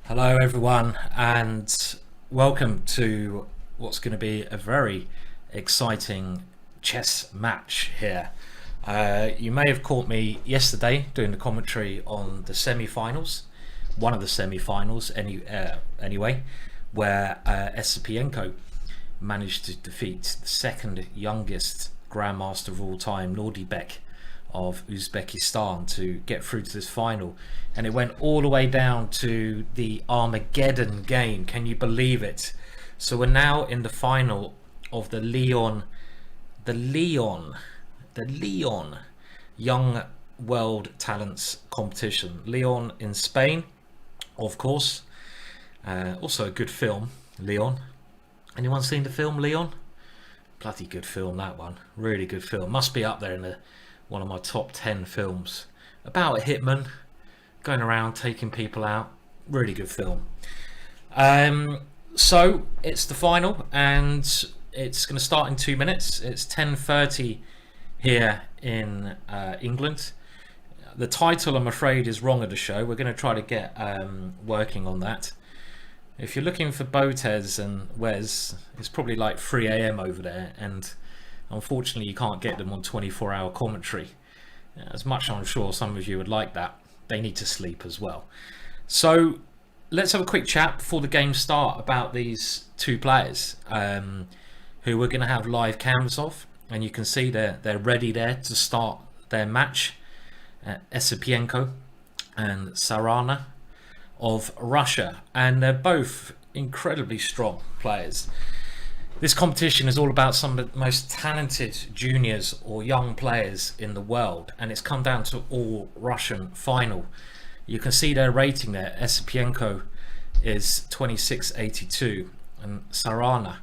Hello everyone, and welcome to what's going to be a very exciting chess match here. You may have caught me yesterday doing the commentary on the semi-finals, one of the semi-finals anyway, where Esipenko managed to defeat the second youngest grandmaster of all time, Nordibek of Uzbekistan, to get through to this final, and it went all the way down to the Armageddon game. Can you believe it? So we're now in the final of the Leon Young World Talents competition. Leon in Spain, of course. Also a good film, Leon. Anyone seen the film Leon? Bloody good film, that one. Really good film. Must be up there in one of my top 10 films about a hitman going around taking people out. Really good film. So it's the final, and it's going to start in 2 minutes. It's 10:30 here in England. The title, I'm afraid, is wrong of the show. We're going to try to get working on that. If you're looking for Botez and Wes, it's probably like 3 a.m. over there, and unfortunately you can't get them on 24-hour commentary. As much as I'm sure some of you would like that, they need to sleep as well. So let's have a quick chat before the game start about these two players who we're going to have live cams of, and you can see they're ready there to start their match. Esipenko and Sarana of Russia, and they're both incredibly strong players. This competition is all about some of the most talented juniors or young players in the world, and it's come down to all Russian final. You can see their rating there. Esipenko is 2682 and Sarana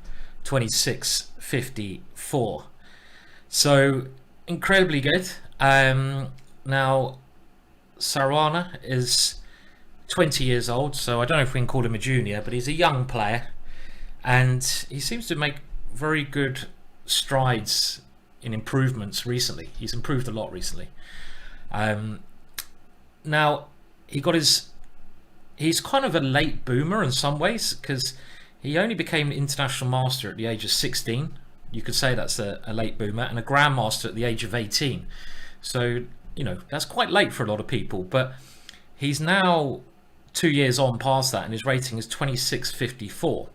2654. So incredibly good. Now Sarana is 20 years old, so I don't know if we can call him a junior, but he's a young player, and he seems to make very good strides in improvements recently. He's improved a lot recently. Now he's kind of a late boomer in some ways, because he only became an international master at the age of 16. You could say that's a late boomer, and a grandmaster at the age of 18. So, you know, that's quite late for a lot of people, but he's now 2 years on past that, and his rating is 2654.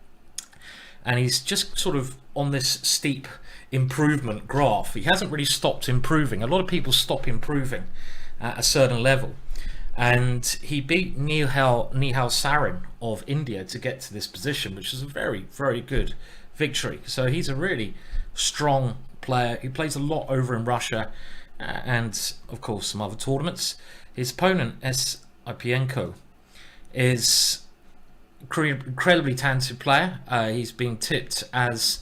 And he's just sort of on this steep improvement graph. He hasn't really stopped improving. A lot of people stop improving at a certain level. And he beat Nihal Sarin of India to get to this position, which is a very, very good victory. So he's a really strong player. He plays a lot over in Russia and, of course, some other tournaments. His opponent, Esipenko, is incredibly talented player. He's being tipped as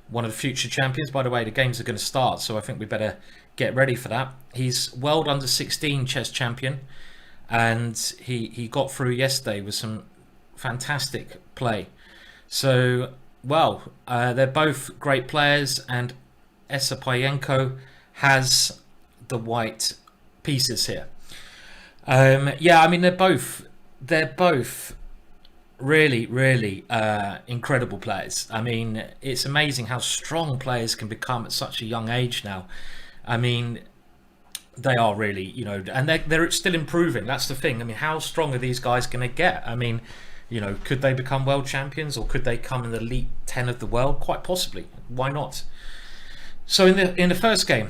one of the future champions. By the way, the games are going to start, so I think we better get ready for that. He's World Under 16 chess champion, and he got through yesterday with some fantastic play. So, well, they're both great players, and Esipenko has the white pieces here. Yeah, I mean, they're both really, really incredible players. I mean, it's amazing how strong players can become at such a young age now. I mean, they are really, you know, and they're still improving. That's the thing. I mean, how strong are these guys going to get? I mean, you know, could they become world champions, or could they come in the elite 10 of the world? Quite possibly. Why not? So in the first game,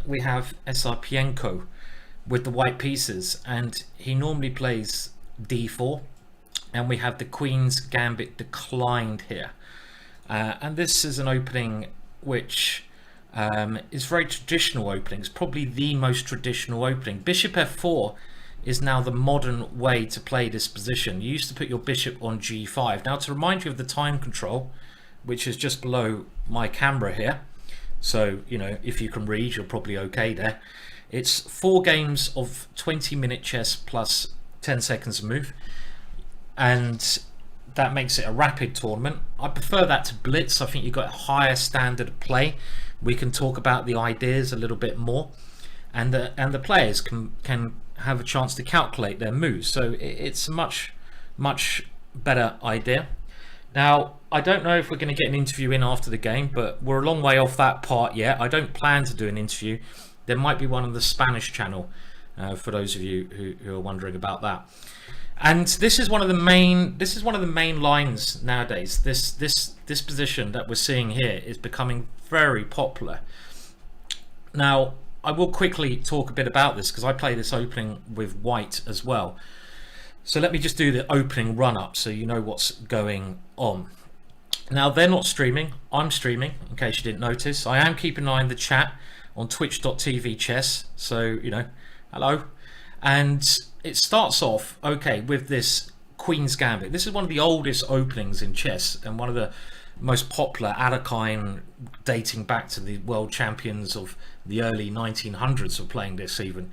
we have Esipenko with the white pieces, and he normally plays d4, and we have the Queen's Gambit declined here, and this is an opening which is very traditional opening. It's probably the most traditional opening. Bishop f4 is now the modern way to play this position. You used to put your bishop on g5. Now, to remind you of the time control, which is just below my camera here, so you know, if you can read, you're probably okay there. It's 4 games of 20-minute chess plus 10 seconds to move, and that makes it a rapid tournament. I prefer that to Blitz. I think you've got a higher standard of play. We can talk about the ideas a little bit more, and the players can have a chance to calculate their moves. So it's a much much better idea. Now, I don't know if we're going to get an interview in after the game, but we're a long way off that part yet. I don't plan to do an interview. There might be one on the Spanish channel, for those of you who are wondering about that. And this is one of the main lines nowadays. This position that we're seeing here is becoming very popular. Now, I will quickly talk a bit about this because I play this opening with white as well. So let me just do the opening run up so you know what's going on. Now, they're not streaming, I'm streaming, in case you didn't notice. I am keeping an eye on the chat on twitch.tv chess, so you know, hello. And it starts off okay with this Queen's Gambit. This is one of the oldest openings in chess and one of the most popular, Adakine, dating back to the world champions of the early 1900s were playing this even.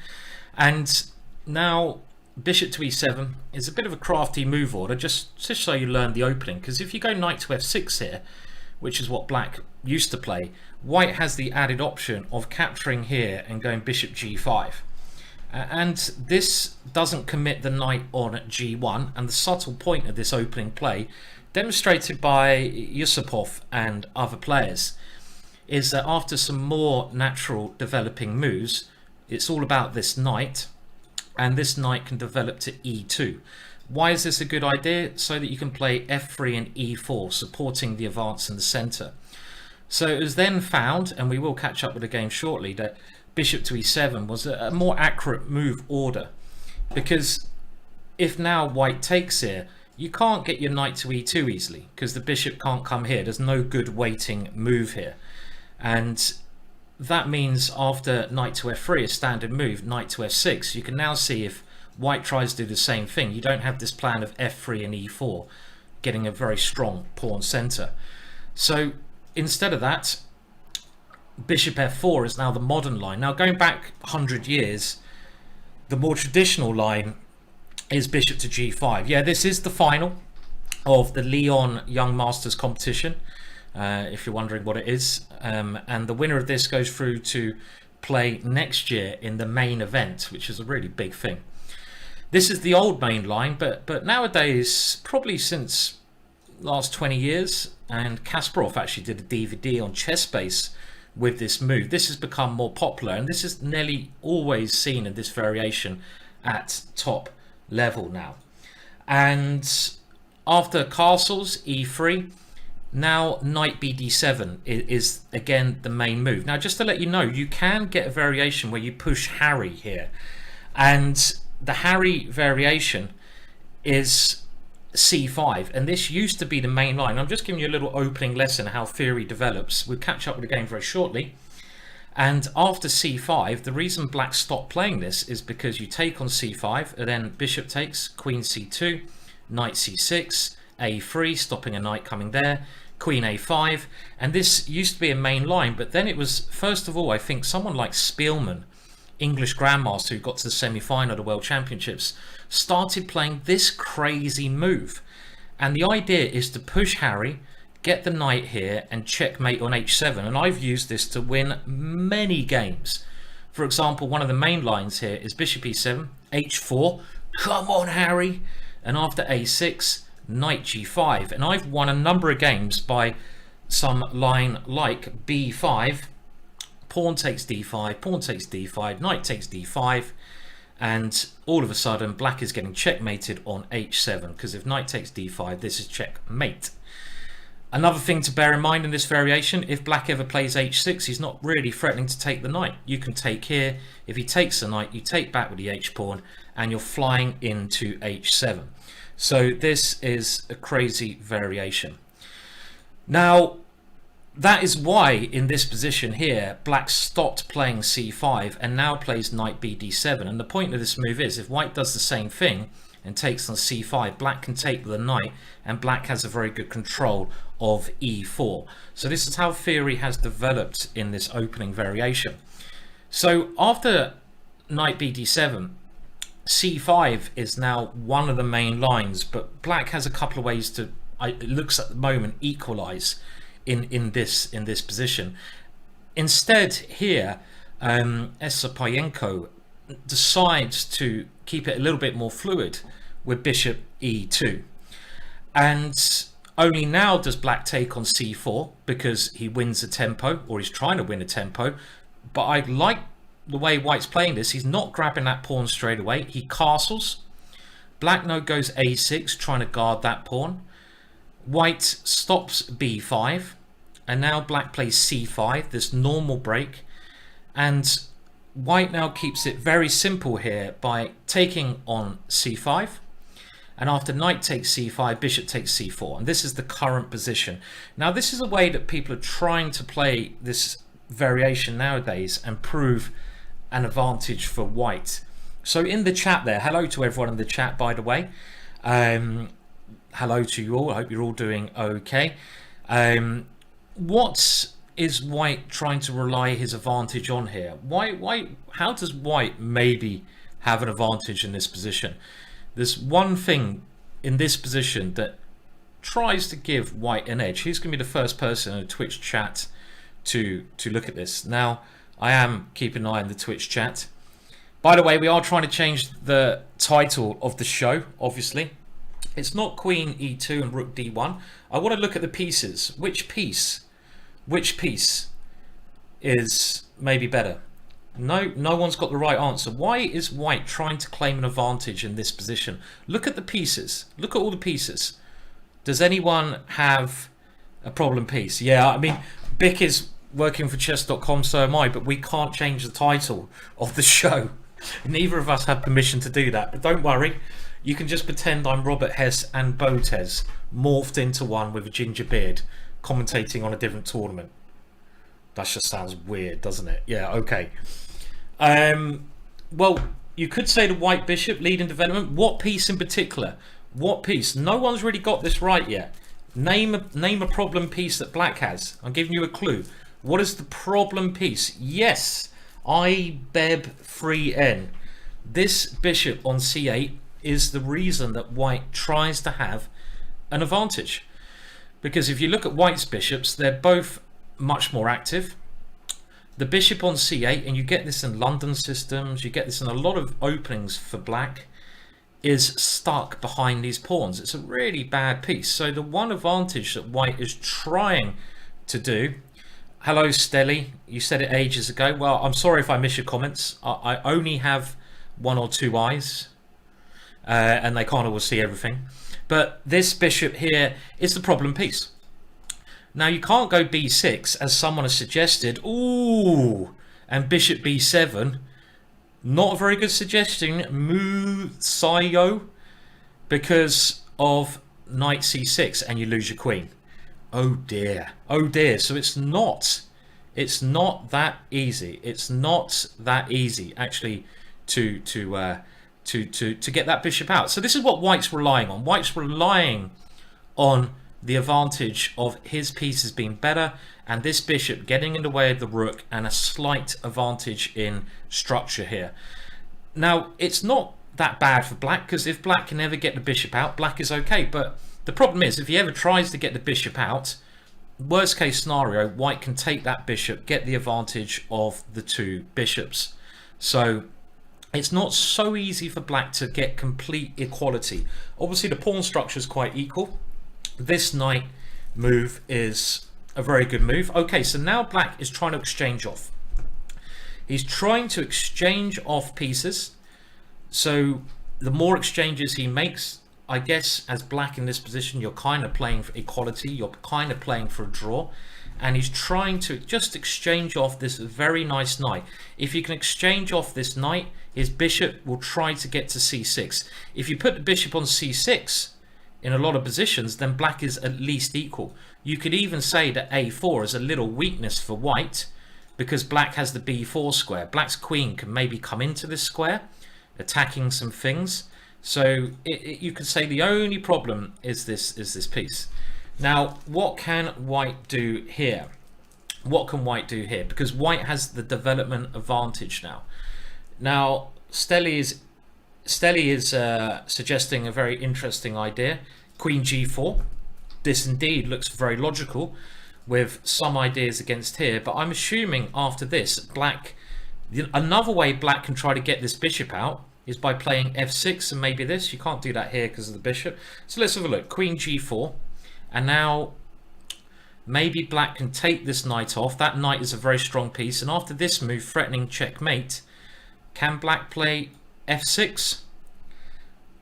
And now bishop to e7 is a bit of a crafty move order, just so you learn the opening, because if you go knight to f6 here, which is what black used to play, white has the added option of capturing here and going bishop g5. And this doesn't commit the knight on g1, and the subtle point of this opening play, demonstrated by Yusupov and other players, is that after some more natural developing moves, it's all about this knight, and this knight can develop to e2. Why is this a good idea? So that you can play f3 and e4, supporting the advance in the center. So it was then found, and we will catch up with the game shortly, that bishop to e7 was a more accurate move order, because if now white takes here, you can't get your knight to e2 easily because the bishop can't come here. There's no good waiting move here, and that means after knight to f3, a standard move, knight to f6, you can now see if white tries to do the same thing, you don't have this plan of f3 and e4 getting a very strong pawn center. So instead of that, bishop f4 is now the modern line. Now, going back 100 years, the more traditional line is bishop to g5. Yeah, this is the final of the Lyon Young Masters competition, if you're wondering what it is. And the winner of this goes through to play next year in the main event, which is a really big thing. This is the old main line, but nowadays, probably since last 20 years, and Kasparov actually did a DVD on ChessBase with this move, this has become more popular, and this is nearly always seen in this variation at top level now. And after castles, e3, now knight bd7 is again the main move. Now, just to let you know, you can get a variation where you push Harry here, and the Harry variation is c5, and this used to be the main line. I'm just giving you a little opening lesson how theory develops. We'll catch up with the game very shortly. And after c5, the reason black stopped playing this is because you take on c5, and then bishop takes, queen c2, knight c6, a3, stopping a knight coming there, queen a5, and this used to be a main line. But then it was, first of all, I think someone like Spielman, English grandmaster who got to the semi-final of the World Championships, started playing this crazy move. And the idea is to push Harry, get the knight here, and checkmate on h7. And I've used this to win many games. For example, one of the main lines here is bishop e7, h4, come on Harry, and after a6, knight g5. And I've won a number of games by some line like b5, pawn takes d5, pawn takes d5, knight takes d5, and all of a sudden black is getting checkmated on h7, because if knight takes d5, this is checkmate. Another thing to bear in mind in this variation, if black ever plays h6, he's not really threatening to take the knight. You can take here. If he takes the knight, you take back with the h-pawn, and you're flying into h7. So this is a crazy variation. Now, that is why in this position here, black stopped playing c5 and now plays knight bd7. And the point of this move is, if white does the same thing and takes on c5, black can take the knight, and black has a very good control of e4. So this is how theory has developed in this opening variation. So after knight bd7, c5 is now one of the main lines, but black has a couple of ways to, it looks at the moment, equalize in this position. Instead here, Esipenko decides to keep it a little bit more fluid with bishop e2. And only now does black take on c4 because he wins a tempo, or he's trying to win a tempo. But I like the way white's playing this. He's not grabbing that pawn straight away. He castles. Black now goes a6, trying to guard that pawn. White stops b5, and now black plays c5, this normal break. And white now keeps it very simple here by taking on c5. And after knight takes c5, bishop takes c4. And this is the current position. Now, this is a way that people are trying to play this variation nowadays and prove an advantage for white. So in the chat there, hello to everyone in the chat, by the way. Hello to you all. I hope you're all doing okay. What is white trying to rely his advantage on here? How does white maybe have an advantage in this position? There's one thing in this position that tries to give white an edge. Who's going to be the first person in the Twitch chat to look at this? Now, I am keeping an eye on the Twitch chat. By the way, we are trying to change the title of the show, obviously. It's not Queen E2 and Rook D1. I want to look at the pieces. Which piece is maybe better? No one's got the right answer. Why is white trying to claim an advantage in this position? Look at the pieces. Look at all the pieces. Does anyone have a problem piece? Yeah, I mean, Bick is working for Chess.com, so am I, but we can't change the title of the show. Neither of us have permission to do that. But don't worry, you can just pretend I'm Robert Hess and Botez morphed into one with a ginger beard, commentating on a different tournament. That just sounds weird, doesn't it? Yeah, okay. Well, you could say the white bishop leading development. What piece in particular? What piece? No one's really got this right yet. Name a problem piece that black has. I'm giving you a clue. What is the problem piece? Yes, I-Beb-3-N. This bishop on c8 is the reason that white tries to have an advantage. Because if you look at white's bishops, they're both much more active. The bishop on c8, and you get this in London systems, you get this in a lot of openings for black, is stuck behind these pawns. It's a really bad piece. So the one advantage that white is trying to do... Hello, Stelly. You said it ages ago. Well, I'm sorry if I miss your comments. I only have one or two eyes, and they can't always see everything. But this bishop here is the problem piece. Now, you can't go b6, as someone has suggested. Ooh, and bishop b7. Not a very good suggestion, Musayo, because of knight c6, and you lose your queen. Oh dear, oh dear. So it's not that easy. It's not that easy actually to get that bishop out. So this is what white's relying on. White's relying on the advantage of his pieces being better and this bishop getting in the way of the rook, and a slight advantage in structure here. Now, it's not that bad for black, because if black can never get the bishop out, black is okay. But the problem is, if he ever tries to get the bishop out, worst case scenario, white can take that bishop, get the advantage of the two bishops. So it's not so easy for black to get complete equality. Obviously, the pawn structure is quite equal. This knight move is a very good move. Okay, so now black is trying to exchange off. He's trying to exchange off pieces. So the more exchanges he makes, I guess as black in this position, you're kind of playing for equality. You're kind of playing for a draw. And he's trying to just exchange off this very nice knight. If you can exchange off this knight, his bishop will try to get to c6. If you put the bishop on c6 in a lot of positions, then black is at least equal. You could even say that a4 is a little weakness for white, because black has the b4 square. Black's queen can maybe come into this square, attacking some things. So you could say the only problem is this piece. Now, what can white do here? What can white do here? Because white has the development advantage now. Now, Stelly is suggesting a very interesting idea. Queen g4. This indeed looks very logical, with some ideas against here. But I'm assuming after this, black... Another way black can try to get this bishop out is by playing f6 and maybe this. You can't do that here because of the bishop. So let's have a look. Queen g4, and now maybe black can take this knight off. That knight is a very strong piece, and after this move, threatening checkmate, can black play f6?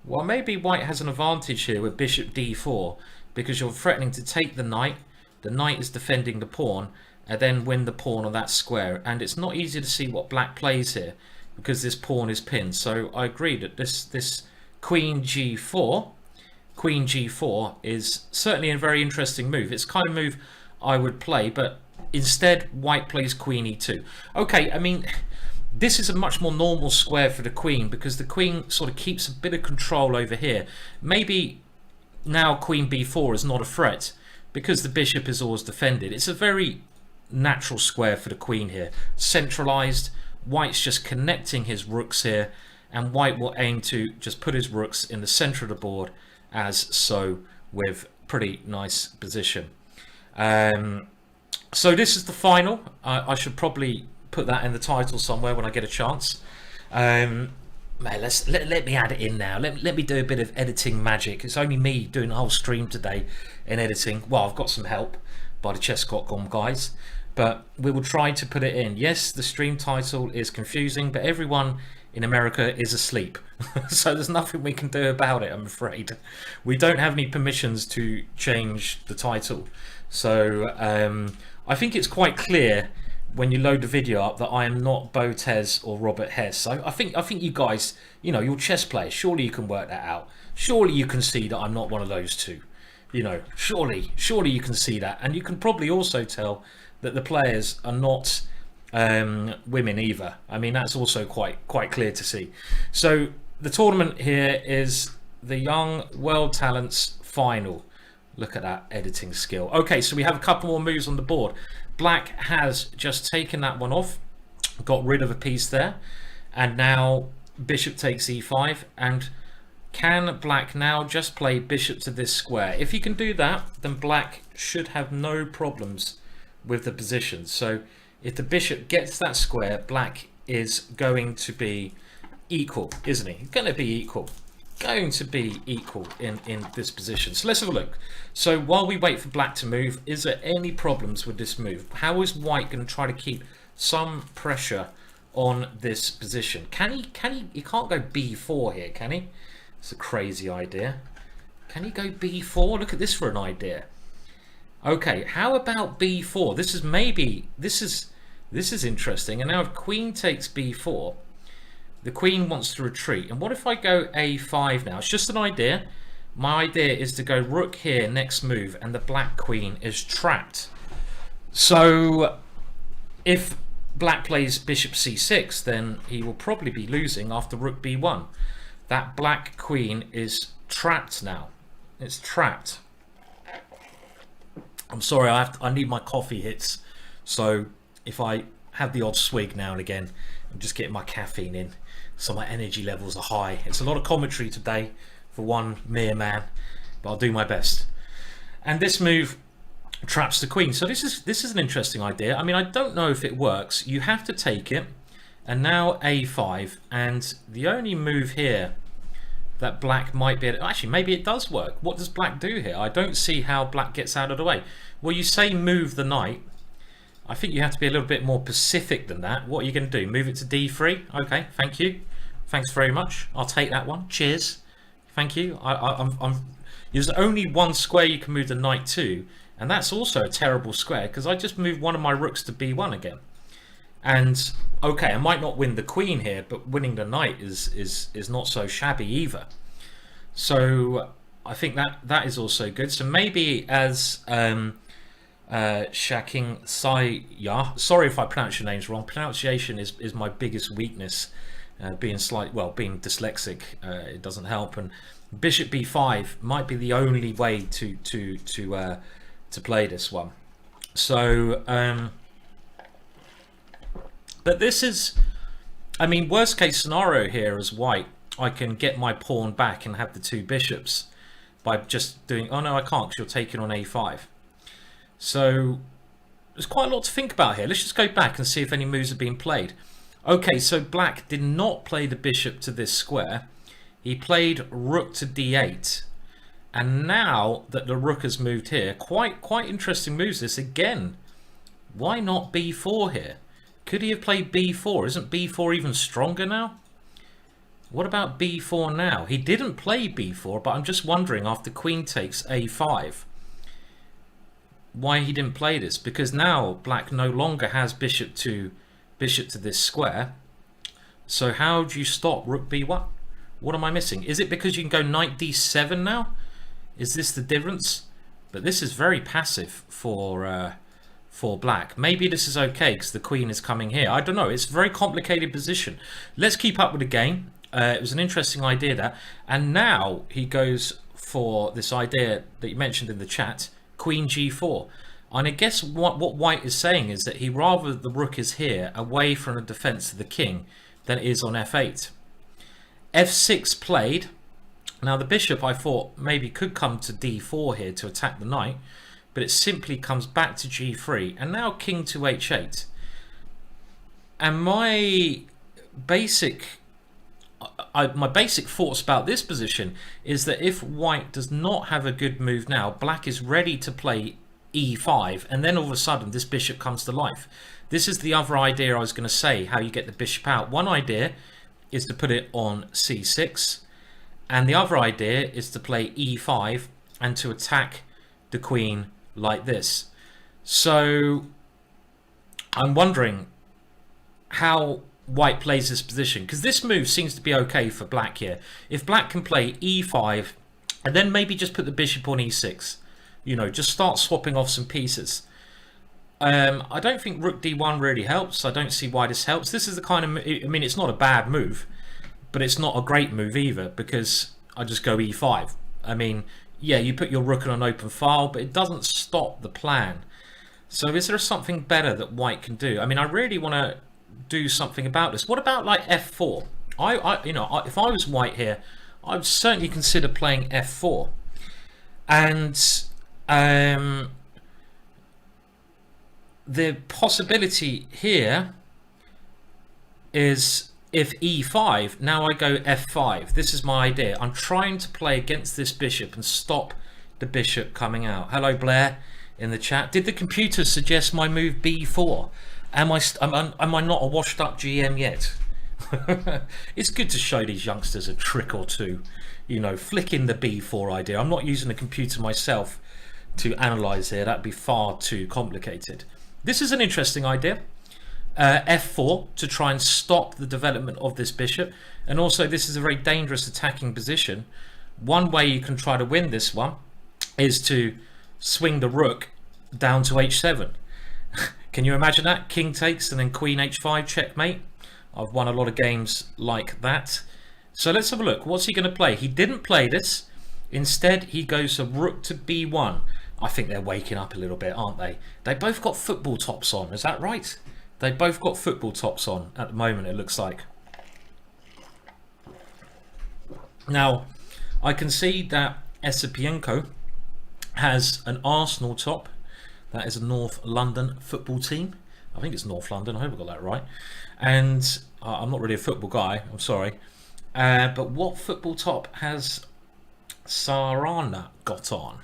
Well, maybe white has an advantage here with bishop d4, because you're threatening to take the knight is defending the pawn, and then win the pawn on that square. And it's not easy to see what black plays here, because this pawn is pinned. So I agree that this queen g4 is certainly a very interesting move. It's the kind of move I would play, but instead white plays queen e2. Okay, I mean, this is a much more normal square for the queen, because the queen sort of keeps a bit of control over here. Maybe now queen b4 is not a threat because the bishop is always defended. It's a very natural square for the queen here, centralized. White's just connecting his rooks here, and white will aim to just put his rooks in the center of the board as so, with pretty nice position. So this is the final. I should probably put that in the title somewhere when I get a chance. Man, let me add it in now. Let me do a bit of editing magic. It's only me doing the whole stream today in editing. Well, I've got some help by the Chess.com guys, but we will try to put it in. Yes, the stream title is confusing, but everyone in America is asleep. So there's nothing we can do about it, I'm afraid. We don't have any permissions to change the title. So I think it's quite clear when you load the video up that I am not Bo Tez or Robert Hess. So I think you guys, you know, you're chess players, surely you can work that out. Surely you can see that I'm not one of those two. You know, surely you can see that. And you can probably also tell that the players are not women either. I mean, that's also quite clear to see. So the tournament here is the Young World Talents final. Look at that editing skill. Okay, so we have a couple more moves on the board. Black has just taken that one off, got rid of a piece there, and now bishop takes e5. And can black now just play bishop to this square? If he can do that, then black should have no problems with the position. So if the bishop gets that square, black is going to be equal, isn't he? Going to be equal. Going to be equal in this position. So let's have a look. So while we wait for black to move, is there any problems with this move? How is white going to try to keep some pressure on this position? He can't go b4 here, can he? It's a crazy idea. Can he go b4? Look at this for an idea. Okay, how about b4? This is interesting. And now if queen takes b4, the queen wants to retreat. And what if I go a5 now? It's just an idea. My idea is to go rook here next move, and the black queen is trapped. So if black plays bishop c6, then he will probably be losing after rook b1. That black queen is trapped now. It's trapped. I'm sorry, I need my coffee hits. So if I have the odd swig now and again, I'm just getting my caffeine in, so my energy levels are high. It's a lot of commentary today for one mere man, but I'll do my best. And this move traps the queen. So this is an interesting idea. I mean, I don't know if it works. You have to take it, and now a5, and the only move here that black might be able to, actually maybe it does work. What does black do here? I don't see how black gets out of the way. Well, you say move the knight. I think you have to be a little bit more specific than that. What are you going to do? Move it to d3? Okay, thank you. Thanks very much. I'll take that one. Cheers. Thank you. There's only one square you can move the knight to, and that's also a terrible square because I just moved one of my rooks to b1 again. And okay, I might not win the queen here, but winning the knight is not so shabby either. So I think that is also good. So maybe as Shaking Saya, sorry if I pronounce your names wrong. Pronunciation is my biggest weakness. Being dyslexic, it doesn't help. And bishop b5 might be the only way to play this one. So, but this is, I mean, worst case scenario here as white, I can get my pawn back and have the two bishops by just doing. Oh no, I can't because you're taking on a5. So there's quite a lot to think about here. Let's just go back and see if any moves are being played. Okay, so black did not play the bishop to this square. He played rook to d8. And now that the rook has moved here, quite interesting moves this again. Why not b4 here? Could he have played b4? Isn't b4 even stronger now? What about b4 now? He didn't play b4, but I'm just wondering after queen takes a5 why he didn't play this, because now black no longer has bishop to this square. So how do you stop rook b1? What am I missing? Is it because you can go knight d7 now? Is this the difference? But this is very passive for black. Maybe this is okay because the queen is coming here. I don't know. It's a very complicated position. Let's keep up with the game. It was an interesting idea that. And now he goes for this idea that you mentioned in the chat, queen g4. And I guess what white is saying is that he rather the rook is here away from the defense of the king than it is on f8. f6 played. Now the bishop I thought maybe could come to d4 here to attack the knight, but it simply comes back to g3 and now king to h8. And my basic thoughts about this position is that if white does not have a good move now, black is ready to play e5, and then all of a sudden this bishop comes to life. This is the other idea I was going to say, how you get the bishop out. One idea is to put it on c6, and the other idea is to play e5 and to attack the queen like this. So I'm wondering how white plays this position, because this move seems to be okay for black here. If black can play e5 and then maybe just put the bishop on e6, you know, just start swapping off some pieces. I don't think rook d1 really helps. I don't see why this helps. This is the kind of, I mean, it's not a bad move, but it's not a great move either, because I just go e5. I mean, yeah, you put your rook on an open file, but it doesn't stop the plan. So is there something better that white can do? I mean, I really want to do something about this. What about like f4? If I was white here, I would certainly consider playing f4. And the possibility here is if e5, now I go f5. This is my idea. I'm trying to play against this bishop and stop the bishop coming out. Hello Blair in the chat. Did the computer suggest my move b4? Am I not a washed up GM yet? It's good to show these youngsters a trick or two. You know, flicking the b4 idea. I'm not using the computer myself to analyze here. That'd be far too complicated. This is an interesting idea. f4 to try and stop the development of this bishop, and also this is a very dangerous attacking position. One way you can try to win this one is to swing the rook down to h7. Can you imagine that? King takes and then queen h5 checkmate. I've won a lot of games like that. So let's have a look. What's he going to play? He didn't play this. Instead he goes to rook to b1. I think they're waking up a little bit, aren't they? They both got football tops on, is that right? They both got football tops on at the moment, it looks like. Now, I can see that Esipenko has an Arsenal top. That is a North London football team. I think it's North London, I hope I got that right. And I'm not really a football guy, I'm sorry. But what football top has Sarana got on?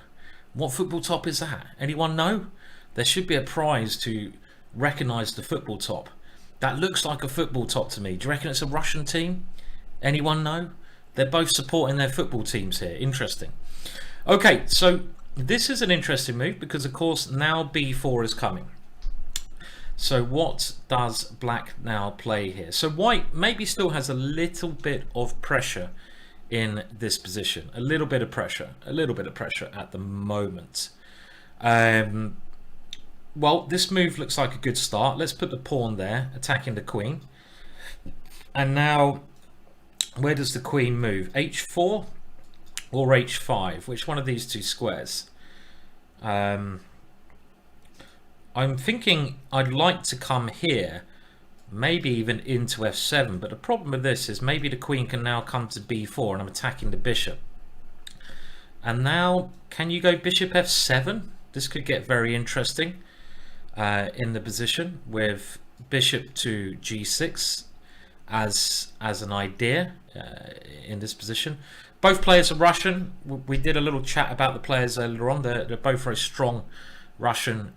What football top is that? Anyone know? There should be a prize to recognise the football top. That looks like a football top to me. Do you reckon it's a Russian team? Anyone know? They're both supporting their football teams here. Interesting. Okay, so this is an interesting move because of course now b4 is coming. So what does black now play here? So white maybe still has a little bit of pressure in this position. A little bit of pressure at the moment. Well, this move looks like a good start. Let's put the pawn there, attacking the queen. And now, where does the queen move? h4 or h5? Which one of these two squares? I'm thinking I'd like to come here, maybe even into f7, but the problem with this is maybe the queen can now come to b4 and I'm attacking the bishop. And now, can you go bishop f7? This could get very interesting in the position with bishop to g6 as an idea in this position. Both players are Russian. We did a little chat about the players earlier on. They're both very strong Russian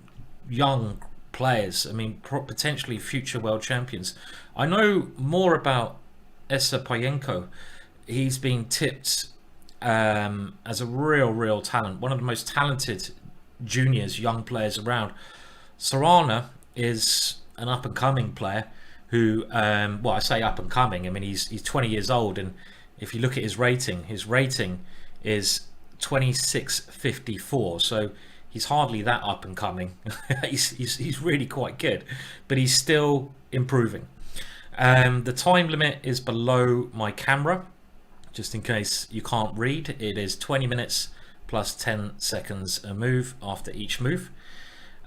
young players. I mean, potentially future world champions. I know more about Esipenko. He's been tipped as a real talent, one of the most talented juniors, young players around. Sarana is an up and coming player who, well, I say up and coming. I mean, he's 20 years old, and if you look at his rating is 2654. So he's hardly that up and coming. he's really quite good, but he's still improving. The time limit is below my camera, just in case you can't read. It is 20 minutes plus 10 seconds a move after each move.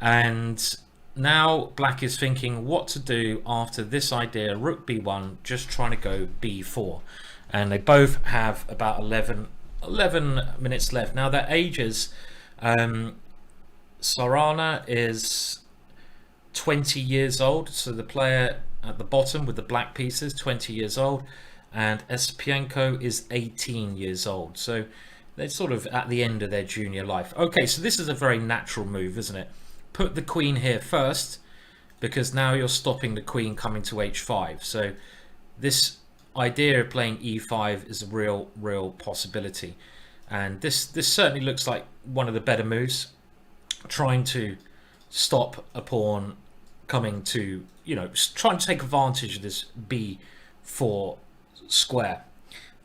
And now black is thinking what to do after this idea, rook b1, just trying to go b4. And they both have about 11 minutes left. Now their ages, Sarana is 20 years old, so the player at the bottom with the black pieces, 20 years old, and Esipenko is 18 years old. So they're sort of at the end of their junior life. Okay, so this is a very natural move, isn't it? Put the queen here first, because now you're stopping the queen coming to h5. So this idea of playing e5 is a real possibility, and this certainly looks like one of the better moves, trying to stop a pawn coming to, you know, trying to take advantage of this b4 square,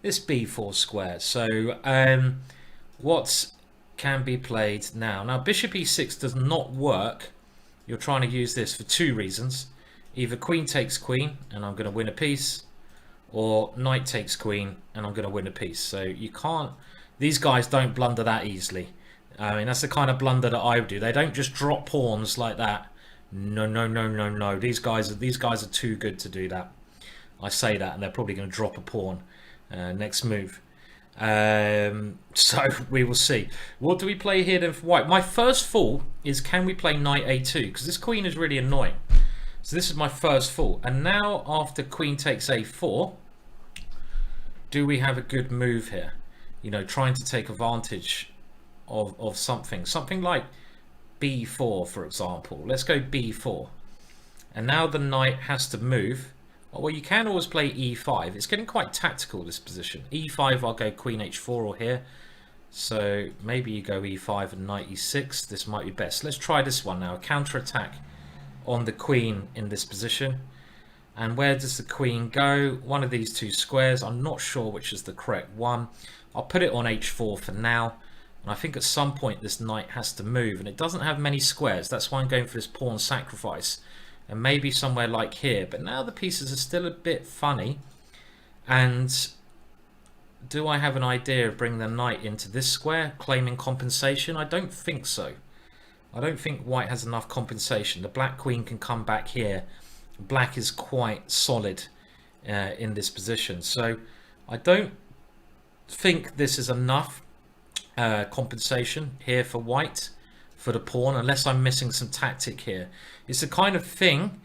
this b4 square. So what can be played now? Bishop e6 does not work. You're trying to use this for two reasons: either queen takes queen and I'm going to win a piece, or knight takes queen and I'm going to win a piece. So you can't, these guys don't blunder that easily. I mean, that's the kind of blunder that I would do. They don't just drop pawns like that. No. These guys are too good to do that. I say that and they're probably going to drop a pawn next move. So we will see. What do we play here then for white? My first thought is, can we play knight a2? Because this queen is really annoying. So this is my first thought. And now after queen takes a4, do we have a good move here? You know, trying to take advantage of something like b4, for example. Let's go b4. And now the knight has to move. Well, you can always play e5. It's getting quite tactical, this position. e5, I'll go queen h4 or here. So maybe you go e5 and knight e6. This might be best. Let's try this one now. Counter-attack on the queen in this position. And where does the queen go? One of these two squares. I'm not sure which is the correct one. I'll put it on h4 for now. And I think at some point this knight has to move. And it doesn't have many squares. That's why I'm going for this pawn sacrifice. And maybe somewhere like here. But now the pieces are still a bit funny. And do I have an idea of bringing the knight into this square, claiming compensation? I don't think so. I don't think white has enough compensation. The black queen can come back here. Black is quite solid in this position. So I don't think this is enough compensation here for white, for the pawn, unless I'm missing some tactic here. It's the kind of thing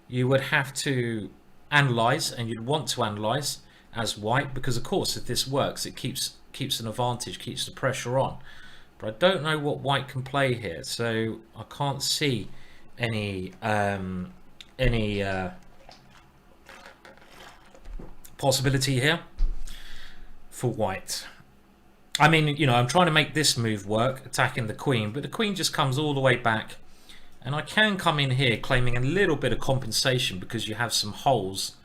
you would have to analyze, and you'd want to analyze as white, because of course if this works it keeps an advantage, keeps the pressure on. But I don't know what white can play here, so I can't see any possibility here for white. I mean, you know, I'm trying to make this move work, attacking the queen, but the queen just comes all the way back. And I can come in here claiming a little bit of compensation because you have some holes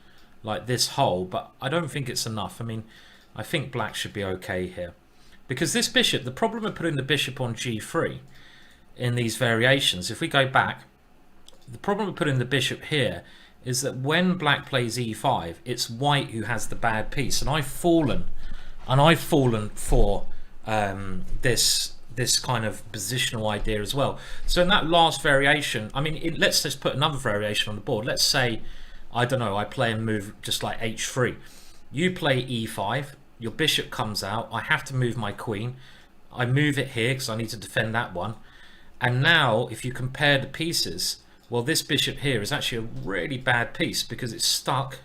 like this hole, but I don't think it's enough. I mean, I think black should be okay here. Because this bishop, the problem of putting the bishop on g3 in these variations, if we go back, the problem with putting the bishop here is that when black plays e5, it's white who has the bad piece. And I've fallen for this kind of positional idea as well. So in that last variation, I mean, let's just put another variation on the board. Let's say, I don't know, I play a move just like h3. You play e5, your bishop comes out, I have to move my queen. I move it here because I need to defend that one. And now, if you compare the pieces, well, this bishop here is actually a really bad piece because it's stuck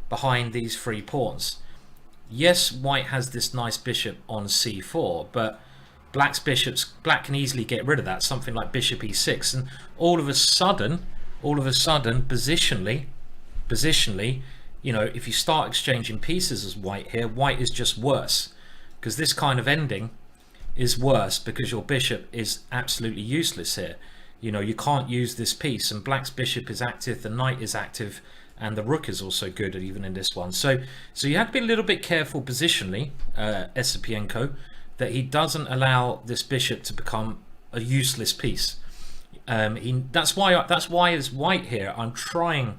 behind these 3 pawns. Yes, white has this nice bishop on c4, but black can easily get rid of that, something like bishop e6, and all of a sudden, positionally, you know, if you start exchanging pieces as white here, white is just worse, because this kind of ending is worse because your bishop is absolutely useless here. You know, you can't use this piece, and black's bishop is active, the knight is active, and the rook is also good even in this one. So you have to be a little bit careful positionally, Esipenko, that he doesn't allow this bishop to become a useless piece. That's why as white here, I'm trying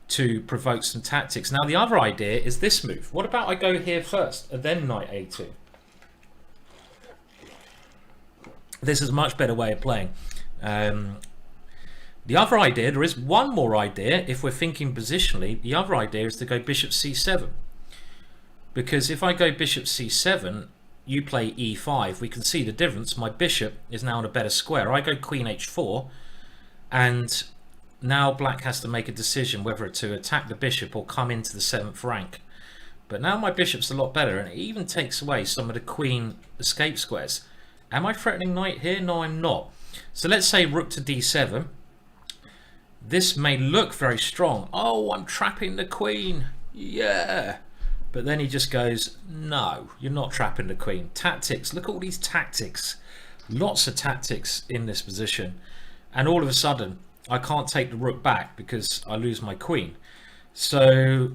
to provoke some tactics. Now the other idea is this move. What about I go here first and then knight a2? This is a much better way of playing. The other idea, there is one more idea if we're thinking positionally. The other idea is to go bishop c7, because if I go bishop c7, you play e5, we can see the difference. My bishop is now in a better square. I go queen h4, and now black has to make a decision whether to attack the bishop or come into the 7th rank. But now my bishop's a lot better, and it even takes away some of the queen escape squares. Am I threatening knight here? No, I'm not. So let's say rook to d7. This may look very strong. Oh, I'm trapping the queen. Yeah. But then he just goes, no, you're not trapping the queen. Tactics. Look at all these tactics. Lots of tactics in this position. And all of a sudden, I can't take the rook back because I lose my queen. So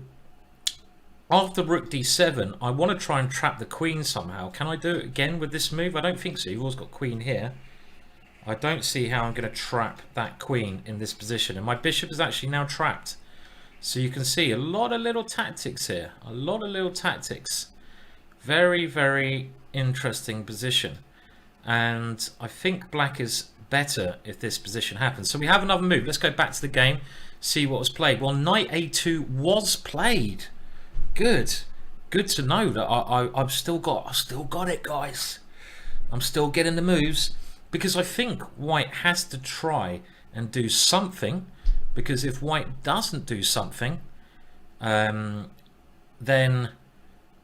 after rook d7, I want to try and trap the queen somehow. Can I do it again with this move? I don't think so. You've always got queen here. I don't see how I'm going to trap that queen in this position. And my bishop is actually now trapped. So you can see a lot of little tactics here. A lot of little tactics. Very, very interesting position. And I think black is better if this position happens. So we have another move. Let's go back to the game, see what was played. Well, knight a2 was played. Good. Good to know that I've still got it, guys. I'm still getting the moves. Because I think white has to try and do something, because if white doesn't do something, then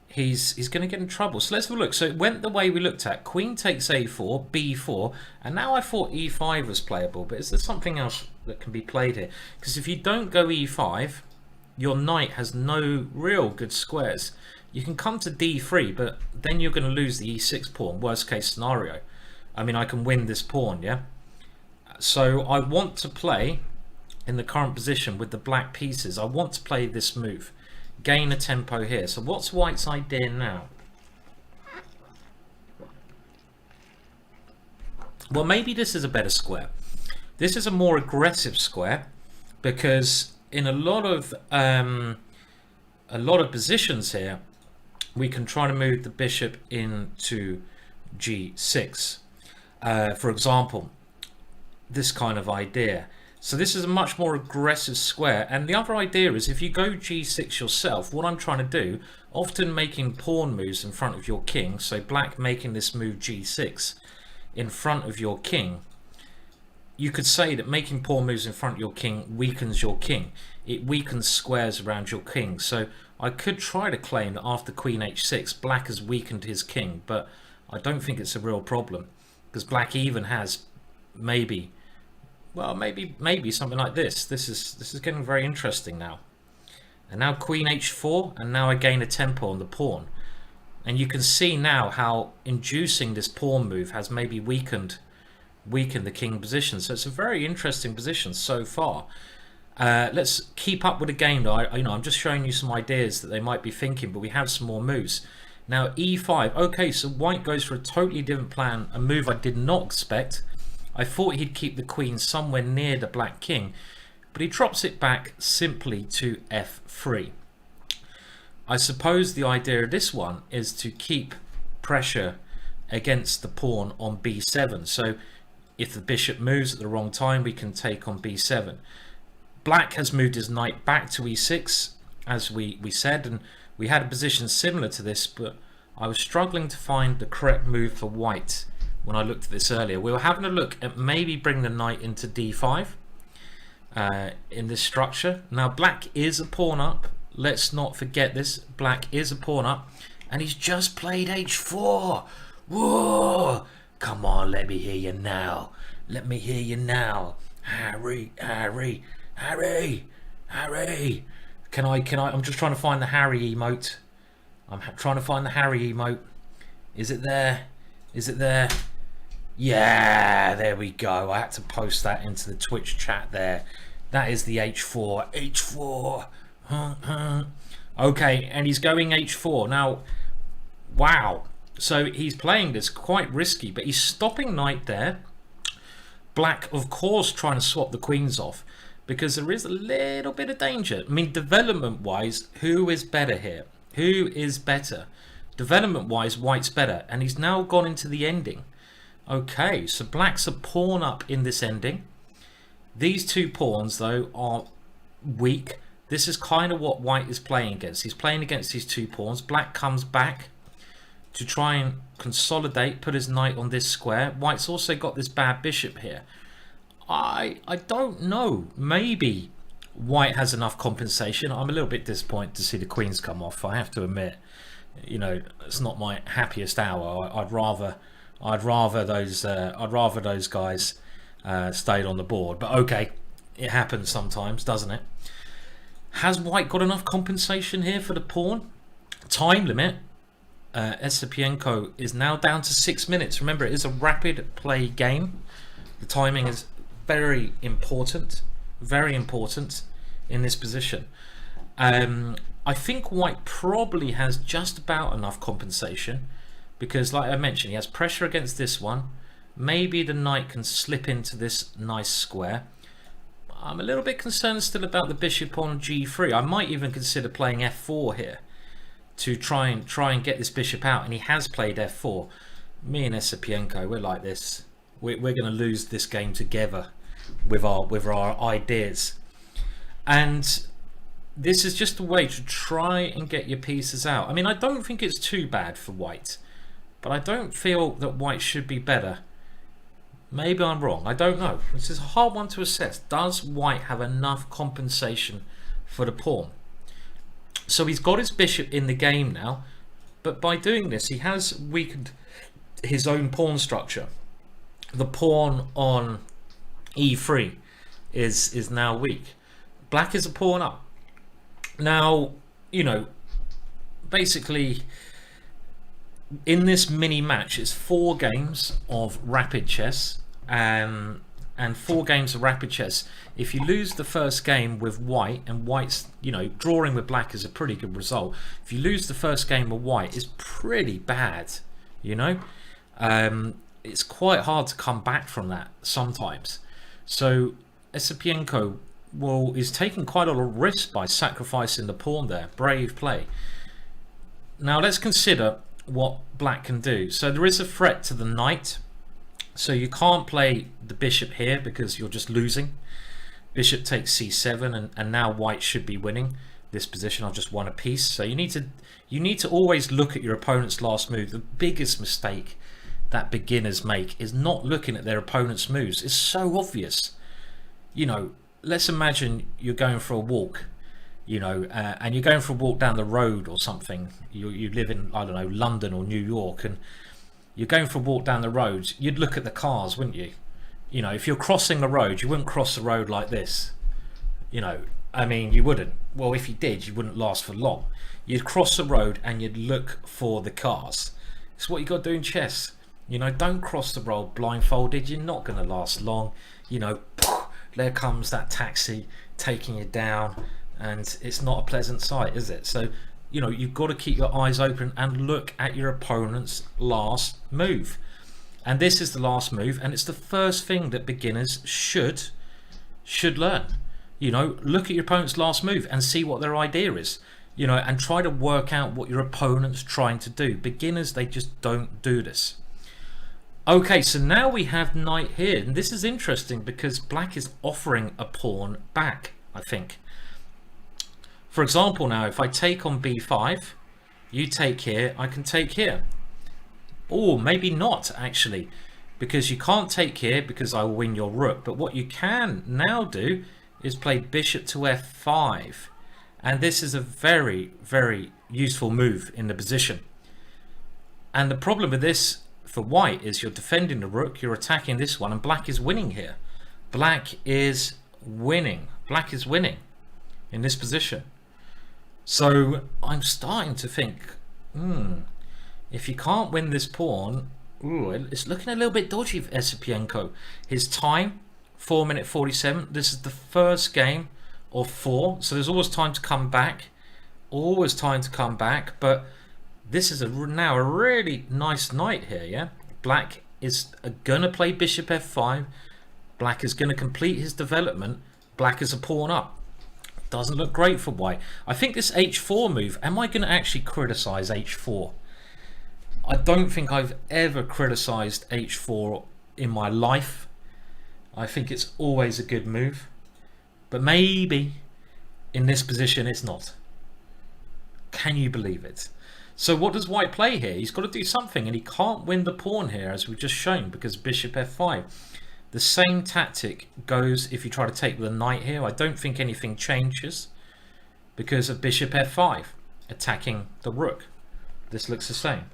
he's going to get in trouble. So let's have a look. So it went the way we looked at. Queen takes a4, b4, and now I thought e5 was playable, but is there something else that can be played here? Because if you don't go e5, your knight has no real good squares. You can come to d3, but then you're going to lose the e6 pawn, worst case scenario. I mean, I can win this pawn, yeah? So I want to play in the current position with the black pieces. I want to play this move, gain a tempo here. So what's white's idea now? Well, maybe this is a better square. This is a more aggressive square, because in a lot of positions here, we can try to move the bishop into g6. For example, this kind of idea. So this is a much more aggressive square, and the other idea is if you go g6 yourself, what I'm trying to do, often making pawn moves in front of your king, so black making this move g6 in front of your king, you could say that making pawn moves in front of your king weakens your king. It weakens squares around your king. So I could try to claim that after queen h6, black has weakened his king, but I don't think it's a real problem, because black even has maybe something like this. This is getting very interesting now. And now queen h4, and now I gain a tempo on the pawn. And you can see now how inducing this pawn move has maybe weakened the king position. So it's a very interesting position so far. Let's keep up with the game though. I'm just showing you some ideas that they might be thinking, but we have some more moves. Now e5. Okay, so white goes for a totally different plan, a move I did not expect. I thought he'd keep the queen somewhere near the black king, but he drops it back simply to f3. I suppose the idea of this one is to keep pressure against the pawn on b7. So if the bishop moves at the wrong time, we can take on b7. Black has moved his knight back to e6, as we said, and we had a position similar to this, but I was struggling to find the correct move for white when I looked at this earlier. We were having a look at maybe bring the knight into d5 in this structure. Now black is a pawn up. let's not forget this. Black is a pawn up, and he's just played h4. Whoa! Come on, let me hear you now. Let me hear you now. Harry, Harry, Harry, Harry. Can I, I'm just trying to find the Harry emote. I'm trying to find the Harry emote. Is it there? Is it there? Yeah, there we go. I had to post that into the Twitch chat there. That is the h4. h4. Okay, and he's going h4. Now, wow. So he's playing this quite risky, but he's stopping knight there. Black, of course, trying to swap the queens off, because there is a little bit of danger. I mean, development-wise, who is better here? Who is better? Development-wise, White's better, and he's now gone into the ending. Okay, so Black's a pawn up in this ending. These two pawns, though, are weak. This is kind of what White is playing against. He's playing against these two pawns. Black comes back to try and consolidate, put his knight on this square. White's also got this bad bishop here. I don't know. Maybe White has enough compensation. I'm a little bit disappointed to see the queens come off, I have to admit. You know, it's not my happiest hour. I'd rather those guys stayed on the board. But okay, it happens sometimes, doesn't it? Has White got enough compensation here for the pawn? Time limit. Esipenko is now down to 6 minutes. Remember, it is a rapid play game. The timing is very important in this position. I think White probably has just about enough compensation, because like I mentioned, he has pressure against this one. Maybe the knight can slip into this nice square. I'm a little bit concerned still about the bishop on g3. I might even consider playing f4 here to try and get this bishop out, and he has played f4. Me and Esipenko, we're like this. We're going to lose this game together with our ideas, and this is just a way to try and get your pieces out. I mean, I don't think it's too bad for White, but I don't feel that White should be better. Maybe I'm wrong. I don't know. This is a hard one to assess. Does White have enough compensation for the pawn? So he's got his bishop in the game now, but by doing this, he has weakened his own pawn structure. The pawn on e3 is now weak. Black is a pawn up. Now, you know, basically, in this mini match, it's 4 games of rapid chess, and 4 games of rapid chess. If you lose the first game with White, and White's, you know, drawing with Black is a pretty good result. If you lose the first game with White, it's pretty bad, you know. It's quite hard to come back from that sometimes. So Esipenko is taking quite a lot of risk by sacrificing the pawn there. Brave play. Now let's consider what Black can do. So there is a threat to the knight, so you can't play the bishop here because you're just losing. Bishop takes c7, and now White should be winning this position. I've just won a piece. So you need to always look at your opponent's last move. The biggest mistake that beginners make is not looking at their opponent's moves. It's so obvious. You know, let's imagine you're going for a walk, you know, and you're going for a walk down the road or something. You live in, I don't know, London or New York, and you're going for a walk down the road. You'd look at the cars, wouldn't you? You know, if you're crossing the road, you wouldn't cross the road like this. You know, I mean, you wouldn't. Well, if you did, you wouldn't last for long. You'd cross the road and you'd look for the cars. It's what you got to do in chess. You know, don't cross the road blindfolded. You're not going to last long. You know, there comes that taxi taking you down, and it's not a pleasant sight, is it? So, you know, you've got to keep your eyes open and look at your opponent's last move. And this is the last move, and it's the first thing that beginners should learn. You know, look at your opponent's last move and see what their idea is. You know, and try to work out what your opponent's trying to do. Beginners, they just don't do this. Okay, so now we have knight here, and this is interesting because Black is offering a pawn back, I think. For example, now if I take on b5, you take here, I can take here. Or maybe not, actually, because you can't take here because I will win your rook. But what you can now do is play bishop to f5, And this is a very, very useful move in the position. And the problem with this for white is you're defending the rook, you're attacking this one, and black is winning here. Black is winning. Black is winning in this position. So I'm starting to think, if you can't win this pawn, it's looking a little bit dodgy for Esipenko. His time, 4:47. This is the first game of 4, so there's always time to come back. Always time to come back, but this is now a really nice knight here, yeah? Black is gonna play bishop f5. Black is gonna complete his development. Black is a pawn up. Doesn't look great for white. I think this h4 move, am I gonna actually criticize h4? I don't think I've ever criticized h4 in my life. I think it's always a good move. But maybe in this position it's not. Can you believe it? So what does white play here? He's got to do something, and he can't win the pawn here, as we've just shown, because bishop f5. The same tactic goes if you try to take with a knight here. I don't think anything changes because of bishop f5 attacking the rook. This looks the same.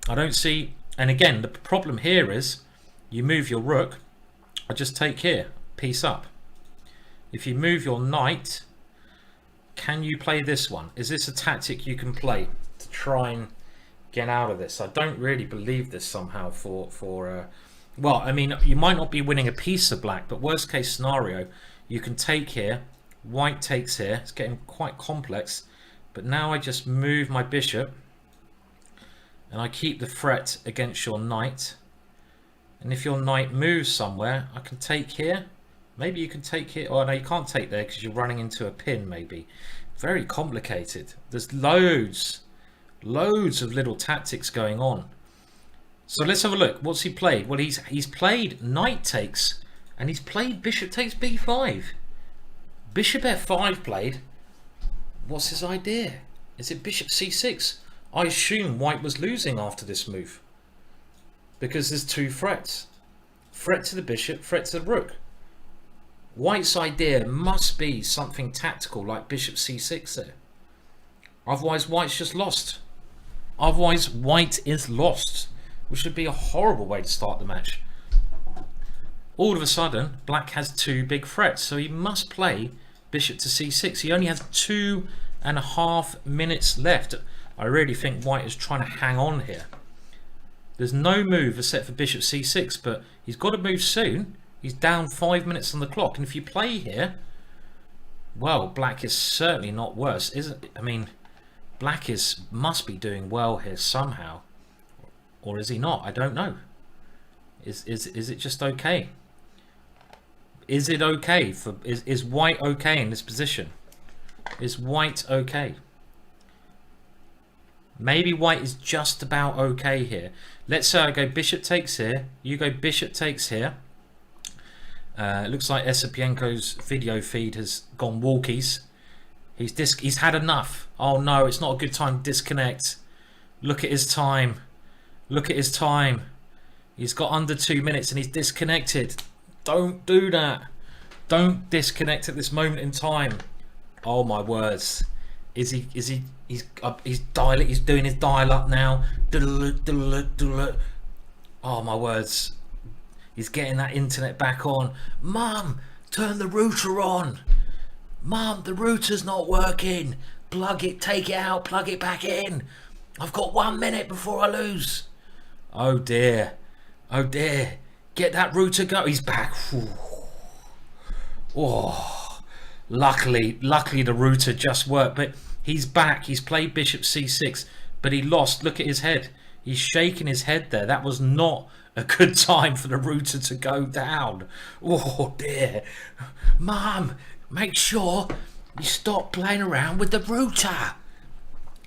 I don't see, and again the problem here is you move your rook. I just take here, piece up. If you move your knight, can you play this one? Is this a tactic you can play to try and get out of this? I don't really believe this somehow well, I mean, you might not be winning a piece of black, but worst case scenario, you can take here, white takes here. It's getting quite complex, but now I just move my bishop and I keep the threat against your knight. And if your knight moves somewhere, I can take here. Maybe you can take here. Oh no, you can't take there because you're running into a pin maybe. Very complicated. There's loads of little tactics going on. So let's have a look. What's he played? Well, he's played knight takes, and he's played bishop takes b5. Bishop f5 played. What's his idea? Is it bishop c6? I assume white was losing after this move because there's 2 threats. Threat to the bishop, threat to the rook. White's idea must be something tactical like bishop c6 there. Otherwise white's just lost. Otherwise white is lost, which would be a horrible way to start the match. All of a sudden black has 2 big threats, so he must play bishop to c6. He only has 2.5 minutes left. I really think white is trying to hang on here. There's no move except for bishop c6, but he's got to move soon. He's down 5 minutes on the clock, and if you play here, well, black is certainly not worse, isn't it? I mean, black must be doing well here somehow, or is he not? I don't know. Is it just okay? Is it okay for is white okay in this position? Is white okay? Maybe white is just about okay here. Let's say I go bishop takes here, you go bishop takes here. It looks like Esipenko's video feed has gone walkies. He's had enough. Oh no, it's not a good time to disconnect. Look at his time. Look at his time. He's got under 2 minutes and he's disconnected. Don't do that. Don't disconnect at this moment in time. Oh my words. He's doing his dial up now. Oh my words. He's getting that internet back on. Mum, turn the router on. Mum, the router's not working. Plug it, take it out, plug it back in. I've got 1 minute before I lose. Oh dear. Oh dear. Get that router go. He's back. Oh, luckily the router just worked, but he's back. He's played bishop c6, but he lost. Look at his head. He's shaking his head there. That was not a good time for the router to go down. Oh dear. Mum, make sure you stop playing around with the router.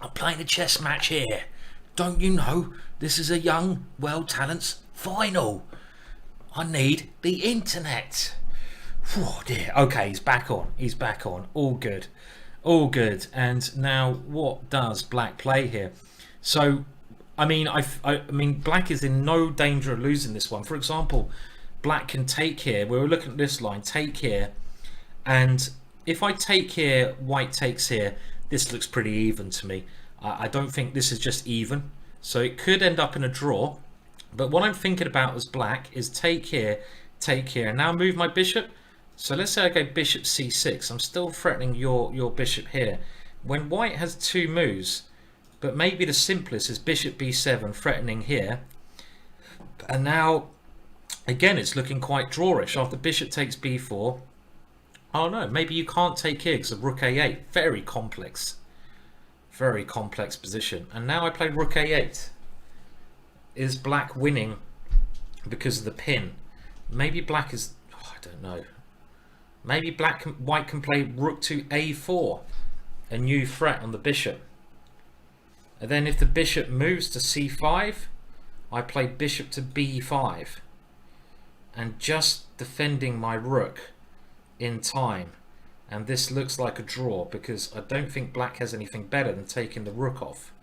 I'm playing a chess match here. Don't you know this is a young world talents final? I need the internet. Oh dear. Okay, he's back on. He's back on. All good. All good. And now what does black play here? So I mean, black is in no danger of losing this one. For example, black can take here. We were looking at this line, take here, and if I take here, white takes here, this looks pretty even to me. I don't think this is just even, so it could end up in a draw. But what I'm thinking about as black is take here, and now move my bishop. So let's say I go bishop c6. I'm still threatening your bishop here. When white has two moves, but maybe the simplest is bishop b7, threatening here. And now, again, it's looking quite drawish. After bishop takes b4, oh no, maybe you can't take here because of rook a8. Very complex position. And now I play rook a8. Is black winning because of the pin? Maybe black is, oh, I don't know. Maybe white can play rook to a4, a new threat on the bishop. And then if the bishop moves to c5, I play bishop to b5, and just defending my rook in time. And this looks like a draw because I don't think black has anything better than taking the rook off.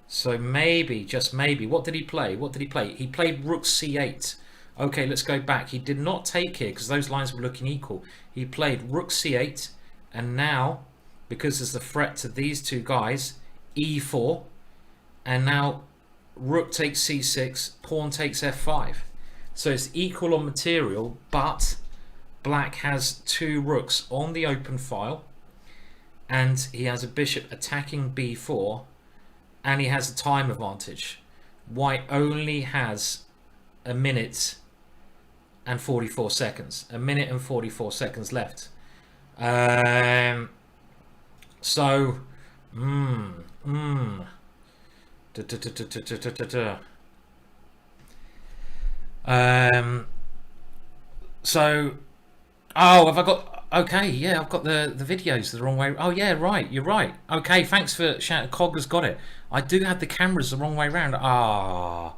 So maybe, just maybe, what did he play? He played rook c8. Okay, let's go back. He did not take here because those lines were looking equal. He played rook c8, and now, because there's a threat to these two guys, e4, and now rook takes c6, pawn takes f5. So it's equal on material, but black has two rooks on the open file, and he has a bishop attacking b4, and he has a time advantage. White only has a minute and 44 seconds. A minute and 44 seconds left. So, so, oh, have I got, okay, yeah, I've got the videos the wrong way. Oh yeah, right, you're right. Okay, thanks for shouting. Cogger's got it. I do have the cameras the wrong way around. Ah,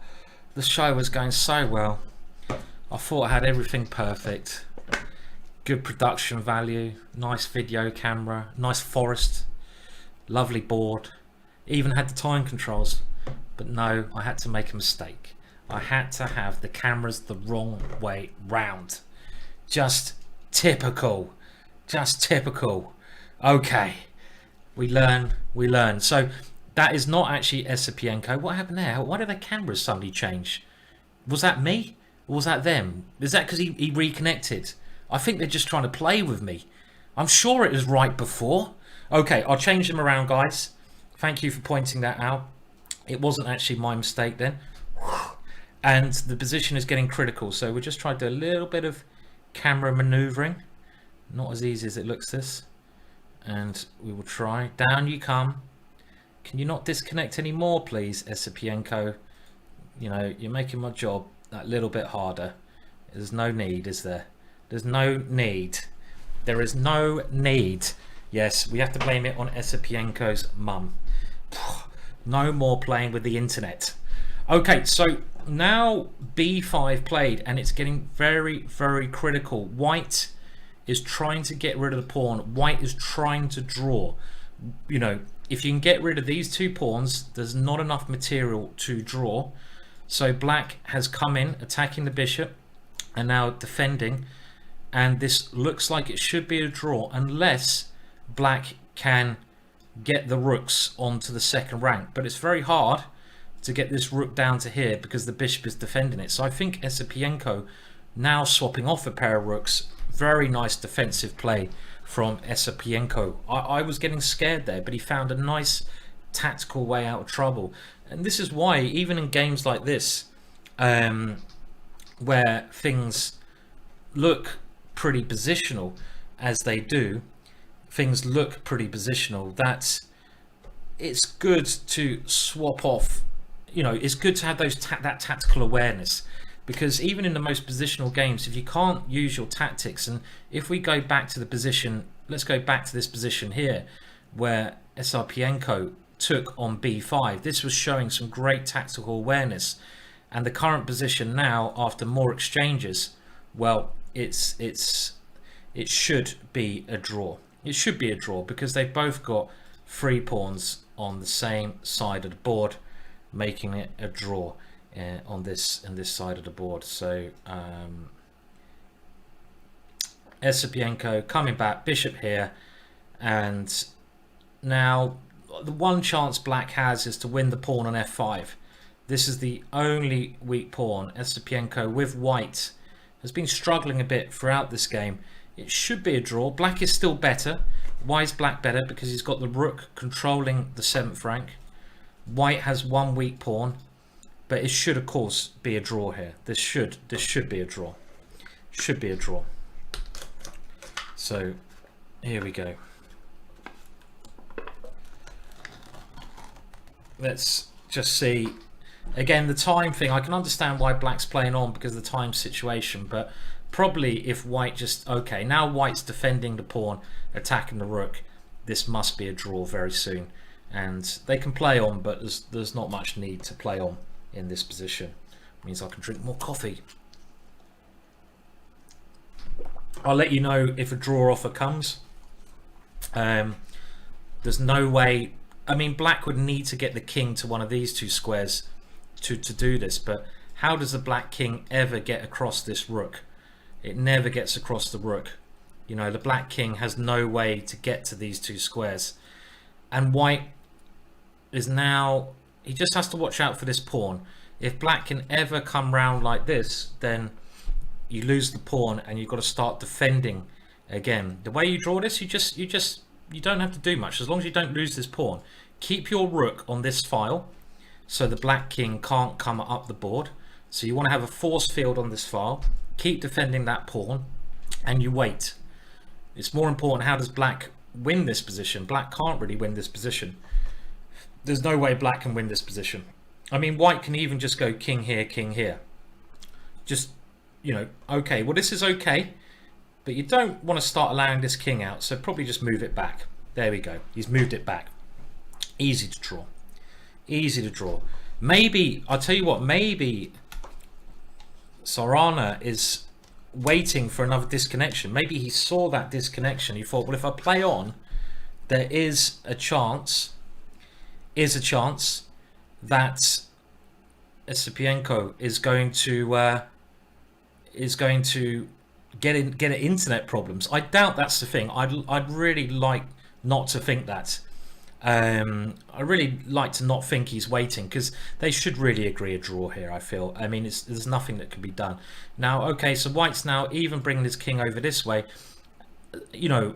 the show was going so well. I thought I had everything perfect. Good production value, nice video camera, nice forest, lovely board. Even had the time controls. But no, I had to make a mistake. I had to have the cameras the wrong way round. Just typical. Just typical. Okay. We learn. So that is not actually Esipenko. What happened there? Why did the cameras suddenly change? Was that me? Or was that them? Is that because he reconnected? I think they're just trying to play with me. I'm sure it was right before. Okay, I'll change them around, guys. Thank you for pointing that out. It wasn't actually my mistake then. And the position is getting critical, so we'll just try to do a little bit of camera maneuvering. Not as easy as it looks, this. And we will try. Down you come. Can you not disconnect any more, please, Esipenko? You know, you're making my job that little bit harder. There's no need, is there? There's no need. There is no need. Yes, we have to blame it on Esipenko's mum. No more playing with the internet. Okay, so now b5 played, and it's getting very, very critical. White is trying to get rid of the pawn. White is trying to draw. You know, if you can get rid of these two pawns, there's not enough material to draw. So black has come in, attacking the bishop, and now defending. And this looks like it should be a draw, unless black can get the rooks onto the second rank. But it's very hard to get this rook down to here because the bishop is defending it. So I think Esipenko now swapping off a pair of rooks. Very nice defensive play from Esipenko. I was getting scared there, but he found a nice tactical way out of trouble. And this is why, even in games like this, where things look pretty positional, as they do, things look pretty positional, that it's good to swap off. You know, it's good to have those that tactical awareness, because even in the most positional games, if you can't use your tactics, and if we go back to the position, let's go back to this position here, where Esipenko took on b5. This was showing some great tactical awareness, and the current position now, after more exchanges, well, it should be a draw. It should be a draw because they've both got 3 pawns on the same side of the board, making it a draw on this side of the board. So Esipenko coming back, bishop here, and now the one chance black has is to win the pawn on f5. This is the only weak pawn. Esipenko with white has been struggling a bit throughout this game. It should be a draw. Black is still better. Why is black better? Because he's got the rook controlling the 7th rank. White has one weak pawn, but it should of course be a draw here. This should be a draw. Should be a draw. So here we go. Let's just see. Again, the time thing, I can understand why black's playing on because of the time situation, but probably if white just, okay, now white's defending the pawn, attacking the rook, this must be a draw very soon. And they can play on, but there's not much need to play on in this position. It means I can drink more coffee. I'll let you know if a draw offer comes. There's no way, I mean, black would need to get the king to one of these two squares to do this, but how does the black king ever get across this rook? It never gets across the rook. You know, the black king has no way to get to these two squares. And white is now, he just has to watch out for this pawn. If black can ever come round like this, then you lose the pawn and you've got to start defending again. The way you draw this, you don't have to do much as long as you don't lose this pawn. Keep your rook on this file so the black king can't come up the board. So you want to have a force field on this file. Keep defending that pawn and you wait. It's more important, how does black win this position? Black can't really win this position. There's no way black can win this position. I mean, white can even just go king here, king here. Just, you know, okay, well this is okay, but you don't want to start allowing this king out, so probably just move it back. There we go, he's moved it back. Easy to draw. Easy to draw. Maybe, I'll tell you what, maybe Sarana is waiting for another disconnection. Maybe he saw that disconnection. He thought, well, if I play on, there is a chance that Esipenko is going to get internet problems. I doubt that's the thing. I'd really like not to think that. I really like to not think he's waiting, because they should really agree a draw here, I feel. I mean, there's nothing that can be done. Now, okay, so white's now even bringing his king over this way. You know,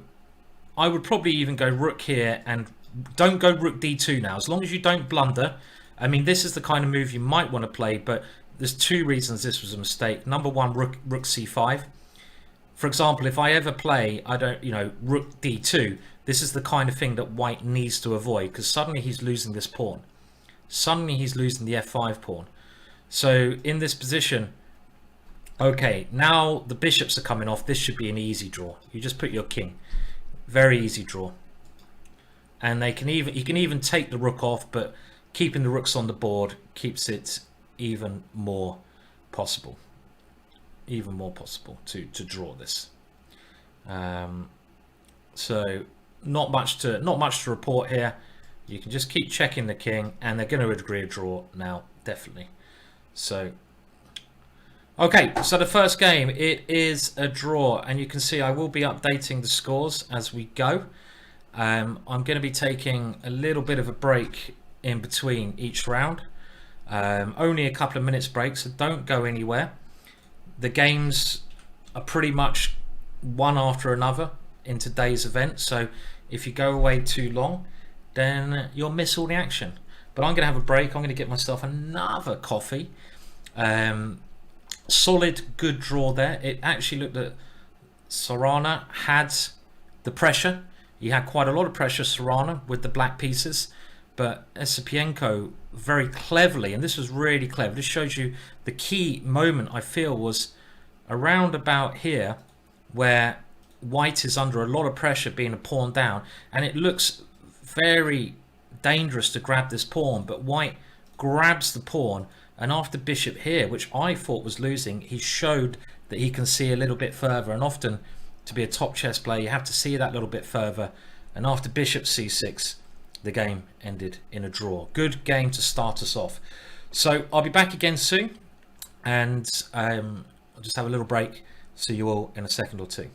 I would probably even go rook here, and don't go rook d2 now, as long as you don't blunder. I mean, this is the kind of move you might want to play, but there's two reasons this was a mistake. Number one, rook c5. For example, if I ever play, rook d2, this is the kind of thing that white needs to avoid, because suddenly he's losing this pawn. Suddenly he's losing the f5 pawn. So in this position, okay, now the bishops are coming off. This should be an easy draw. You just put your king. Very easy draw. And you can even take the rook off, but keeping the rooks on the board keeps it even more possible. Even more possible to draw this. So not much to report here. You can just keep checking the king, and they're going to agree a draw now, definitely. So okay, so the first game, it is a draw, and you can see I will be updating the scores as we go. I'm going to be taking a little bit of a break in between each round. Only a couple of minutes break, so don't go anywhere. The games are pretty much one after another in today's event, so if you go away too long, then you'll miss all the action. But I'm going to have a break. I'm going to get myself another coffee. Solid, good draw there. It actually looked that Sarana had the pressure. He had quite a lot of pressure, Sarana, with the black pieces. But Esipenko very cleverly, and this was really clever. This shows you the key moment, I feel, was around about here, where white is under a lot of pressure being a pawn down, and it looks very dangerous to grab this pawn, but white grabs the pawn, and after bishop here, which I thought was losing, he showed that he can see a little bit further, and often to be a top chess player you have to see that little bit further, and after bishop c6 the game ended in a draw. Good game to start us off. So I'll be back again soon, and I'll just have a little break. See you all in a second or two.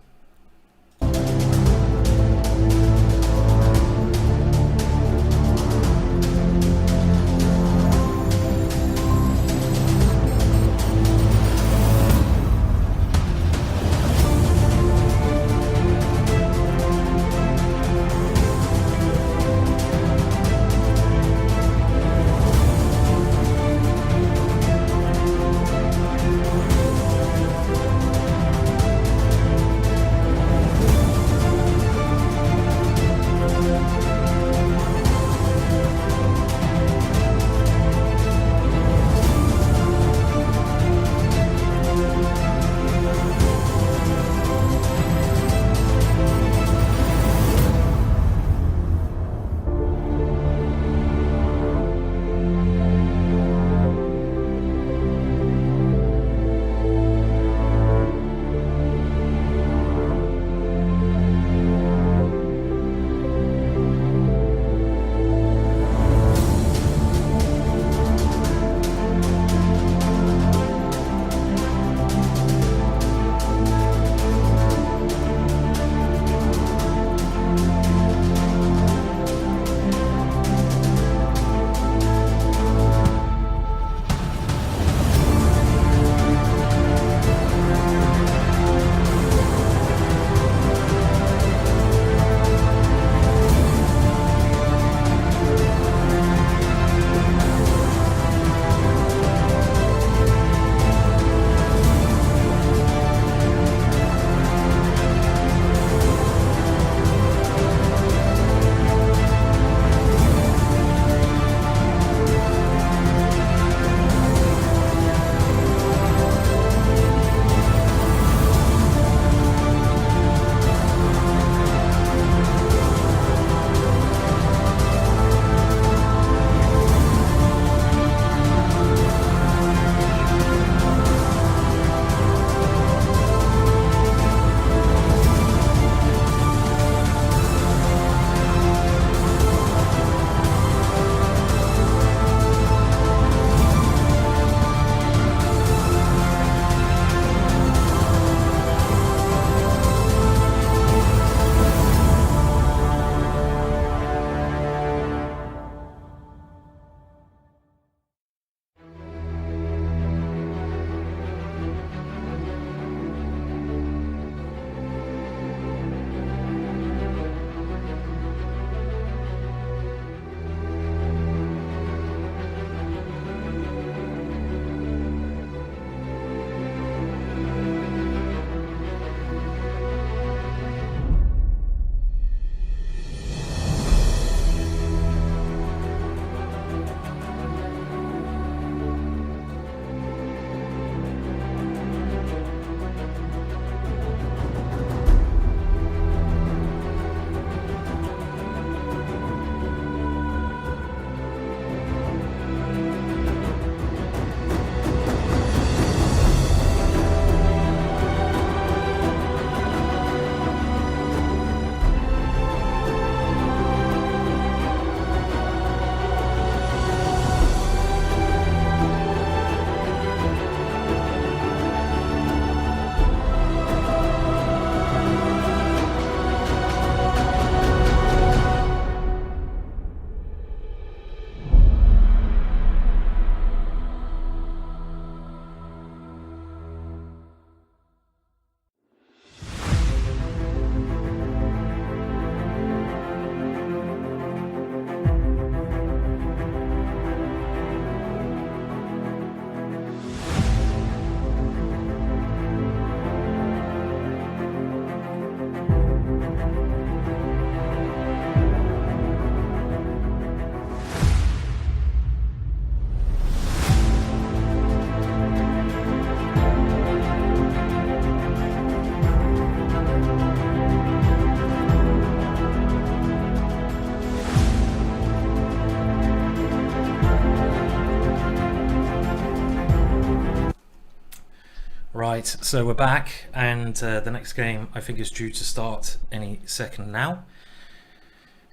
Right, so we're back, and the next game I think is due to start any second now.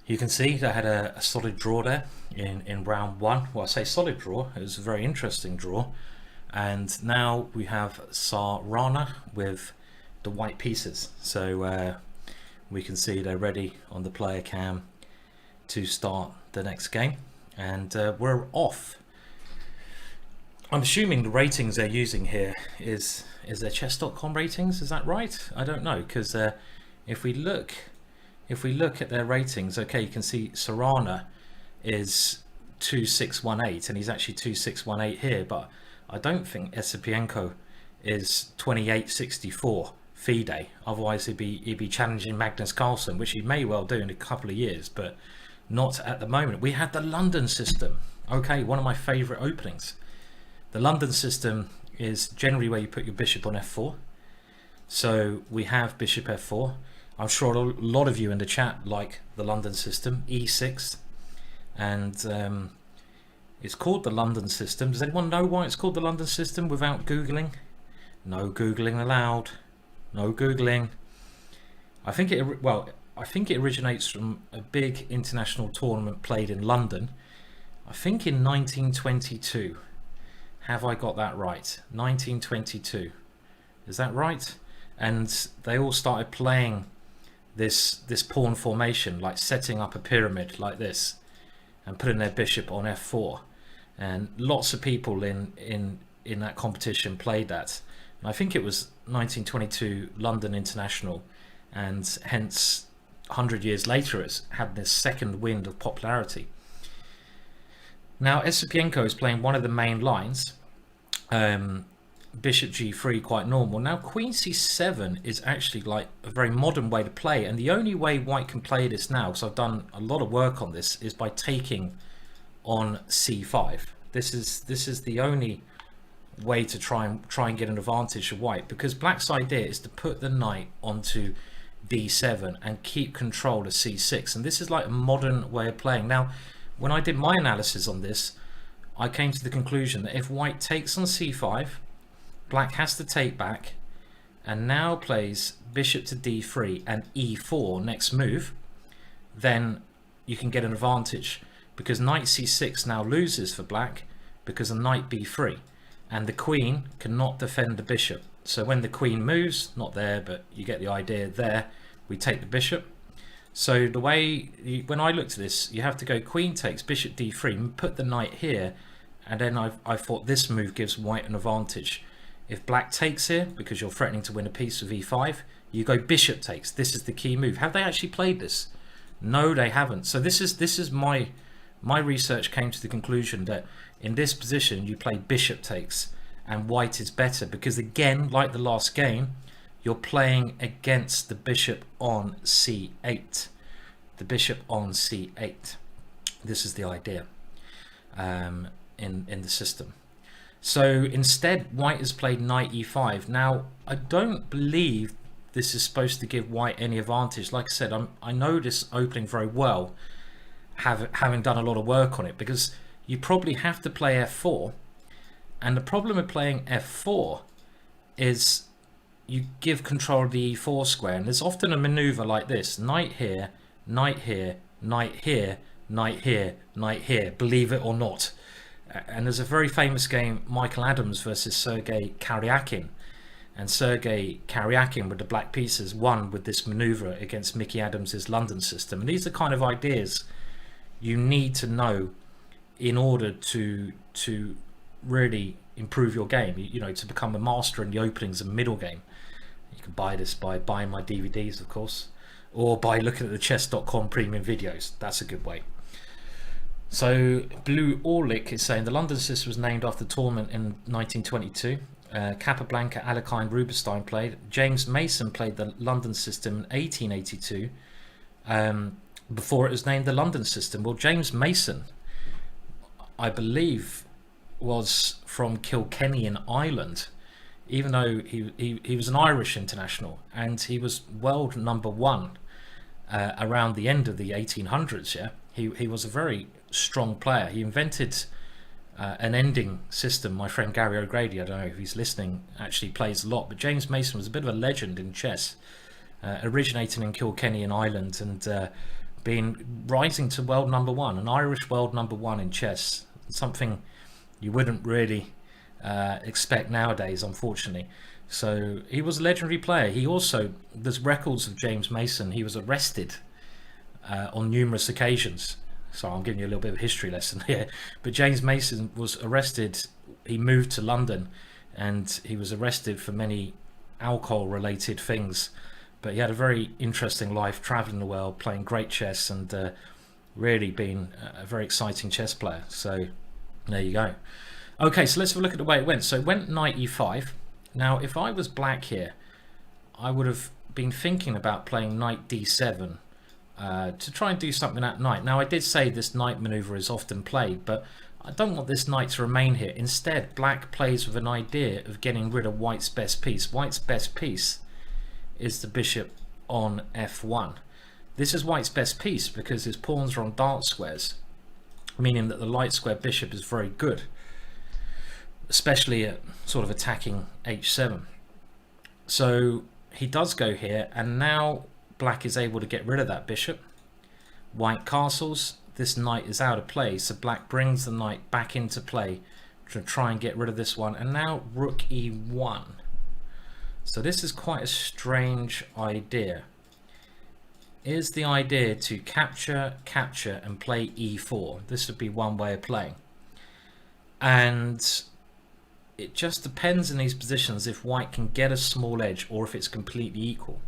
You can see they had a solid draw there in round one. Well, I say solid draw, it was a very interesting draw. And now we have Sarana with the white pieces. So we can see they're ready on the player cam to start the next game. And we're off. I'm assuming the ratings they're using here is their Chess.com ratings. Is that right? I don't know, because if we look at their ratings, okay, you can see Sarana is 2618, and he's actually 2618 here, but I don't think Esipenko is 2864 FIDE. Otherwise, he'd be challenging Magnus Carlsen, which he may well do in a couple of years, but not at the moment. We had the London system. Okay, one of my favourite openings. The London system is generally where you put your bishop on f4. So we have bishop f4. I'm sure a lot of you in the chat like the London system, e6. And it's called the London system. Does anyone know why it's called the London system without Googling? No Googling allowed. No Googling. I think it originates from a big international tournament played in London. I think in 1922. Have I got that right? 1922. Is that right? And they all started playing this pawn formation, like setting up a pyramid like this and putting their bishop on f4. And lots of people in that competition played that. And I think it was 1922 London International, and hence 100 years later it's had this second wind of popularity. Now Esipenko is playing one of the main lines, bishop g3, quite normal. Now queen c7 is actually like a very modern way to play, and the only way white can play this now, because I've done a lot of work on this, is by taking on c5. This is the only way to try and get an advantage of white, because black's idea is to put the knight onto d7 and keep control of c6, and this is like a modern way of playing. Now when I did my analysis on this, I came to the conclusion that if white takes on c5, black has to take back and now plays bishop to d3 and e4 next move, then you can get an advantage, because knight c6 now loses for black because of knight b3, and the queen cannot defend the bishop. So when the queen moves, not there, but you get the idea there, we take the bishop. So the way, when I looked at this, you have to go queen takes, bishop d3, and put the knight here, and then I thought this move gives white an advantage. If black takes here, because you're threatening to win a piece with e5, you go bishop takes. This is the key move. Have they actually played this? No, they haven't. So this is my research came to the conclusion that in this position you play bishop takes, and white is better, because again, like the last game, you're playing against the bishop on c8. The bishop on c8. This is the idea in the system. So instead, white has played knight e5. Now, I don't believe this is supposed to give white any advantage. Like I said, I know this opening very well, having done a lot of work on it, because you probably have to play f4. And the problem with playing f4 is you give control of the e4 square, and there's often a maneuver like this: knight here, knight here, knight here, knight here, knight here, believe it or not. And there's a very famous game, Michael Adams versus Sergei Karyakin, and Sergei Karyakin with the black pieces won with this maneuver against Mickey Adams's London system. And these are kind of ideas you need to know in order to really improve your game, you know, to become a master in the openings and middle game. You can buy this by buying my DVDs, of course, or by looking at the Chess.com premium videos. That's a good way. So Blue Orlik is saying the London system was named after the tournament in 1922. Capablanca, Alekhine, Rubinstein played. James Mason played the London system in 1882 before it was named the London system. Well, James Mason, I believe, was from Kilkenny in Ireland, even though he was an Irish international, and he was world number one around the end of the 1800s. Yeah, he was a very strong player. He invented an ending system. My friend Gary O'Grady, I don't know if he's listening, actually plays a lot, but James Mason was a bit of a legend in chess, originating in Kilkenny in Ireland, and being rising to world number one, an Irish world number one in chess, something you wouldn't really expect nowadays, unfortunately. So he was a legendary player. He also, there's records of James Mason. He was arrested on numerous occasions. So I'm giving you a little bit of a history lesson here. But James Mason was arrested. He moved to London, and he was arrested for many alcohol-related things. But he had a very interesting life, traveling the world, playing great chess, and really being a very exciting chess player. So there you go. Okay, so let's have a look at the way it went. So it went knight e5. Now, if I was black here, I would have been thinking about playing knight d7 to try and do something at knight. Now, I did say this knight maneuver is often played, but I don't want this knight to remain here. Instead, black plays with an idea of getting rid of white's best piece. White's best piece is the bishop on f1. This is white's best piece because his pawns are on dark squares, meaning that the light square bishop is very good, especially at sort of attacking h7. So he does go here, and now black is able to get rid of that bishop. White castles. This knight is out of play, so black brings the knight back into play to try and get rid of this one. And now rook e1. So this is quite a strange idea. Is the idea to capture, and play e4? This would be one way of playing. And it just depends in these positions if white can get a small edge or if it's completely equal.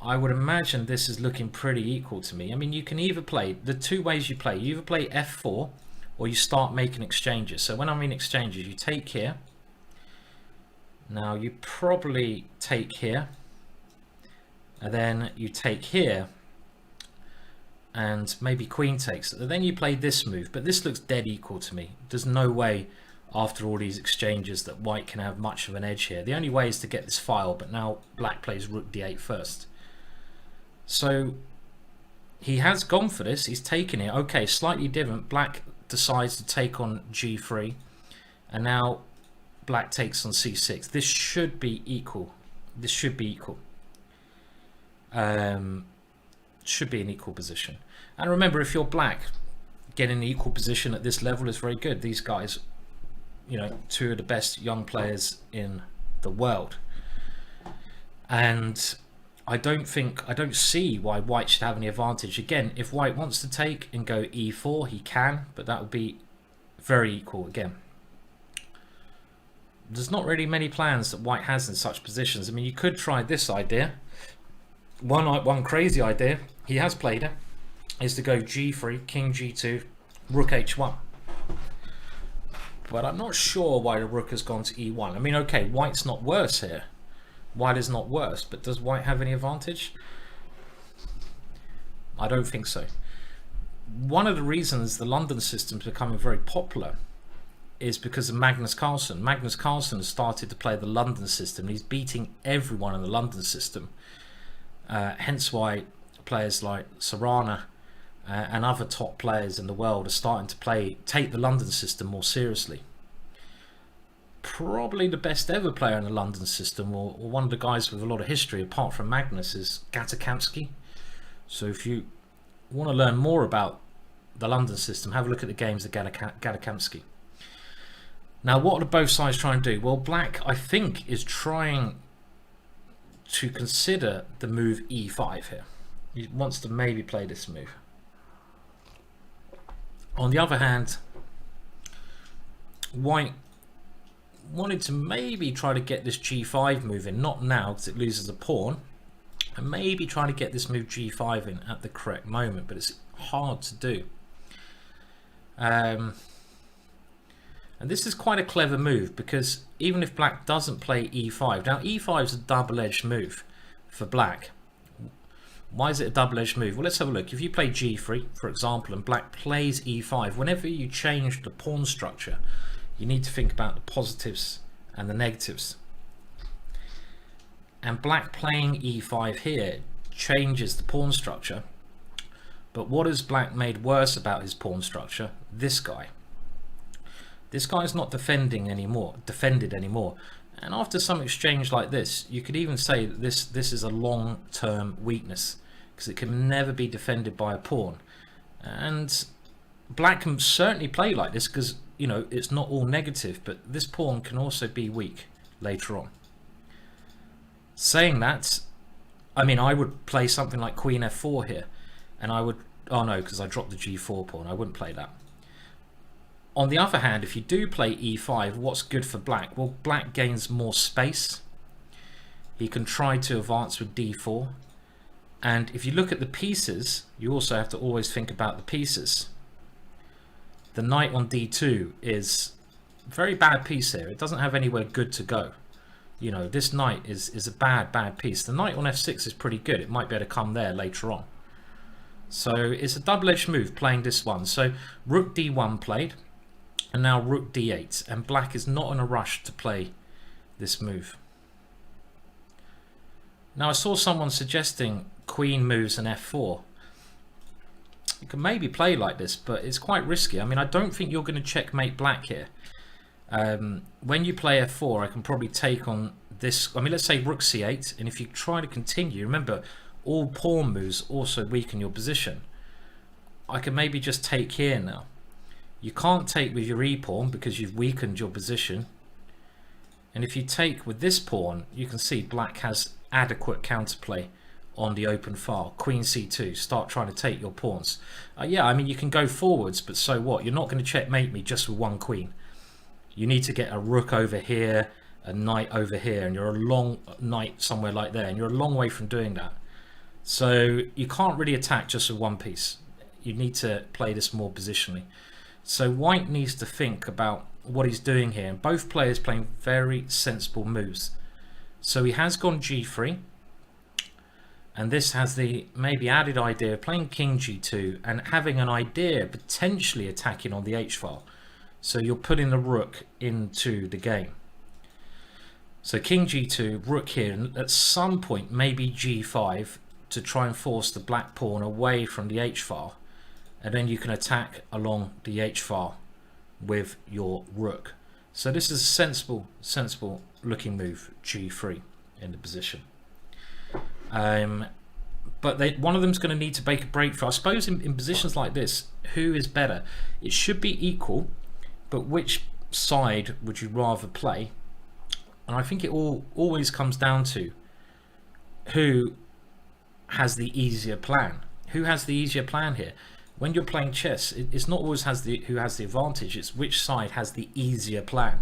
I would imagine this is looking pretty equal to me. I mean, you can either play, the two ways you either play f4 or you start making exchanges. So when I mean exchanges, you take here. Now you probably take here, and then you take here, and maybe queen takes. Then you play this move, but this looks dead equal to me. There's no way after all these exchanges that white can have much of an edge here. The only way is to get this file, but now black plays rook d8 first. So he has gone for this, he's taken it. Okay, slightly different. Black decides to take on g3, and now black takes on c6. This should be equal. This should be equal. Should be an equal position. And remember, if you're black, getting an equal position at this level is very good. These guys, you know, two of the best young players in the world. And I don't see why white should have any advantage. Again, if white wants to take and go e4, he can, but that would be very equal again. There's not really many plans that white has in such positions. I mean, you could try this idea. One crazy idea, he has played it, is to go g3, king g2, rook h1. But I'm not sure why the rook has gone to e1. I mean, okay, white's not worse here. White is not worse, but does white have any advantage? I don't think so. One of the reasons the London system is becoming very popular is because of Magnus Carlsen. Magnus Carlsen has started to play the London system. He's beating everyone in the London system. Hence why players like Sarana and other top players in the world are starting to take the London system more seriously. Probably the best ever player in the London system, or one of the guys with a lot of history apart from Magnus, is Gatakamsky. So if you want to learn more about the London system, have a look at the games of Gatakamsky. Now, what are both sides trying to do? Well, black, I think, is trying to consider the move e5 here. He wants to maybe play this move. On the other hand, white wanted to maybe try to get this g5 move in, not now because it loses a pawn, and maybe try to get this move g5 in at the correct moment, but it's hard to do. And this is quite a clever move, because even if black doesn't play e5, now e5 is a double-edged move for black. Why is it a double-edged move? Well, let's have a look. If you play g3, for example, and black plays e5, whenever you change the pawn structure, you need to think about the positives and the negatives. And black playing e5 here changes the pawn structure. But what has black made worse about his pawn structure? This guy. This guy's not defended anymore. And after some exchange like this, you could even say that this is a long-term weakness, because it can never be defended by a pawn. And black can certainly play like this, because, you know, it's not all negative, but this pawn can also be weak later on. Saying that, I mean, I would play something like queen f4 here, and I would, oh no, because I dropped the g4 pawn, I wouldn't play that. On the other hand, if you do play e5, what's good for black? Well, black gains more space. He can try to advance with d4. And if you look at the pieces, you also have to always think about the pieces. The knight on d2 is a very bad piece here. It doesn't have anywhere good to go. You know, this knight is a bad piece. The knight on f6 is pretty good. It might be able to come there later on. So it's a double-edged move playing this one. So rook d1 played. And now rook d8, and black is not in a rush to play this move. Now I saw someone suggesting queen moves and f4. You can maybe play like this, but it's quite risky. I mean, I don't think you're going to checkmate black here. When you play f4, I can probably take on this. I mean, let's say rook c8, and if you try to continue, remember, all pawn moves also weaken your position. I can maybe just take here now. You can't take with your e-pawn because you've weakened your position. And if you take with this pawn, you can see black has adequate counterplay on the open file. Queen c2, start trying to take your pawns. Yeah, I mean, you can go forwards, but so what? You're not going to checkmate me just with one queen. You need to get a rook over here, a knight over here, and you're a long knight somewhere like there, and you're a long way from doing that. So you can't really attack just with one piece. You need to play this more positionally. So white needs to think about what he's doing here, and both players playing very sensible moves. So he has gone g3, and this has the maybe added idea of playing king g2 and having an idea of potentially attacking on the h-file. So you're putting the rook into the game. So king g2, rook here, and at some point maybe g5 to try and force the black pawn away from the h-file. And then you can attack along the h-file with your rook. So this is a sensible looking move, g3 in the position. But one of them's going to need to make a breakthrough. I suppose in positions like this, who is better? It should be equal, but which side would you rather play? And I think it always comes down to who has the easier plan. Who has the easier plan here? When you're playing chess, it's not always who has the advantage, it's which side has the easier plan.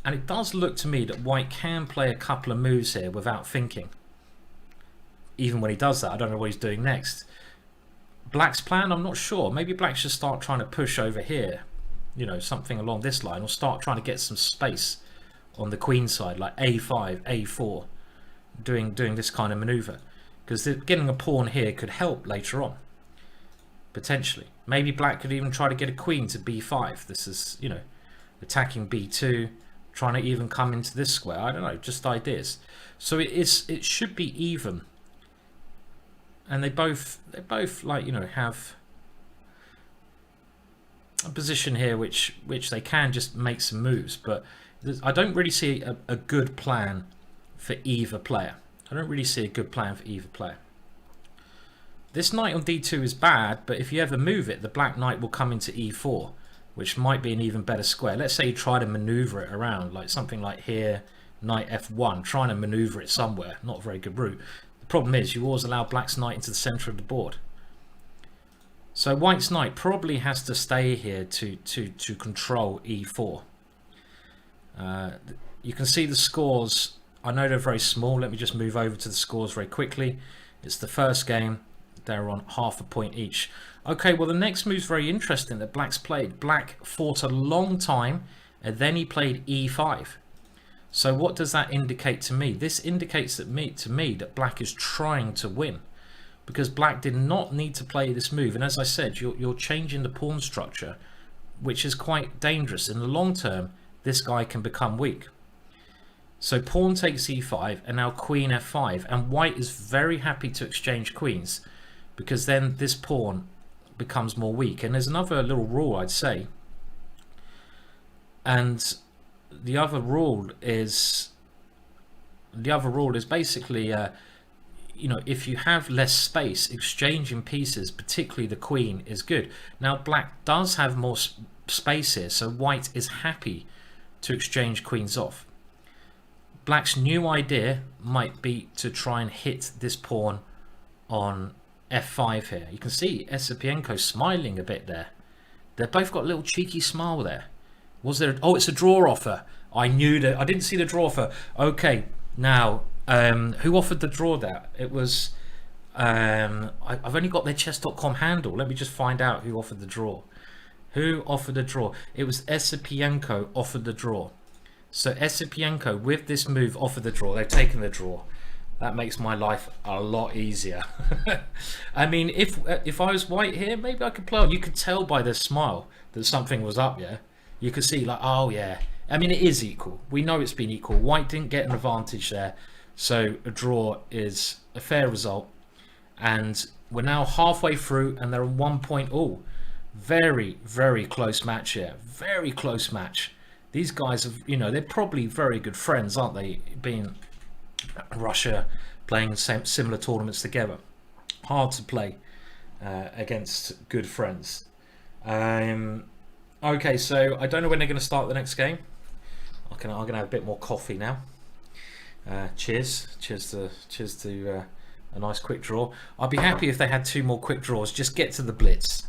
And it does look to me that white can play a couple of moves here without thinking. Even when he does that, I don't know what he's doing next. Black's plan, I'm not sure. Maybe black should start trying to push over here, you know, something along this line, or start trying to get some space on the queen side, like a5, a4, doing this kind of maneuver. Because getting a pawn here could help later on. Potentially. Maybe black could even try to get a queen to b5. This is, you know, attacking b2, trying to even come into this square. I don't know, just ideas. So it should be even. And they both like, you know, have a position here which they can just make some moves, but I don't really see a good plan for either player. I don't really see a good plan for either player. This knight on d2 is bad, but if you ever move it, the black knight will come into e4, which might be an even better square. Let's say you try to maneuver it around, like something like here, knight f1, trying to maneuver it somewhere. Not a very good route. The problem is you always allow black's knight into the center of the board. So white's knight probably has to stay here to control e4. You can see the scores. I know they're very small. Let me just move over to the scores very quickly. It's the first game. They're on half a point each. Okay, well the next move's very interesting that black's played. Black fought a long time and then he played e5. So what does that indicate to me? This indicates to me that black is trying to win, because black did not need to play this move. And as I said, you're changing the pawn structure, which is quite dangerous. In the long term, this guy can become weak. So pawn takes e5 and now queen f5, and white is very happy to exchange queens, because then this pawn becomes more weak. And there's another little rule I'd say. And the other rule is basically, if you have less space, exchanging pieces, particularly the queen, is good. Now black does have more space here, so white is happy to exchange queens off. Black's new idea might be to try and hit this pawn on f5 here. You can see Esipenko smiling a bit there. They've both got a little cheeky smile there. Was there? Oh, it's a draw offer. I knew that. I didn't see the draw offer. Okay, now who offered the draw there? It was. I've only got their Chess.com handle. Let me just find out who offered the draw. Who offered the draw? It was Esipenko offered the draw. So Esipenko with this move offered the draw. They've taken the draw. That makes my life a lot easier. I mean, if I was white here, maybe I could play on. You could tell by their smile that something was up, yeah? You could see like, oh yeah. I mean, it is equal. We know it's been equal. White didn't get an advantage there. So a draw is a fair result. And we're now halfway through and they're on 1 point. Oh, very, very close match here. Very close match. These guys have, they're probably very good friends, aren't they? Being Russia, playing similar tournaments together. Hard to play against good friends. Okay, so I don't know when they're going to start the next game. I'm going to have a bit more coffee now. Cheers to a nice quick draw. I'd be happy if they had 2 more quick draws. Just get to the Blitz,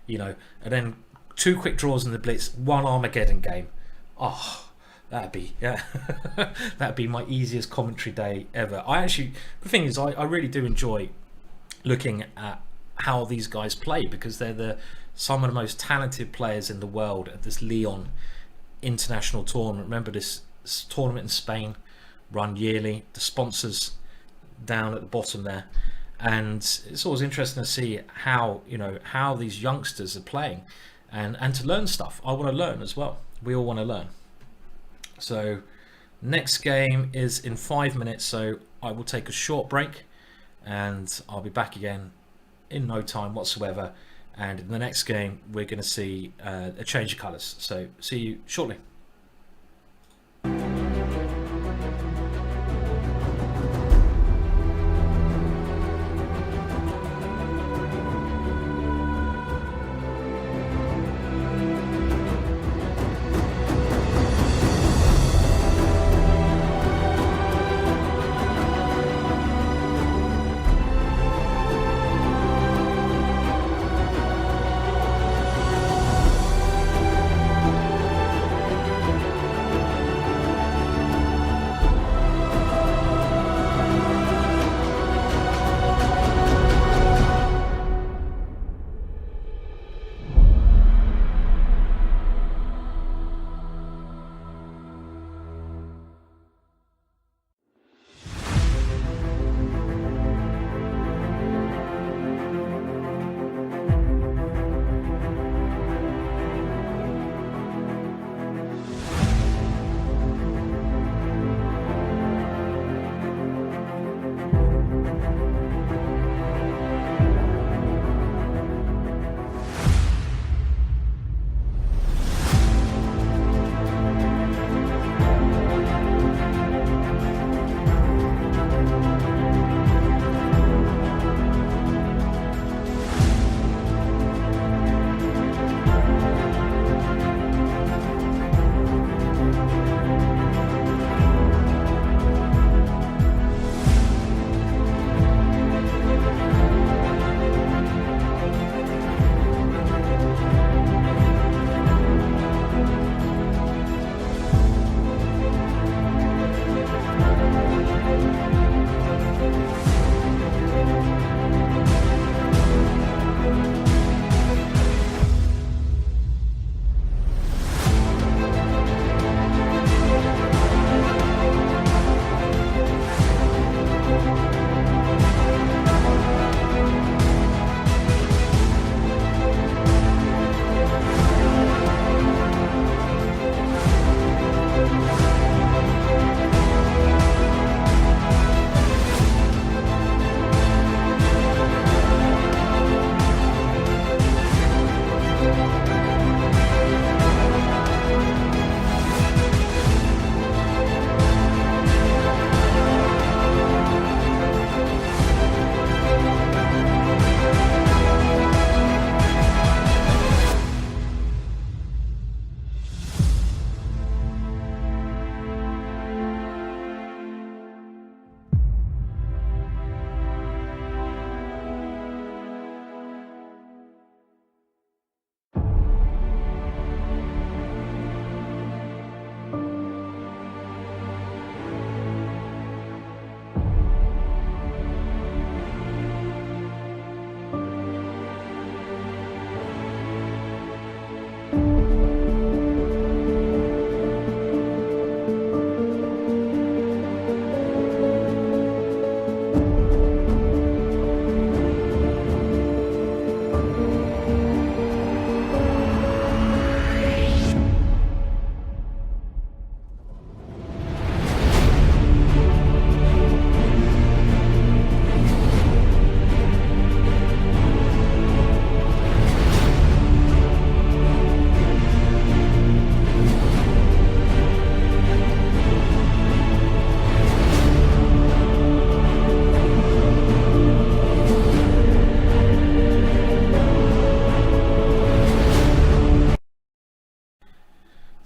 and then 2 quick draws in the Blitz, 1 Armageddon game. Oh, that'd be my easiest commentary day ever. The thing is, I really do enjoy looking at how these guys play, because they're some of the most talented players in the world at this Lyon international tournament. Remember, this tournament in Spain, run yearly. The sponsors down at the bottom there, and it's always interesting to see how these youngsters are playing, and to learn stuff. I want to learn as well. We all want to learn. So next game is in 5 minutes, so I will take a short break and I'll be back again in no time whatsoever. And in the next game we're going to see a change of colours. So see you shortly.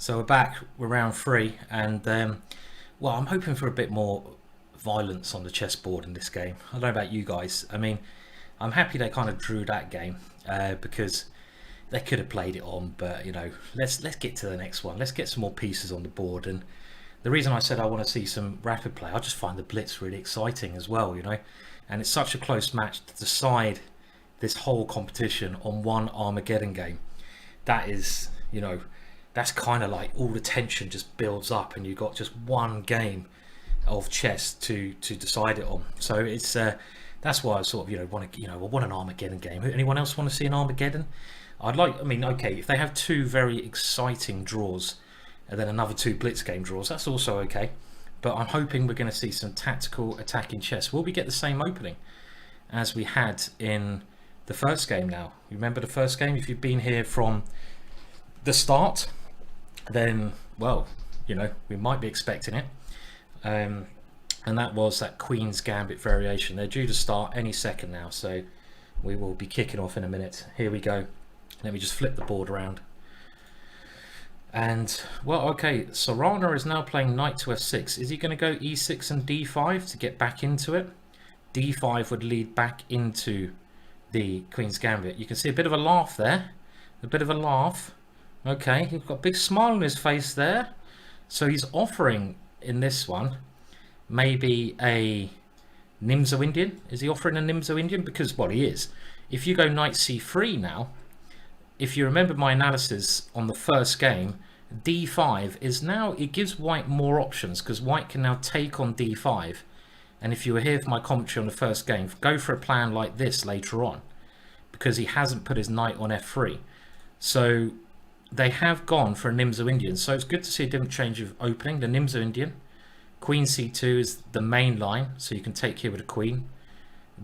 So we're back, we're round 3, and well, I'm hoping for a bit more violence on the chessboard in this game. I don't know about you guys. I mean, I'm happy they kind of drew that game because they could have played it on, but you know, let's get to the next one. Let's get some more pieces on the board. And the reason I said I want to see some rapid play, I just find the Blitz really exciting as well, you know, and it's such a close match to decide this whole competition on one Armageddon game. That is, you know, that's kind of like all the tension just builds up and you've got just one game of chess to decide it on. So it's that's why I sort of, you know, I want an Armageddon game. Anyone else want to see an Armageddon? I mean, okay, if they have 2 very exciting draws and then another 2 Blitz game draws, that's also okay. But I'm hoping we're going to see some tactical attacking chess. Will we get the same opening as we had in the first game now? You remember the first game? If you've been here from the start, then, well, you know, we might be expecting it. And that was that Queen's Gambit variation. They're due to start any second now, so we will be kicking off in a minute. Here we go. Let me just flip the board around. And, well, okay, Sarana is now playing knight to f6. Is he going to go e6 and d5 to get back into it? d5 would lead back into the Queen's Gambit. You can see a bit of a laugh there. A bit of a laugh. Okay, he's got a big smile on his face there. So he's offering, in this one, maybe a Nimzo Indian. Is he offering a Nimzo Indian? Because, well, he is. If you go knight c3 now, if you remember my analysis on the first game, d5 is now, it gives white more options because white can now take on d5. And if you were here for my commentary on the first game, go for a plan like this later on because he hasn't put his knight on f3. So they have gone for a Nimzo Indian. So it's good to see a different change of opening. The Nimzo Indian. Queen c2 is the main line, so you can take here with a queen.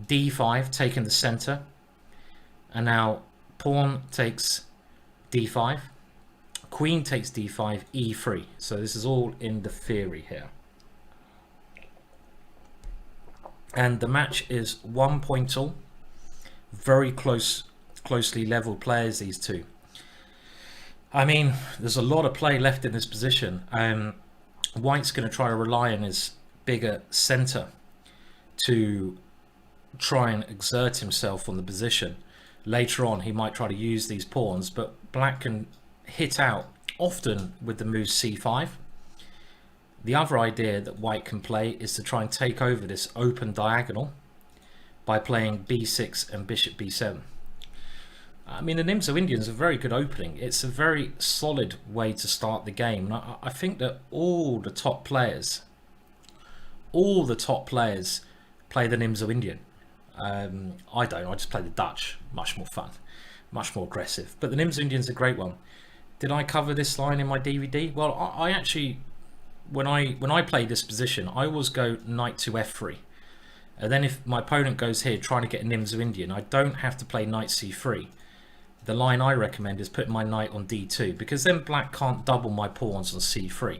d5 taking the center. And now pawn takes d5, queen takes d5, e3. So this is all in the theory here. And the match is 1 point all. Very closely level players, these two. I mean, there's a lot of play left in this position. White's going to try to rely on his bigger center to try and exert himself on the position. Later on, he might try to use these pawns, but black can hit out often with the move c5. The other idea that white can play is to try and take over this open diagonal by playing b6 and bishop b7. I mean, the Nimzo Indian's a very good opening. It's a very solid way to start the game. And I think that all the top players play the Nimzo Indian. I don't. I just play the Dutch. Much more fun, much more aggressive. But the Nimzo Indian's a great one. Did I cover this line in my DVD? Well, I actually, when I play this position, I always go knight to f3. And then if my opponent goes here trying to get a Nimzo Indian, I don't have to play knight c3. The line I recommend is putting my knight on d2 because then black can't double my pawns on c3.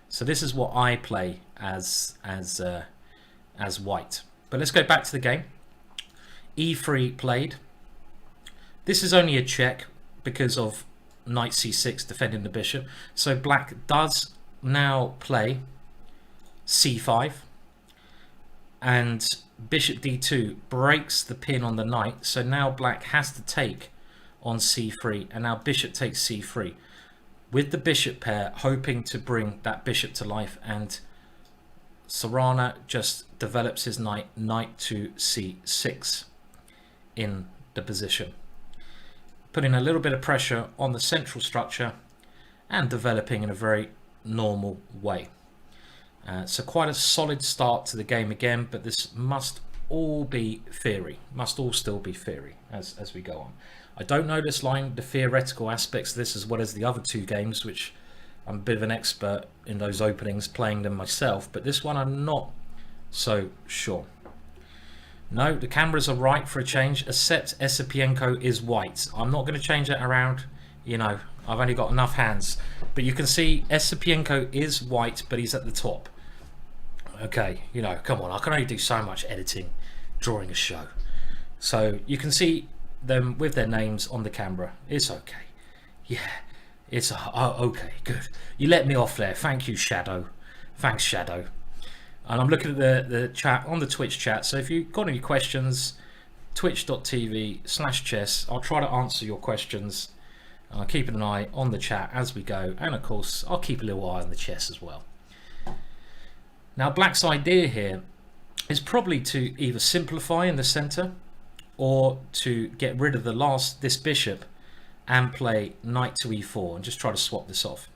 So this is what I play as white. But let's go back to the game. e3 played. This is only a check because of knight c6 defending the bishop. So black does now play c5 and bishop d2 breaks the pin on the knight. So now black has to take on c3 and now bishop takes c3 with the bishop pair, hoping to bring that bishop to life, and Sarana just develops his knight to c6 in the position, putting a little bit of pressure on the central structure and developing in a very normal way. So quite a solid start to the game again, but this must all be theory, must all still be theory as we go on. I don't know this line, the theoretical aspects of this, as well as the other 2 games, which I'm a bit of an expert in those openings, playing them myself, but this one I'm not so sure. No, the cameras are right for a change, except Esipenko is white. I'm not going to change that around, you know, I've only got enough hands. But you can see Esipenko is white, but he's at the top. Okay, you know, come on, I can only do so much editing, drawing a show. So you can see them with their names on the camera. It's okay. Yeah, It's oh, okay, good. You let me off there. Thank you, Shadow. Thanks, Shadow. And I'm looking at the chat on the Twitch chat. So if you've got any questions, twitch.tv/chess. I'll try to answer your questions. I'll keep an eye on the chat as we go, and of course I'll keep a little eye on the chess as well. Now black's idea here is probably to either simplify in the center or to get rid of this bishop and play knight to e4 and just try to swap this off.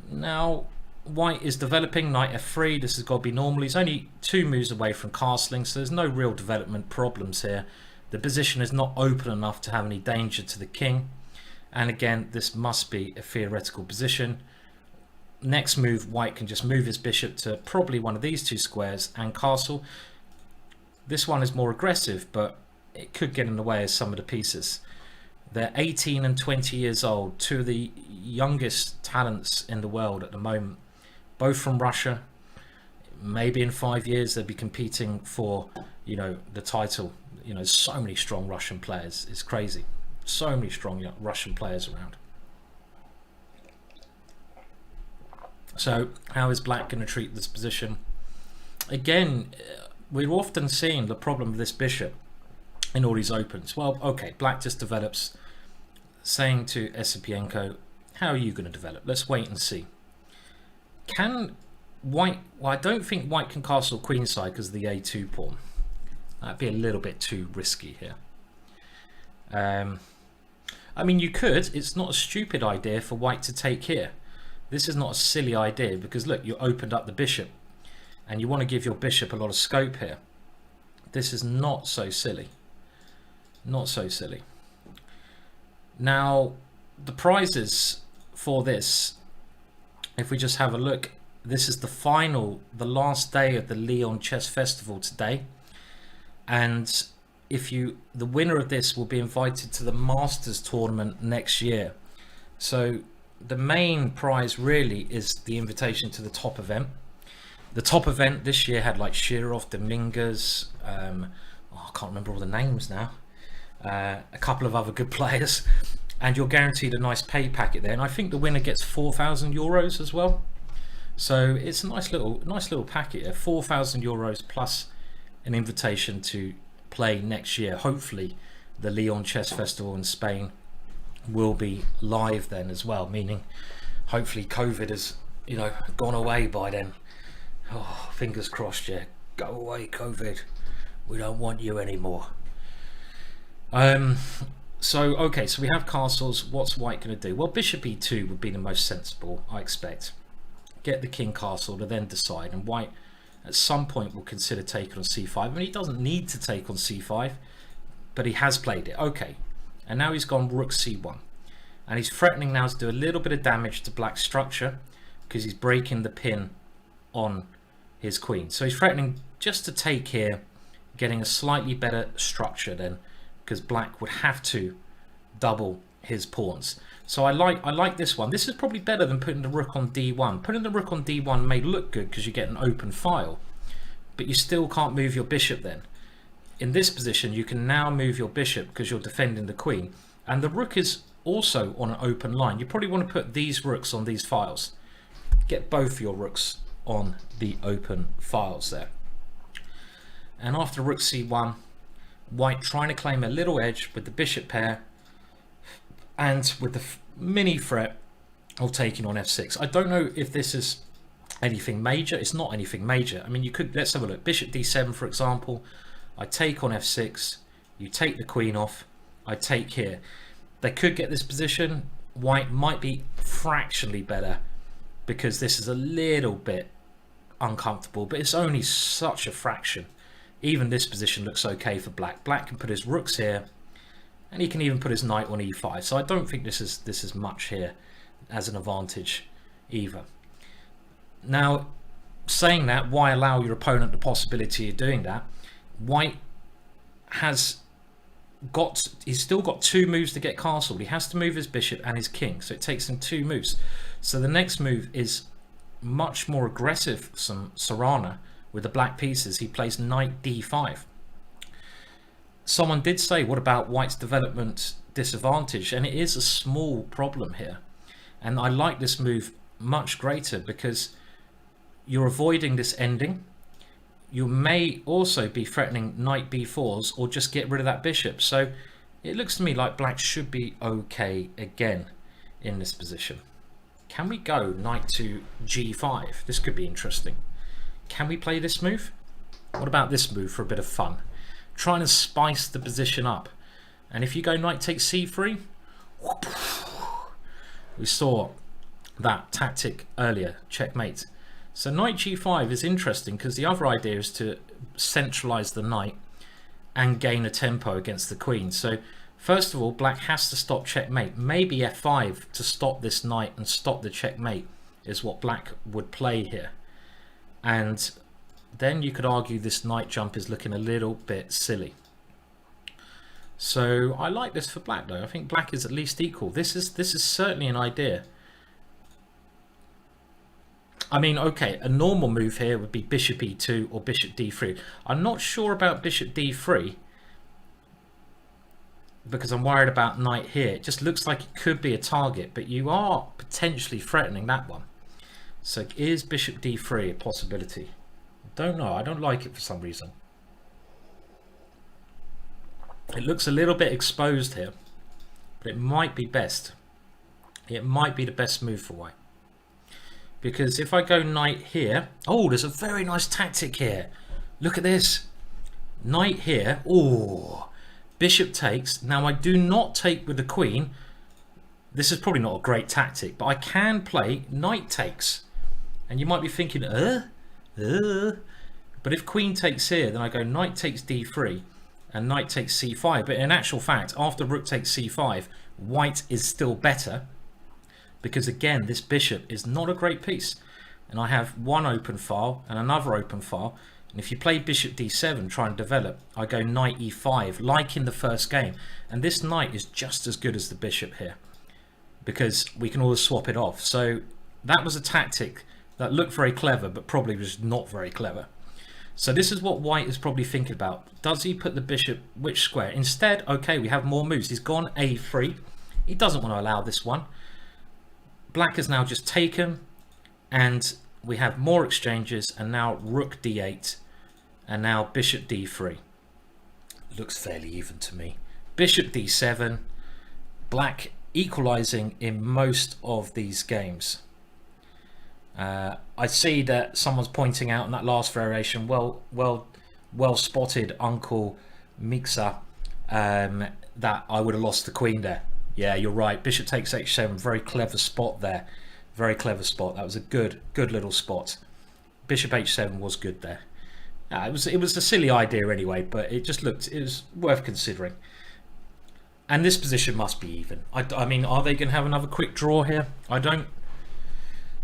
Now white is developing knight f3. This has got to be normal. He's only 2 moves away from castling, so there's no real development problems here. The position is not open enough to have any danger to the king, and again this must be a theoretical position. Next move, white can just move his bishop to probably one of these 2 squares and castle. This one is more aggressive, but it could get in the way of some of the pieces. They're 18 and 20 years old, 2 of the youngest talents in the world at the moment, both from Russia. Maybe in 5 years they'll be competing for, you know, the title. You know, so many strong Russian players. It's crazy. So many strong Russian players around. So how is black going to treat this position? Again, we're often seeing the problem of this bishop in all these opens. Well, okay, black just develops, saying to Esipenko, how are you going to develop? Let's wait and see. Can white, well, I don't think white can castle queenside because of the a2 pawn. That'd be a little bit too risky here. I mean, you could. It's not a stupid idea for white to take here. This is not a silly idea because look, you opened up the bishop and you want to give your bishop a lot of scope here. This is not so silly. Not so silly. Now, the prizes for this, if we just have a look, this is the last day of the Lyon Chess Festival today. And the winner of this will be invited to the Masters tournament next year. So the main prize really is the invitation to the top event. The top event this year had like Shirov, Dominguez, I can't remember all the names now, a couple of other good players, and you're guaranteed a nice pay packet there. And I think the winner gets 4,000 euros as well. So it's a nice little packet here, 4,000 euros plus an invitation to play next year. Hopefully the Lyon Chess Festival in Spain will be live then as well, meaning hopefully COVID has, you know, gone away by then. Oh, fingers crossed. Yeah, go away COVID, we don't want you anymore. So okay, so we have castles. What's white going to do? Well, bishop e2 would be the most sensible, I expect. Get the king castle to then decide, and white at some point will consider taking on c5. I mean, he doesn't need to take on c5, but he has played it. Okay, and now he's gone rook c1, and he's threatening now to do a little bit of damage to black's structure because he's breaking the pin on his queen. So he's threatening just to take here, getting a slightly better structure then, because black would have to double his pawns. So I like this one. This is probably better than putting the rook on d1. Putting the rook on d1 may look good because you get an open file, but you still can't move your bishop then. In this position, you can now move your bishop because you're defending the queen, and the rook is also on an open line. You probably want to put these rooks on these files. Get both your rooks on the open files there. And after rook c1, white trying to claim a little edge with the bishop pair and with the mini threat of taking on f6. I don't know if this is anything major. It's not anything major. I mean, you could, let's have a look. Bishop d7, for example. I take on f6. You take the queen off. I take here. They could get this position. White might be fractionally better because this is a little bit uncomfortable, but it's only such a fraction. Even this position looks okay for black. Black can put his rooks here, and he can even put his knight on e5. So I don't think this is much here as an advantage either. Now, saying that, why allow your opponent the possibility of doing that? White he's still got 2 moves to get castled. He has to move his bishop and his king, so it takes him 2 moves. So the next move is much more aggressive. Some Sarana with the black pieces. He plays knight d5. Someone did say, what about white's development disadvantage, and it is a small problem here. And I like this move much greater because you're avoiding this ending. You may also be threatening knight b4s or just get rid of that bishop. So it looks to me like black should be okay again in this position. Can we go knight to g5? This could be interesting. Can we play this move? What about this move for a bit of fun? Trying to spice the position up. And if you go knight takes c3, we saw that tactic earlier, checkmate. So knight g5 is interesting because the other idea is to centralize the knight and gain a tempo against the queen. So first of all, black has to stop checkmate. Maybe f5 to stop this knight and stop the checkmate is what black would play here. And then you could argue this knight jump is looking a little bit silly. So I like this for black though. I think black is at least equal. This is certainly an idea. I mean, okay, a normal move here would be bishop e2 or bishop d3. I'm not sure about bishop d3 because I'm worried about knight here. It just looks like it could be a target, but you are potentially threatening that one. So is bishop d3 a possibility? Don't know. I don't like it for some reason. It looks a little bit exposed here, but it might be best. It might be the best move for white. Because if I go knight here, oh, there's a very nice tactic here. Look at this. Knight here, oh, bishop takes. Now I do not take with the queen. This is probably not a great tactic, but I can play knight takes. And you might be thinking, But if queen takes here, then I go knight takes d3 and knight takes c5. But in actual fact, after rook takes c5, white is still better. Because again, this bishop is not a great piece. And I have one open file and another open file. And if you play bishop d7, try and develop, I go knight e5, like in the first game. And this knight is just as good as the bishop here, because we can always swap it off. So that was a tactic that looked very clever, but probably was not very clever. So this is what white is probably thinking about. Does he put the bishop which square? Instead, okay, we have more moves. He's gone a3. He doesn't want to allow this one. Black has now just taken, and we have more exchanges, and now rook d8, and now bishop d3. Looks fairly even to me. Bishop d7, black equalizing in most of these games. I see that someone's pointing out in that last variation, well spotted, Uncle Mixa, that I would have lost the queen there. Yeah, you're right. Bishop takes h7. Very clever spot there. Very clever spot. That was a good little spot. Bishop h7 was good there. It was a silly idea anyway, but it was worth considering. And this position must be even. I mean, are they going to have another quick draw here? I don't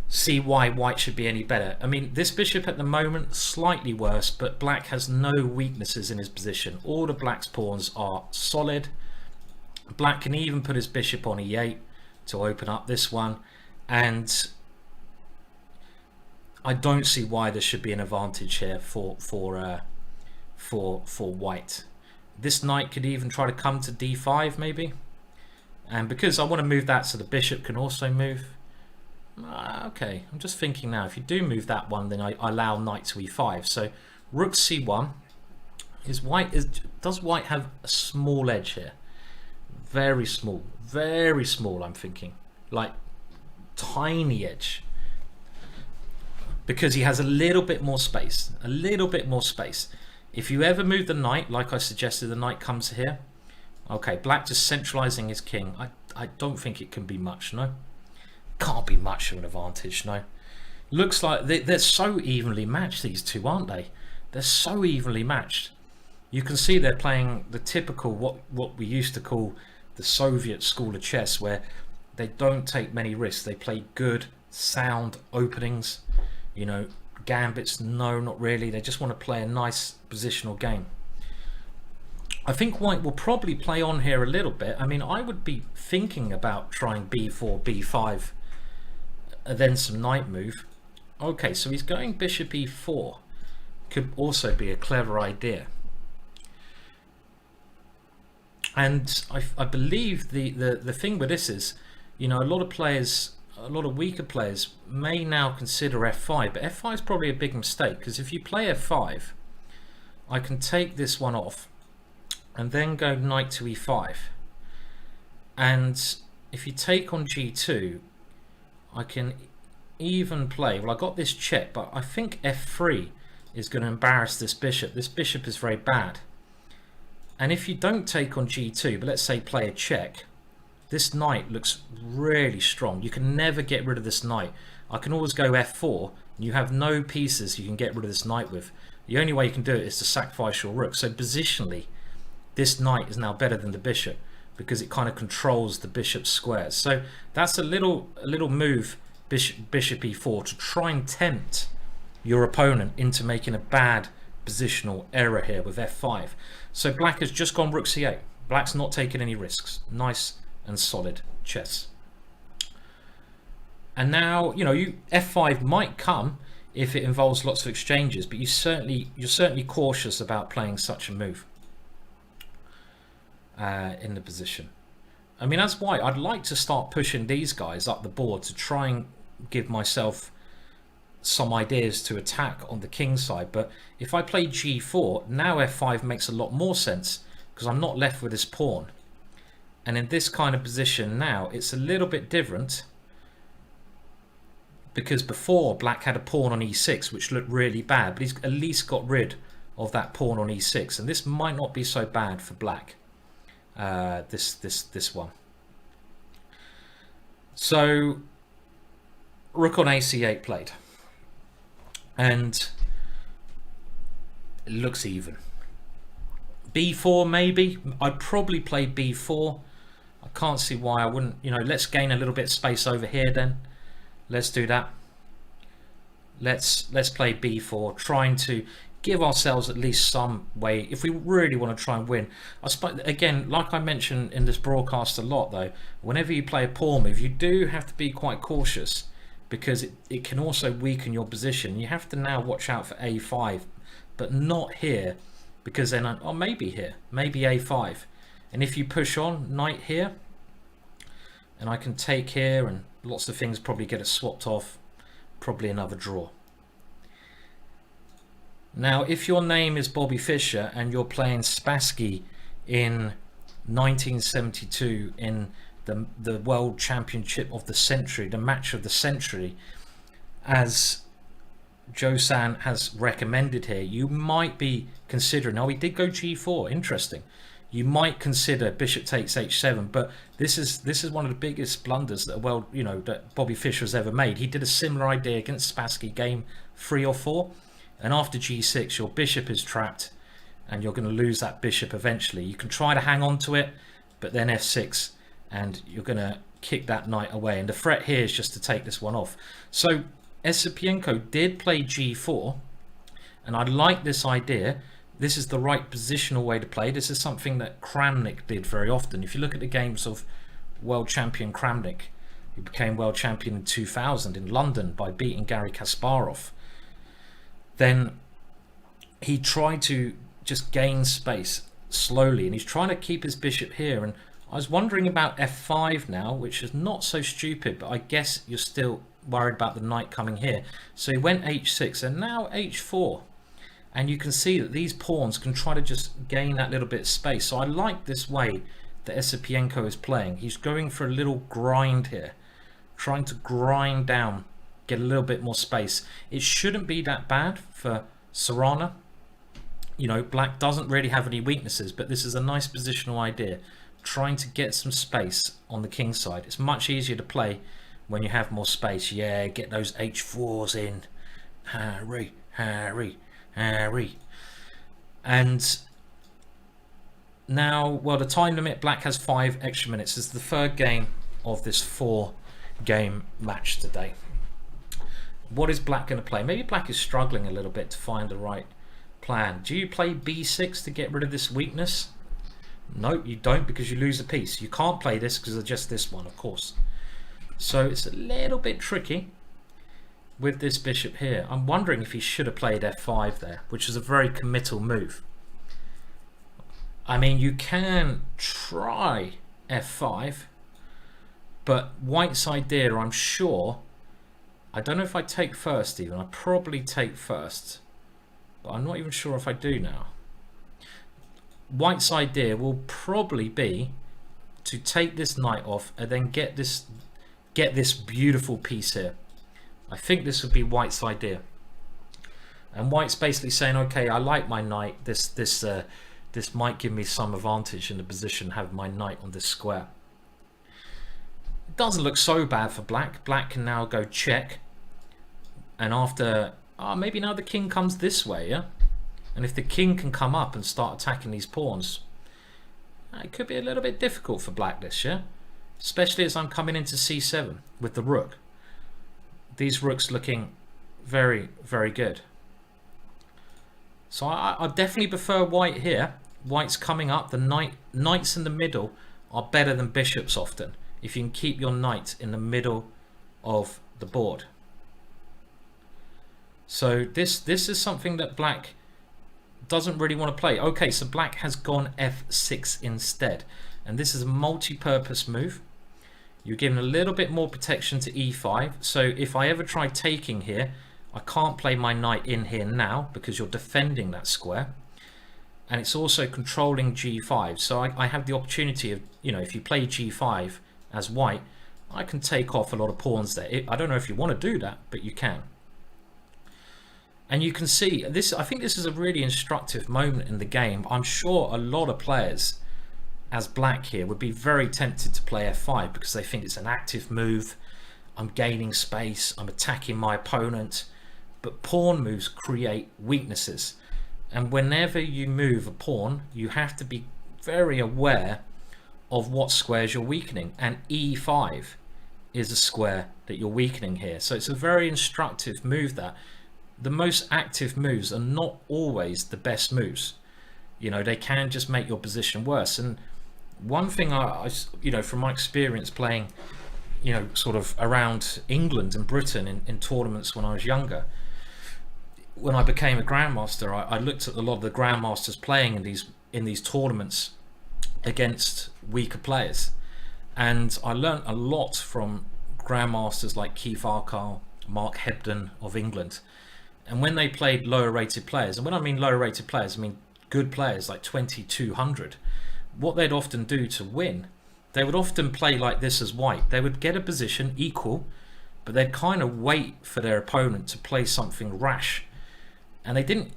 see why white should be any better. I mean, this bishop at the moment, slightly worse, but black has no weaknesses in his position. All the black's pawns are solid. Black can even put his bishop on e8 to open up this one, and I don't see why there should be an advantage here for white. This knight could even try to come to d5 maybe, and because I want to move that so the bishop can also move. Okay, I'm just thinking now, if you do move that one, then I allow knight to e5. So rook c1 does white have a small edge here? Very small, I'm thinking, like tiny edge, because he has a little bit more space, If you ever move the knight, like I suggested, the knight comes here. Okay, black just centralizing his king. I don't think it can be much, no? Can't be much of an advantage, no? Looks like they're so evenly matched, these two, aren't they? They're so evenly matched. You can see they're playing the typical, what we used to call the Soviet school of chess, where they don't take many risks. They play good, sound openings, you know, gambits, no, not really. They just want to play a nice positional game. I think white will probably play on here a little bit. I mean, I would be thinking about trying b4, b5, and then some knight move. Okay, so he's going bishop e4. Could also be a clever idea. And I believe the thing with this is, you know, a lot of players, a lot of weaker players may now consider f5, but f5 is probably a big mistake, because if you play f5, I can take this one off and then go knight to e5. And if you take on g2, I can even play, well, I got this check, but I think f3 is going to embarrass this bishop. This bishop is very bad. And if you don't take on g2, but let's say play a check, this knight looks really strong. You can never get rid of this knight. I can always go f4, and you have no pieces you can get rid of this knight with. The only way you can do it is to sacrifice your rook. So positionally, this knight is now better than the bishop, because it kind of controls the bishop's squares. So that's a little move, bishop e4, to try and tempt your opponent into making a bad positional error here with f5. So black has just gone rook c8. Black's not taking any risks. Nice and solid chess. And now, you know, f5 might come if it involves lots of exchanges, but you're certainly cautious about playing such a move in the position. I mean, as white, I'd like to start pushing these guys up the board to try and give myself some ideas to attack on the king side. But if I play g4, now f5 makes a lot more sense, because I'm not left with this pawn. And in this kind of position now, it's a little bit different, because before black had a pawn on e6 which looked really bad, but he's at least got rid of that pawn on e6, and this might not be so bad for black, this one. So rook on ac8 played, and it looks even. b4 maybe. I'd probably play b4. I can't see why I wouldn't. You know, let's gain a little bit of space over here then. Let's do that. Let's play b4, trying to give ourselves at least some way if we really want to try and win. I suppose, again, like I mentioned in this broadcast a lot though, whenever you play a pawn move, you do have to be quite cautious, because it can also weaken your position. You have to now watch out for a5, but not here, because then, or maybe here, maybe a5. And if you push on, knight here, and I can take here, and lots of things probably get it swapped off, probably another draw. Now, if your name is Bobby Fischer and you're playing Spassky in 1972 in the World Championship of the century, the match of the century, as Joe-san has recommended here, you might be considering, now he did go g4, interesting. You might consider bishop takes h7, but this is one of the biggest blunders that that Bobby Fischer has ever made. He did a similar idea against Spassky game 3 or 4, and after g6 your bishop is trapped and you're going to lose that bishop eventually. You can try to hang on to it, but then f6 and you're going to kick that knight away, and the threat here is just to take this one off. So Esipenko did play g4, and I like this idea. This is the right positional way to play. This is something that Kramnik did very often. If you look at the games of world champion Kramnik, who became world champion in 2000 in London by beating Garry Kasparov, then he tried to just gain space slowly, and he's trying to keep his bishop here. And I was wondering about f5 now, which is not so stupid, but I guess you're still worried about the knight coming here. So he went h6 and now h4. And you can see that these pawns can try to just gain that little bit of space. So I like this way that Esipenko is playing. He's going for a little grind here, trying to grind down, get a little bit more space. It shouldn't be that bad for Sarana. You know, black doesn't really have any weaknesses, but this is a nice positional idea, trying to get some space on the king side. It's much easier to play when you have more space. Yeah, get those h4s in. Harry, Harry, Harry. And now, well, the time limit, black has 5 extra minutes. This is the third game of this 4-game match today. What is black going to play? Maybe black is struggling a little bit to find the right plan. Do you play b6 to get rid of this weakness? No, you don't, because you lose a piece. You can't play this because of just this one, of course. So it's a little bit tricky with this bishop here. I'm wondering if he should have played f5 there, which is a very committal move. I mean, you can try f5, but white's idea, I'm sure, I don't know if I take first even, I probably take first, but I'm not even sure if I do now. White's idea will probably be to take this knight off and then get this beautiful piece here. I think this would be white's idea. And white's basically saying, okay, I like my knight. This might give me some advantage in the position, have my knight on this square. It doesn't look so bad for black. Black can now go check. And after, maybe now the king comes this way, yeah? And if the king can come up and start attacking these pawns, it could be a little bit difficult for black this, yeah? Especially as I'm coming into c7 with the rook. These rooks looking very, very good. So I definitely prefer white here. White's coming up. The knights in the middle are better than bishops often, if you can keep your knight in the middle of the board. So this is something that black doesn't really want to play. Okay, so black has gone f6 instead, and this is a multi-purpose move. You're giving a little bit more protection to e5. So if I ever try taking here, I can't play my knight in here now because you're defending that square, and it's also controlling g5. So I have the opportunity of, you know, if you play g5 as white, I can take off a lot of pawns there. I don't know if you want to do that, but you can. And you can see this. I think this is a really instructive moment in the game. I'm sure a lot of players as black here would be very tempted to play f5 because they think it's an active move. I'm gaining space, I'm attacking my opponent. But pawn moves create weaknesses, and whenever you move a pawn, you have to be very aware of what squares you're weakening, and e5 is a square that you're weakening here. So it's a very instructive move. That the most active moves are not always the best moves. You know, they can just make your position worse. And one thing I you know, from my experience playing, you know, sort of around England and Britain in tournaments when I was younger, when I became a grandmaster, I looked at a lot of the grandmasters playing in these tournaments against weaker players, and I learned a lot from grandmasters like Keith Arkell, Mark Hebden of England. And when they played lower rated players, and when I mean lower rated players, I mean good players like 2200, what they'd often do to win, they would often play like this as white. They would get a position equal, but they'd kind of wait for their opponent to play something rash. And they didn't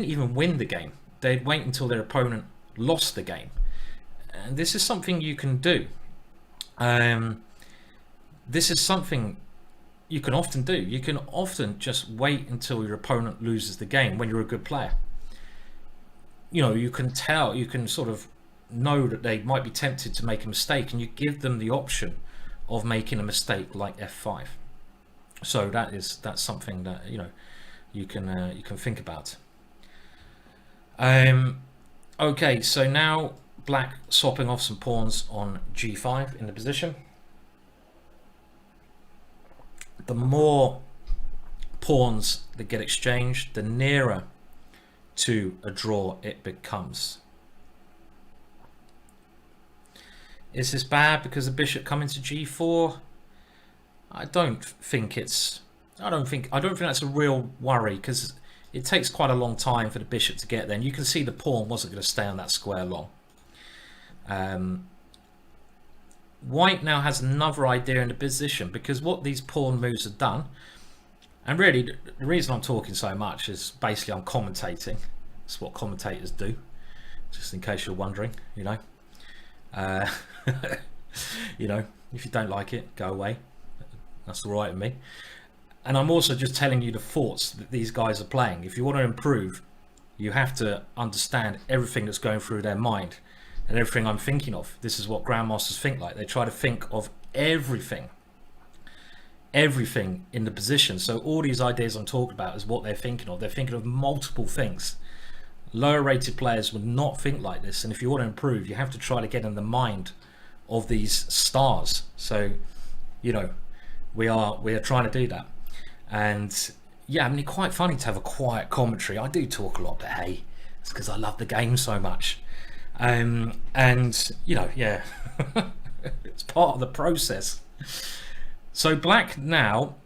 even win the game. They'd wait until their opponent lost the game. And this is something you can do. This is something you can often do. You can often just wait until your opponent loses the game when you're a good player. You know, you can tell, you can sort of know that they might be tempted to make a mistake, and you give them the option of making a mistake like f5. So that's something that, you know, you can think about. Okay, so now black swapping off some pawns on g5 in the position. The more pawns that get exchanged, the nearer to a draw it becomes. Is this bad because the bishop coming to g4? I don't think that's a real worry, because it takes quite a long time for the bishop to get there, and you can see the pawn wasn't going to stay on that square long. White now has another idea in the position, because what these pawn moves have done, and really the reason I'm talking so much is basically I'm commentating. It's what commentators do, just in case you're wondering, you know. You know, if you don't like it, go away. That's all right with me. And I'm also just telling you the thoughts that these guys are playing. If you want to improve, you have to understand everything that's going through their mind and everything I'm thinking of. This is what grandmasters think like. They try to think of everything in the position. So all these ideas I'm talking about is what they're thinking of. They're thinking of multiple things. Lower rated players would not think like this, and if you want to improve, you have to try to get in the mind of these stars. So, you know, we are trying to do that. And yeah, I mean, it's quite funny to have a quiet commentary. I do talk a lot, but hey, it's because I love the game so much. And you know, yeah, it's part of the process. So black now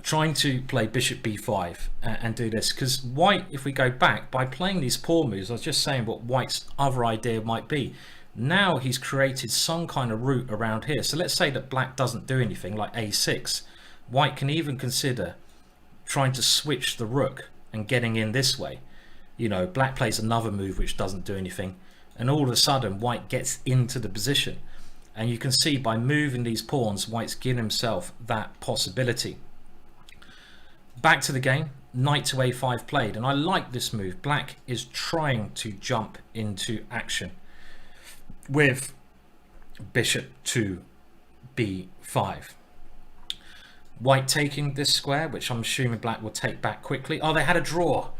trying to play bishop b5 and do this, because white, if we go back, by playing these pawn moves, I was just saying what white's other idea might be. Now he's created some kind of route around here. So let's say that black doesn't do anything, like a6. White can even consider trying to switch the rook and getting in this way. You know, black plays another move which doesn't do anything, and all of a sudden white gets into the position. And you can see by moving these pawns, white's given himself that possibility. Back to the game, knight to a5 played, and I like this move. Black is trying to jump into action with bishop to b5. White taking this square, which I'm assuming black will take back quickly. Oh, they had a draw.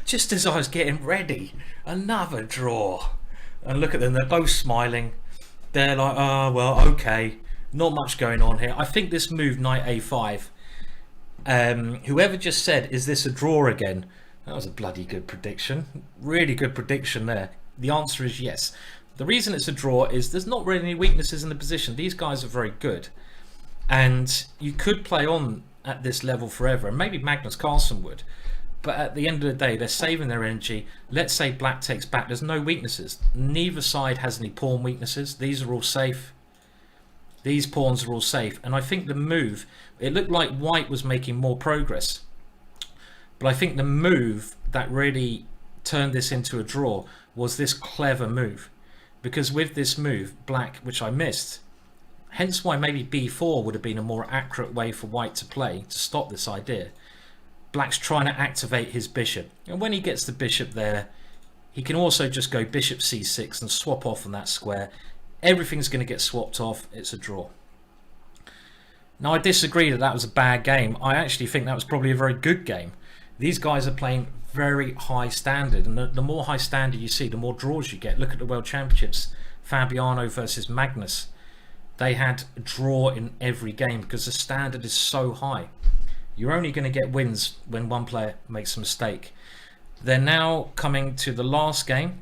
Just as I was getting ready, another draw. And look at them, they're both smiling. They're like, oh, well, okay, not much going on here. I think this move, knight a5, whoever just said, is this a draw again? That was a bloody good prediction. Really good prediction there. The answer is yes. The reason it's a draw is there's not really any weaknesses in the position. These guys are very good. And you could play on at this level forever, and maybe Magnus Carlsen would. But at the end of the day, they're saving their energy. Let's say black takes back. There's no weaknesses. Neither side has any pawn weaknesses. These are all safe. These pawns are all safe. And I think the move, it looked like white was making more progress. But I think the move that really turned this into a draw was this clever move. Because with this move, black, which I missed, hence why maybe b4 would have been a more accurate way for white to play to stop this idea. Black's trying to activate his bishop, and when he gets the bishop there, he can also just go bishop c6 and swap off on that square. Everything's going to get swapped off. It's a draw. Now, I disagree that that was a bad game. I actually think that was probably a very good game. These guys are playing very high standard, and the more high standard you see, the more draws you get. Look at the World Championships, Fabiano versus Magnus. They had a draw in every game because the standard is so high. You're only going to get wins when one player makes a mistake. They're now coming to the last game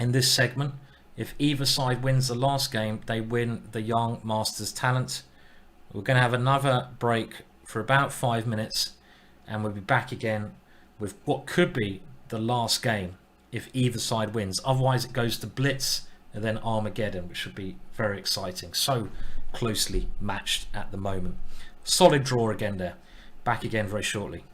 in this segment. If either side wins the last game, they win the Young Masters Talent. We're going to have another break for about 5 minutes, and we'll be back again with what could be the last game if either side wins. Otherwise, it goes to Blitz and then Armageddon, which should be very exciting. So closely matched at the moment. Solid draw again there. Back again very shortly.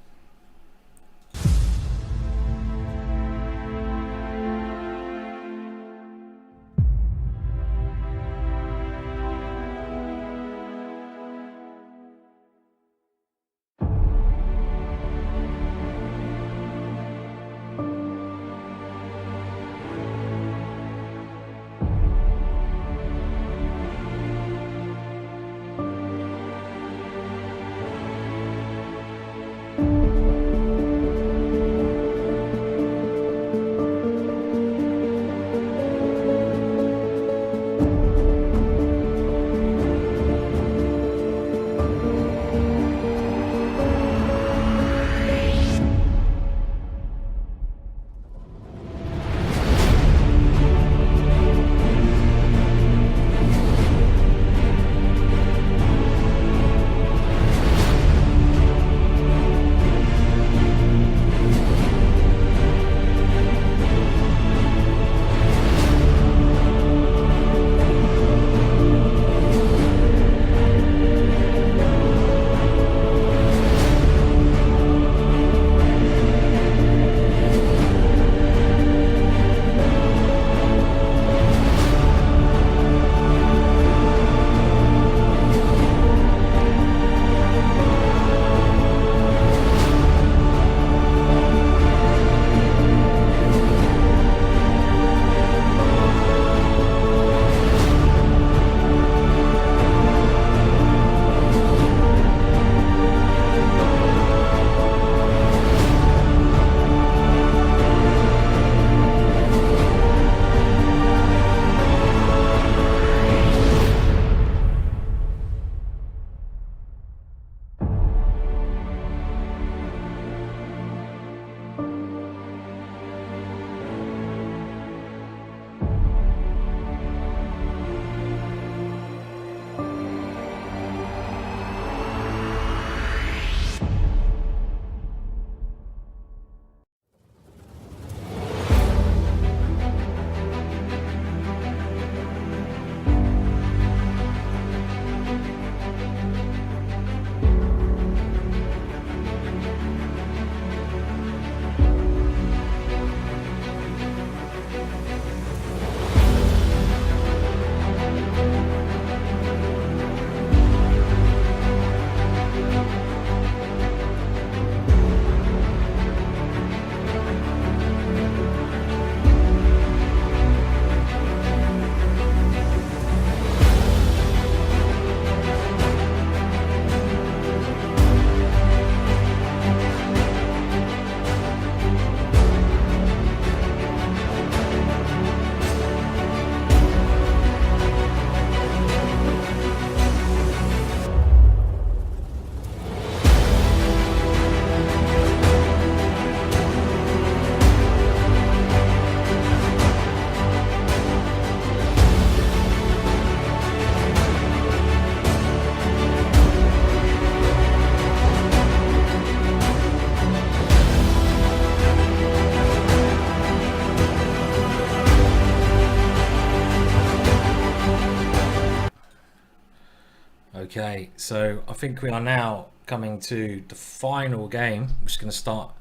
Okay, so I think we are now coming to the final game, which is going to start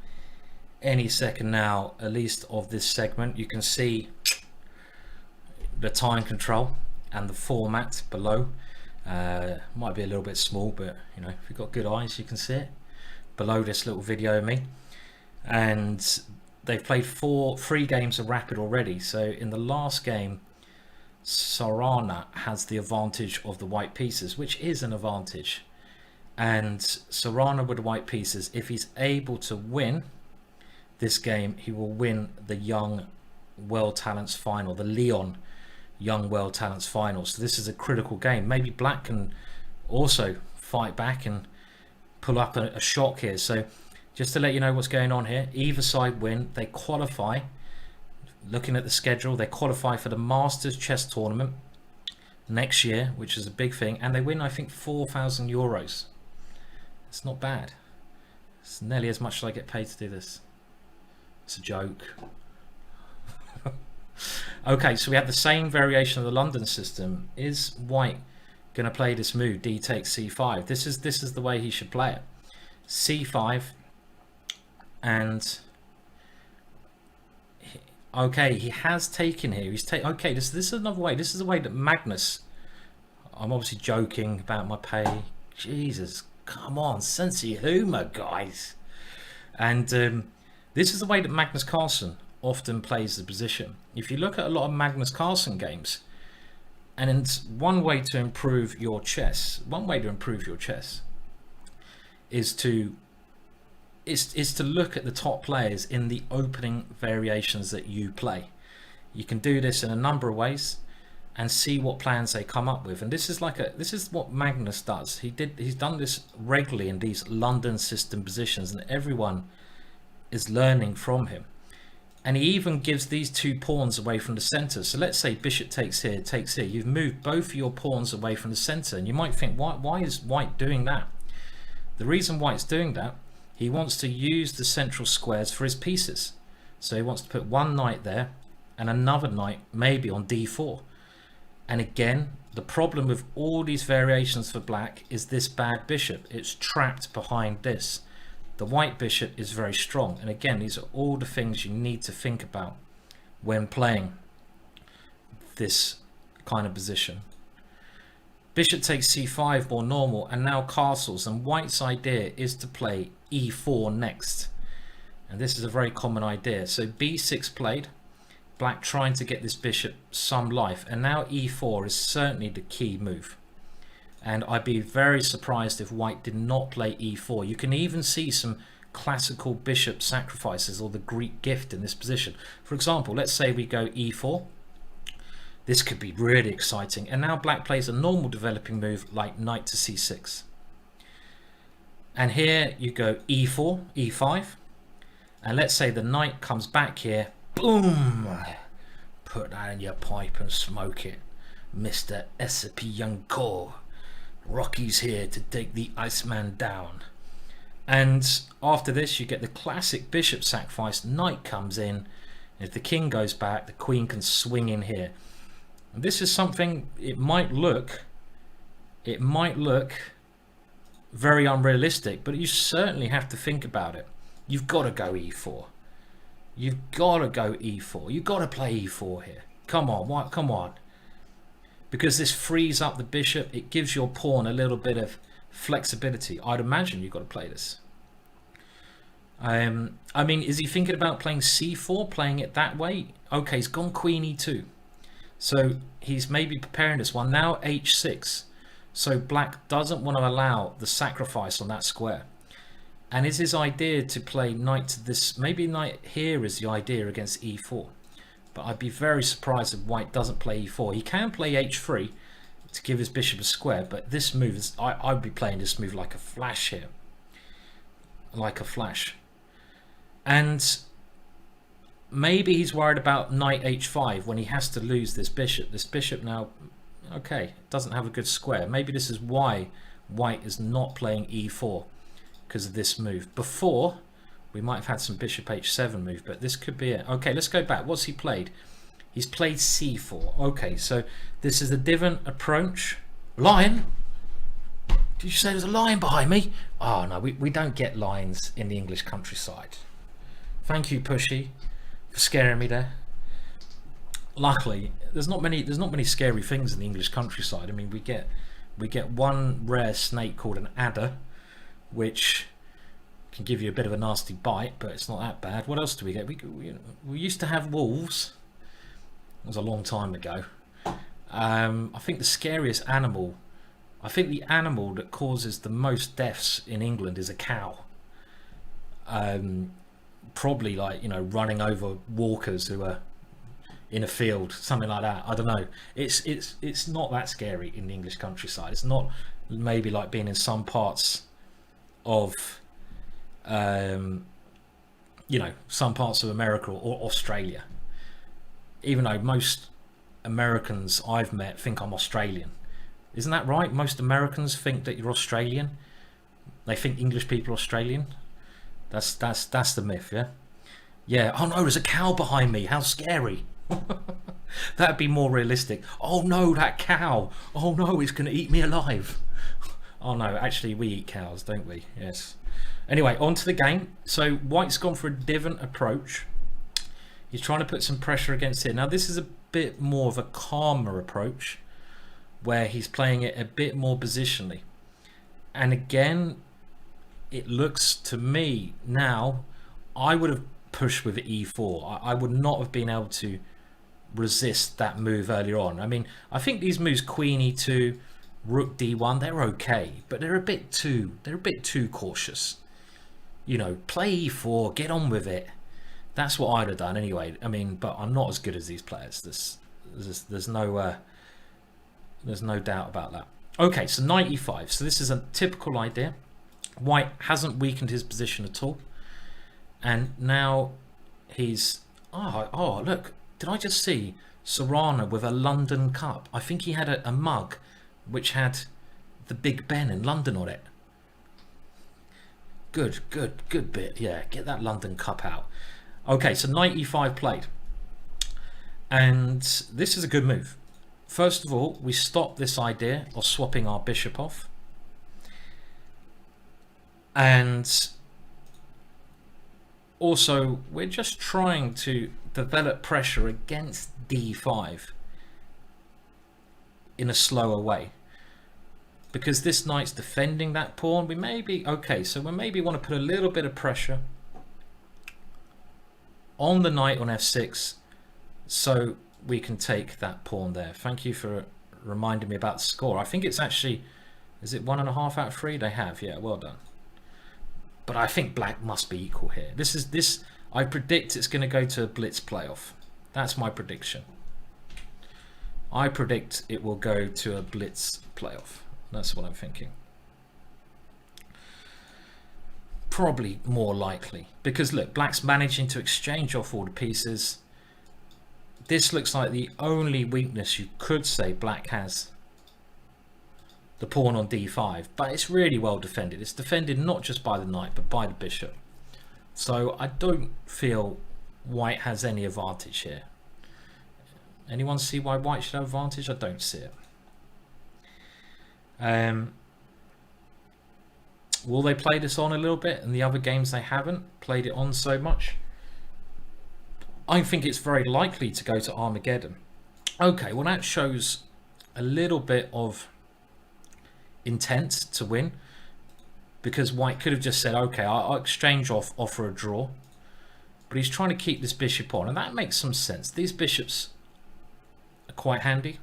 any second now, at least of this segment. You can see the time control and the format below. Might be a little bit small, but you know, if you've got good eyes, you can see it below this little video of me. And they've played three games of rapid already. So in the last game, Sarana has the advantage of the white pieces, which is an advantage. And Sarana with the white pieces, if he's able to win this game, he will win the Young World Talents final, the Leon Young World Talents final. So this is a critical game. Maybe Black can also fight back and pull up a shock here. So just to let you know what's going on here, either side win, they qualify. Looking at the schedule, they qualify for the Masters Chess Tournament next year, which is a big thing, and they win, I think, €4,000. It's not bad. It's nearly as much as I get paid to do this. It's a joke. Okay, so we have the same variation of the London system. Is White going to play this move, D takes C5? This is the way he should play it. C5, and okay, he has taken here. Okay, this is another way. This is the way that Magnus. I'm obviously joking about my pay. Jesus, come on, sense of humour, guys. And this is the way that Magnus Carlsen often plays the position. If you look at a lot of Magnus Carlsen games, and it's one way to improve your chess. One way to improve your chess is to look at the top players in the opening variations that you play. You can do this in a number of ways and see what plans they come up with. And this is what Magnus does. He's done this regularly in these London system positions, and everyone is learning from him. And he even gives these two pawns away from the center. So let's say bishop takes here, takes here. You've moved both of your pawns away from the center, and you might think, why is White doing that? The reason White's doing that, he wants to use the central squares for his pieces. So he wants to put one knight there and another knight maybe on d4. And again, the problem with all these variations for Black is this bad bishop. It's trapped behind this. The white bishop is very strong. And again, these are all the things you need to think about when playing this kind of position. Bishop takes c5, more normal, and now castles. And White's idea is to play e4 next. And this is a very common idea. So b6 played, Black trying to get this bishop some life. And now e4 is certainly the key move. And I'd be very surprised if White did not play e4. You can even see some classical bishop sacrifices or the Greek gift in this position. For example, let's say we go e4. This could be really exciting. And now Black plays a normal developing move like knight to c6. And here you go e4, e5. And let's say the knight comes back here. Boom! Put that in your pipe and smoke it. Mr. Esipenko. Rocky's here to take the Iceman down. And after this you get the classic bishop sacrifice. Knight comes in. If the king goes back, the queen can swing in here. And this is something, it might look very unrealistic, but you certainly have to think about it. You've got to go e4. You've got to go e4. You've got to play e4 here. Come on, what? Come on. Because this frees up the bishop, it gives your pawn a little bit of flexibility. I'd imagine you've got to play this. I mean, is he thinking about playing c4, playing it that way? Okay, he's gone queen e2. So he's maybe preparing this one. Now h6. So Black doesn't want to allow the sacrifice on that square. And is his idea to play knight to this? Maybe knight here is the idea against e4. But I'd be very surprised if White doesn't play e4. He can play h3 to give his bishop a square, but this move is, I'd be playing this move like a flash here. Like a flash. And maybe he's worried about knight h5 when he has to lose this bishop. This bishop now, okay, doesn't have a good square. Maybe this is why White is not playing e4, because of this move. Before, we might have had some bishop h7 move, but this could be it. Okay, let's go back. What's he played? He's played c4. Okay, so this is a different approach. Lion! Did you say there's a lion behind me? Oh no, we don't get lions in the English countryside. Thank you, Pushy, for scaring me there. Luckily, there's not many scary things in the English countryside. I mean, we get one rare snake called an adder, which can give you a bit of a nasty bite, but it's not that bad. What else do we get? We used to have wolves. It was a long time ago. I think the scariest animal, I think the animal that causes the most deaths in England is a cow. Probably like, running over walkers who are in a field, something like that. I don't know. It's not that scary in the English countryside. It's not maybe like being in some parts of some parts of America or Australia. Even though most Americans I've met think I'm Australian. Isn't that right? Most Americans think that you're Australian. They think English people are Australian. That's the myth, yeah? Yeah. Oh no, there's a cow behind me. How scary. That'd be more realistic. Oh no, that cow. Oh no, it's going to eat me alive. Oh no, actually we eat cows, don't we? Yes. Anyway, on to the game. So White's gone for a different approach. He's trying to put some pressure against it. Now this is a bit more of a calmer approach, where he's playing it a bit more positionally. And again, it looks to me now, I would have pushed with e4. I would not have been able to resist that move earlier on. I mean, I think these moves, queen e2, rook d1, they're okay, but they're a bit too cautious. Play e4, get on with it. That's what I'd have done anyway. I mean, but I'm not as good as these players. There's no doubt about that. Okay, so knight e5. So this is a typical idea. White hasn't weakened his position at all, and now he's look, did I just see Sarana with a London cup? I think he had a mug which had the Big Ben in London on it. Good bit. Yeah, get that London cup out. Okay, so knight e5 played, and this is a good move. First of all, we stop this idea of swapping our bishop off, and also we're just trying to develop pressure against d5 in a slower way, because this knight's defending that pawn. We maybe want to put a little bit of pressure on the knight on f6 so we can take that pawn there. Thank you for reminding me about the score. I think it's actually, is it 1.5 out of 3? They have, yeah, well done. But I think black must be equal here. I predict it's going to go to a Blitz playoff. That's my prediction. I predict it will go to a Blitz playoff. That's what I'm thinking. Probably more likely, because look, black's managing to exchange off all the pieces. This looks like the only weakness you could say black has, the pawn on d5, but it's really well defended. It's defended not just by the knight but by the bishop, so I don't feel white has any advantage here. Anyone see why white should have advantage? I don't see it. Will they play this on a little bit? In the other games they haven't played it on so much. I think it's very likely to go to Armageddon. Okay, well that shows a little bit of intent to win, because white could have just said, okay, I'll exchange off, offer a draw, but he's trying to keep this bishop on, and that makes some sense. These bishops are quite handy,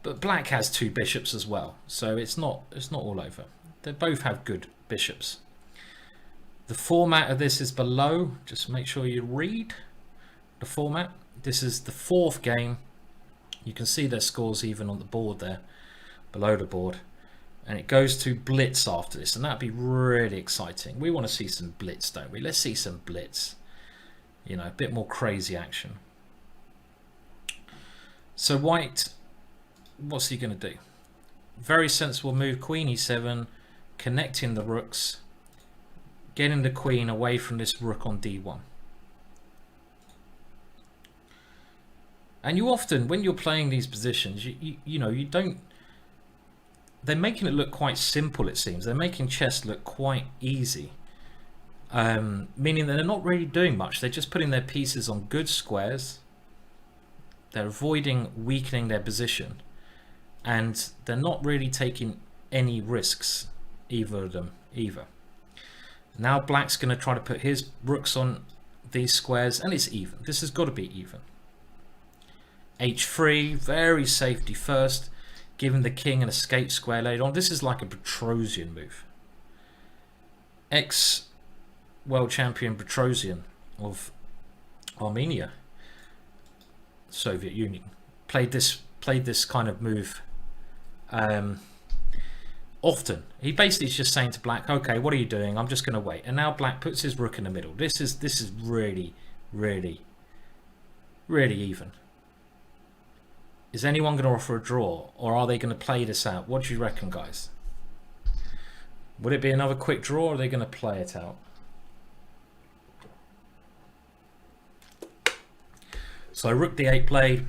but black has 2 bishops as well, so it's not all over. They both have good bishops. The format of this is below. Just make sure you read the format. This is the 4th game. You can see their scores even on the board there, below the board. And it goes to Blitz after this, and that'd be really exciting. We want to see some Blitz, don't we? Let's see some Blitz. A bit more crazy action. So white, what's he going to do? Very sensible move, queen e7, connecting the rooks, getting the queen away from this rook on d1. And you often, when you're playing these positions, you don't they're making it look quite simple, it seems. They're making chess look quite easy. Meaning that they're not really doing much. They're just putting their pieces on good squares. They're avoiding weakening their position. And they're not really taking any risks, either of them, either. Now black's going to try to put his rooks on these squares, and it's even. This has got to be even. H3, very safety first, giving the king an escape square later on. This is like a Petrosian move. Ex-world champion Petrosian of Armenia, Soviet Union, played this kind of move often. He basically is just saying to black, okay, what are you doing? I'm just going to wait. And now black puts his rook in the middle. This is really, really, really even. Is anyone going to offer a draw, or are they going to play this out? What do you reckon, guys? Would it be another quick draw, or are they going to play it out? So rook d8 played.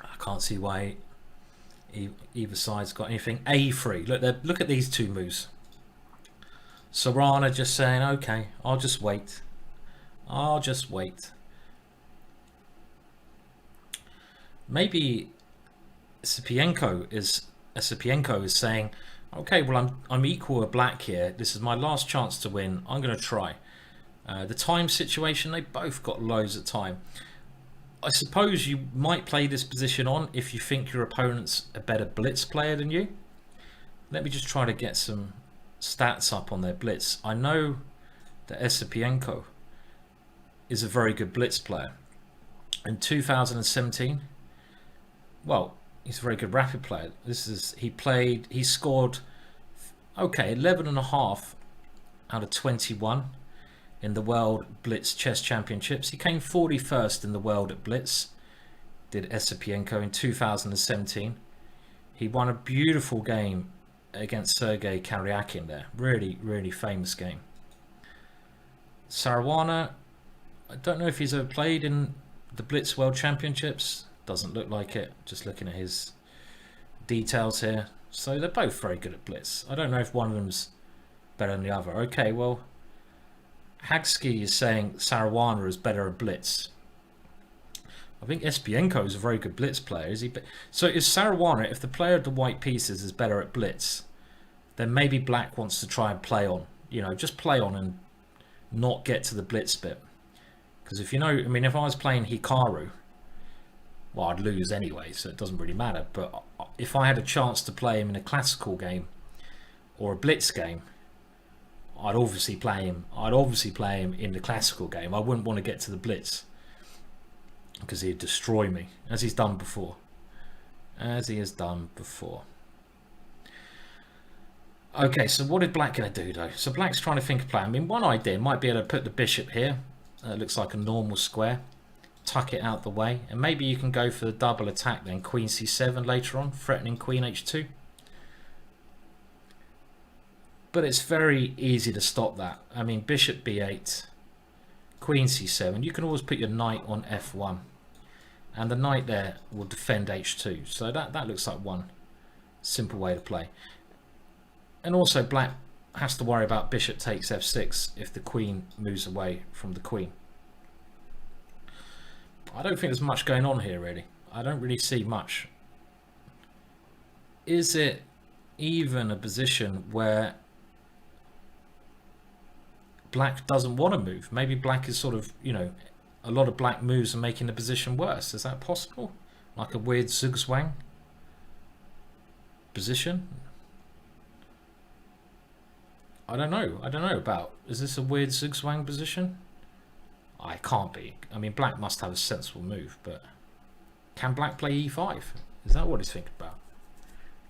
I can't see why either side's got anything. A3. Look at these two moves. Sarana just saying, okay, I'll just wait. I'll just wait. Maybe Esipenko is saying, okay, well I'm equal with black here. This is my last chance to win. I'm going to try. The time situation, they both got loads of time. I suppose you might play this position on if you think your opponent's a better blitz player than you. Let me just try to get some stats up on their blitz. I know that Esipenko is a very good blitz player. In 2017, well, he's a very good rapid player. He scored, okay, 11.5 out of 21 in the World Blitz Chess Championships. He came 41st in the world at Blitz, did Esipenko in 2017. He won a beautiful game against Sergei Karyakin there. Really, really famous game. Sarana, I don't know if he's ever played in the Blitz World Championships. Doesn't look like it, just looking at his details here. So they're both very good at Blitz. I don't know if one of them's better than the other. Okay, well, Hagsky is saying Sarana is better at Blitz. I think Esipenko is a very good Blitz player. Is he? So is Sarana, if the player of the white pieces is better at Blitz, then maybe black wants to try and play on. You know, just play on and not get to the Blitz bit. Because if you know, I mean, if I was playing Hikaru, well, I'd lose anyway, so it doesn't really matter. But if I had a chance to play him in a classical game or a Blitz game, I'd obviously play him in the classical game. I wouldn't want to get to the Blitz because he'd destroy me, as he's done before. As he has done before. Okay, so what is black going to do though? So black's trying to think of play. I mean, one idea might be able to put the bishop here. It looks like a normal square. Tuck it out the way, and maybe you can go for the double attack then. Queen c7 later on, threatening queen h2. But it's very easy to stop that. I mean, bishop b8, queen c7. You can always put your knight on f1, and the knight there will defend h2. So that looks like one simple way to play. And also black has to worry about bishop takes f6 if the queen moves away from the queen. I don't think there's much going on here really. I don't really see much. Is it even a position where black doesn't want to move? Maybe black is sort of, you know, a lot of black moves are making the position worse. Is that possible? Like a weird zugzwang position? I don't know about. Is this a weird zugzwang position? I can't be. I mean, black must have a sensible move, but can black play e5? Is that what he's thinking about?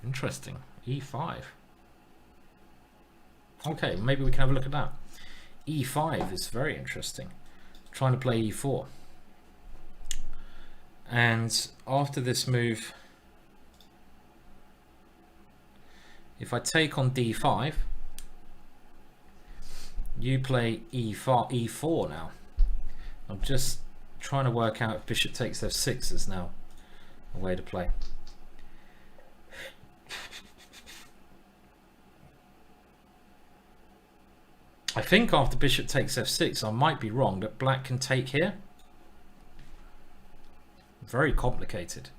Interesting. e5. Okay, maybe we can have a look at that. e5 is very interesting. Trying to play e4. And after this move, if I take on d5, you play e4 now. I'm just trying to work out if bishop takes f6 is now a way to play. I think after bishop takes f6, I might be wrong, that black can take here. Very complicated.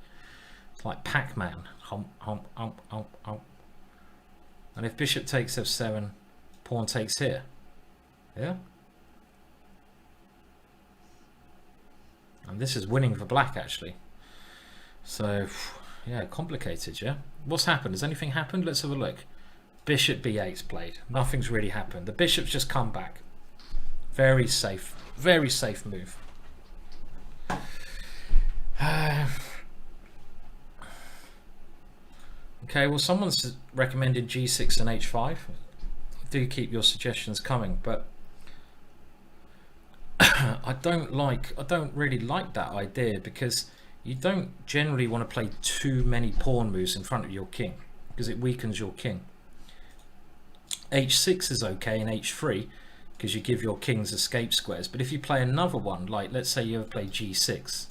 It's like Pac-Man. Hump, hump, hump, hump, hump. And if bishop takes f7, pawn takes here. Yeah? And this is winning for black, actually. So, yeah, complicated, yeah? What's happened? Has anything happened? Let's have a look. Bishop b8's played. Nothing's really happened. The bishop's just come back. Very safe move. Okay, well, someone's recommended g6 and h5. Do keep your suggestions coming, but I don't really like that idea, because you don't generally want to play too many pawn moves in front of your king, because it weakens your king. h6 is okay, and h3, because you give your kings escape squares. But if you play another one, like let's say you ever play g6,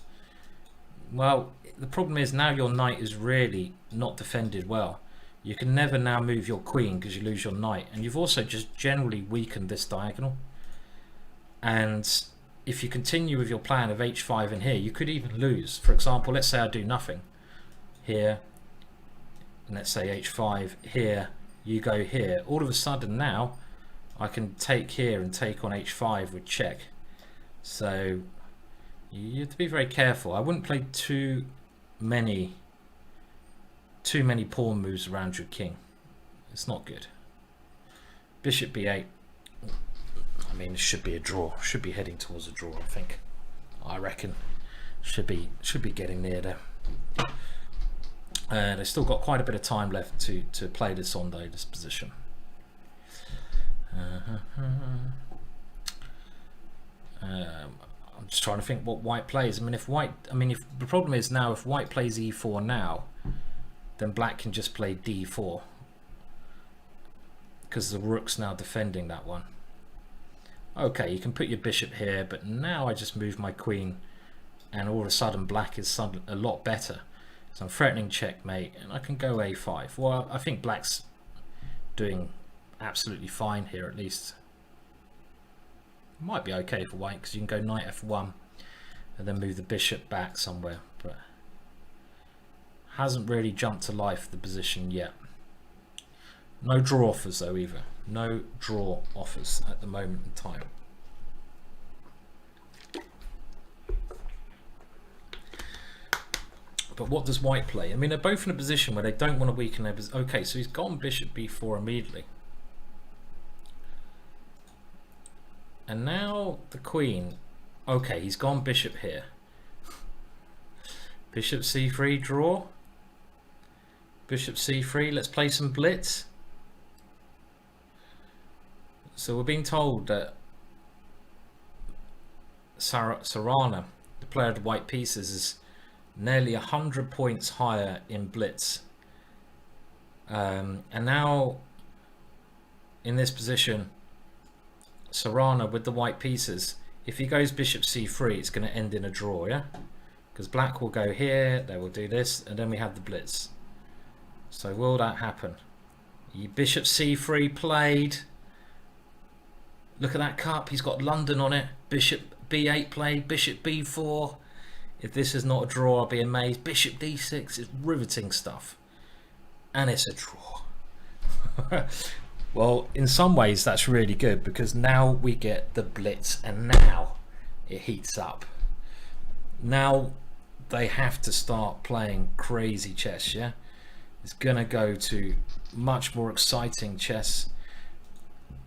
well, the problem is now your knight is really not defended well. You can never now move your queen because you lose your knight, and you've also just generally weakened this diagonal. And if you continue with your plan of h5 in here, you could even lose. For example, let's say I do nothing here, and let's say h5 here, you go here. All of a sudden now I can take here and take on h5 with check. So you have to be very careful. I wouldn't play too many pawn moves around your king. It's not good. Bishop b8. I mean, it should be a draw. Should be heading towards a draw, I think. I reckon. Should be getting near there. They've still got quite a bit of time left to play this on, though, this position. I'm just trying to think what white plays. I mean, if the problem is now, if white plays e4 now, then black can just play d4, because the rook's now defending that one. Okay, you can put your bishop here, but now I just move my queen, and all of a sudden black is a lot better. So I'm threatening checkmate, and I can go a5. Well, I think black's doing absolutely fine here, at least. Might be okay for white, because you can go knight f1 and then move the bishop back somewhere, but hasn't really jumped to life the position yet. No draw offers though either. No draw offers at the moment in time. But what does white play? I mean, they're both in a position where they don't want to weaken their position. Okay, so he's gone bishop b4 immediately. And now the queen. Okay, he's gone bishop here. Bishop c3 draw. Bishop c3, let's play some blitz. So we're being told that Sarana, the player of the white pieces, is nearly 100 points higher in blitz. And now in this position, Sarana with the white pieces, if he goes bishop c3, it's going to end in a draw, yeah? Because black will go here, they will do this, and then we have the blitz. So will that happen? Bishop c3 played. Look at that cup, he's got London on it. Bishop b8 played, bishop b4. If this is not a draw, I'll be amazed. Bishop d6 is riveting stuff. And it's a draw. Well, in some ways that's really good, because now we get the blitz, and now it heats up. Now they have to start playing crazy chess, yeah? It's gonna go to much more exciting chess.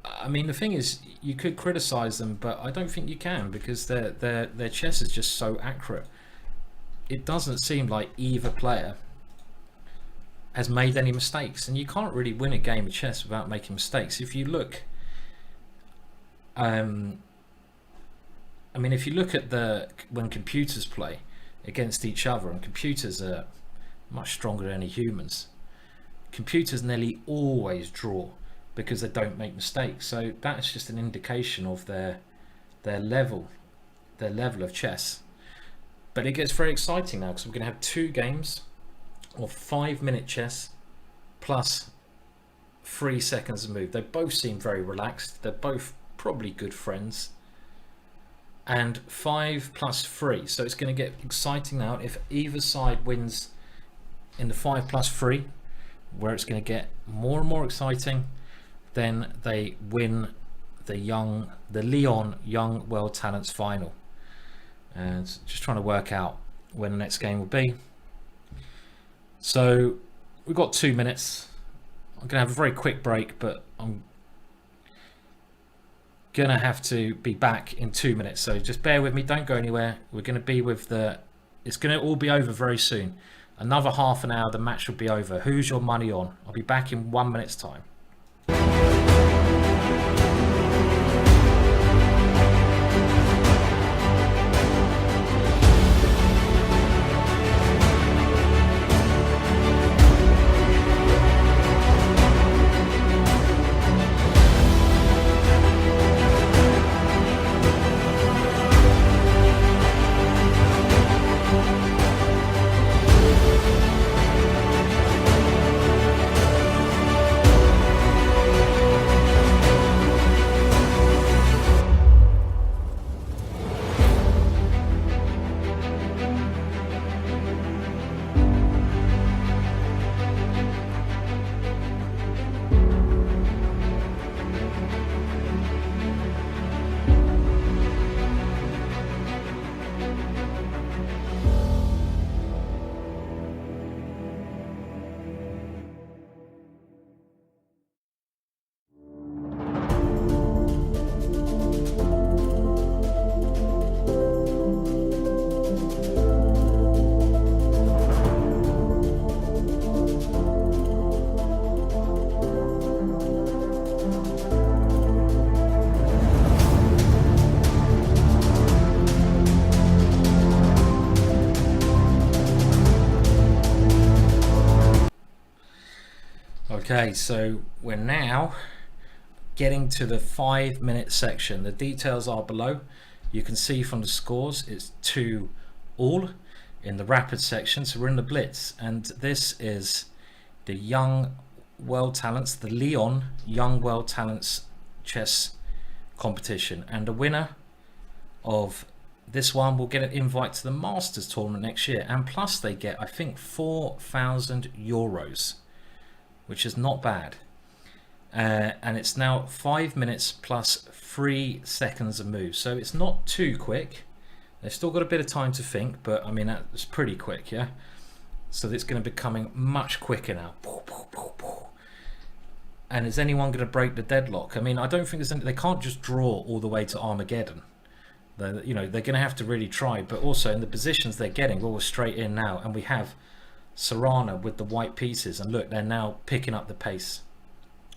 I mean, the thing is, you could criticize them, but I don't think you can, because their chess is just so accurate. It doesn't seem like either player has made any mistakes, and you can't really win a game of chess without making mistakes. If you look, I mean, if you look at when computers play against each other, and computers are much stronger than any humans, computers nearly always draw because they don't make mistakes. So that's just an indication of their level of chess. But it gets very exciting now, because we're going to have 2 games of 5-minute chess plus 3 seconds of move. They both seem very relaxed. They're both probably good friends. And 5 plus 3, so it's going to get exciting now if either side wins in the 5 plus 3, where it's going to get more and more exciting. Then they win the Lyon Young World Talents final. And just trying to work out when the next game will be. So we've got 2 minutes. I'm going to have a very quick break, but I'm going to have to be back in 2 minutes. So just bear with me. Don't go anywhere. We're going to be with it's going to all be over very soon. Another half an hour, the match will be over. Who's your money on? I'll be back in 1 minute's time. Okay, so we're now getting to the 5 minute section. The details are below. You can see from the scores it's 2-all in the rapid section. So we're in the Blitz, and this is the Young World Talents, the Lyon Young World Talents chess competition, and the winner of this one will get an invite to the Masters tournament next year, and plus they get, I think, 4,000 euros, which is not bad. And it's now 5 minutes plus 3 seconds of move, so it's not too quick. They've still got a bit of time to think, but I mean, that's pretty quick, yeah. So it's going to be becoming much quicker now. And is anyone going to break the deadlock? I mean, I don't think they can't just draw all the way to Armageddon. They're going to have to really try. But also in the positions they're getting, well, we're straight in now, and we have Sarana with the white pieces, and look, they're now picking up the pace.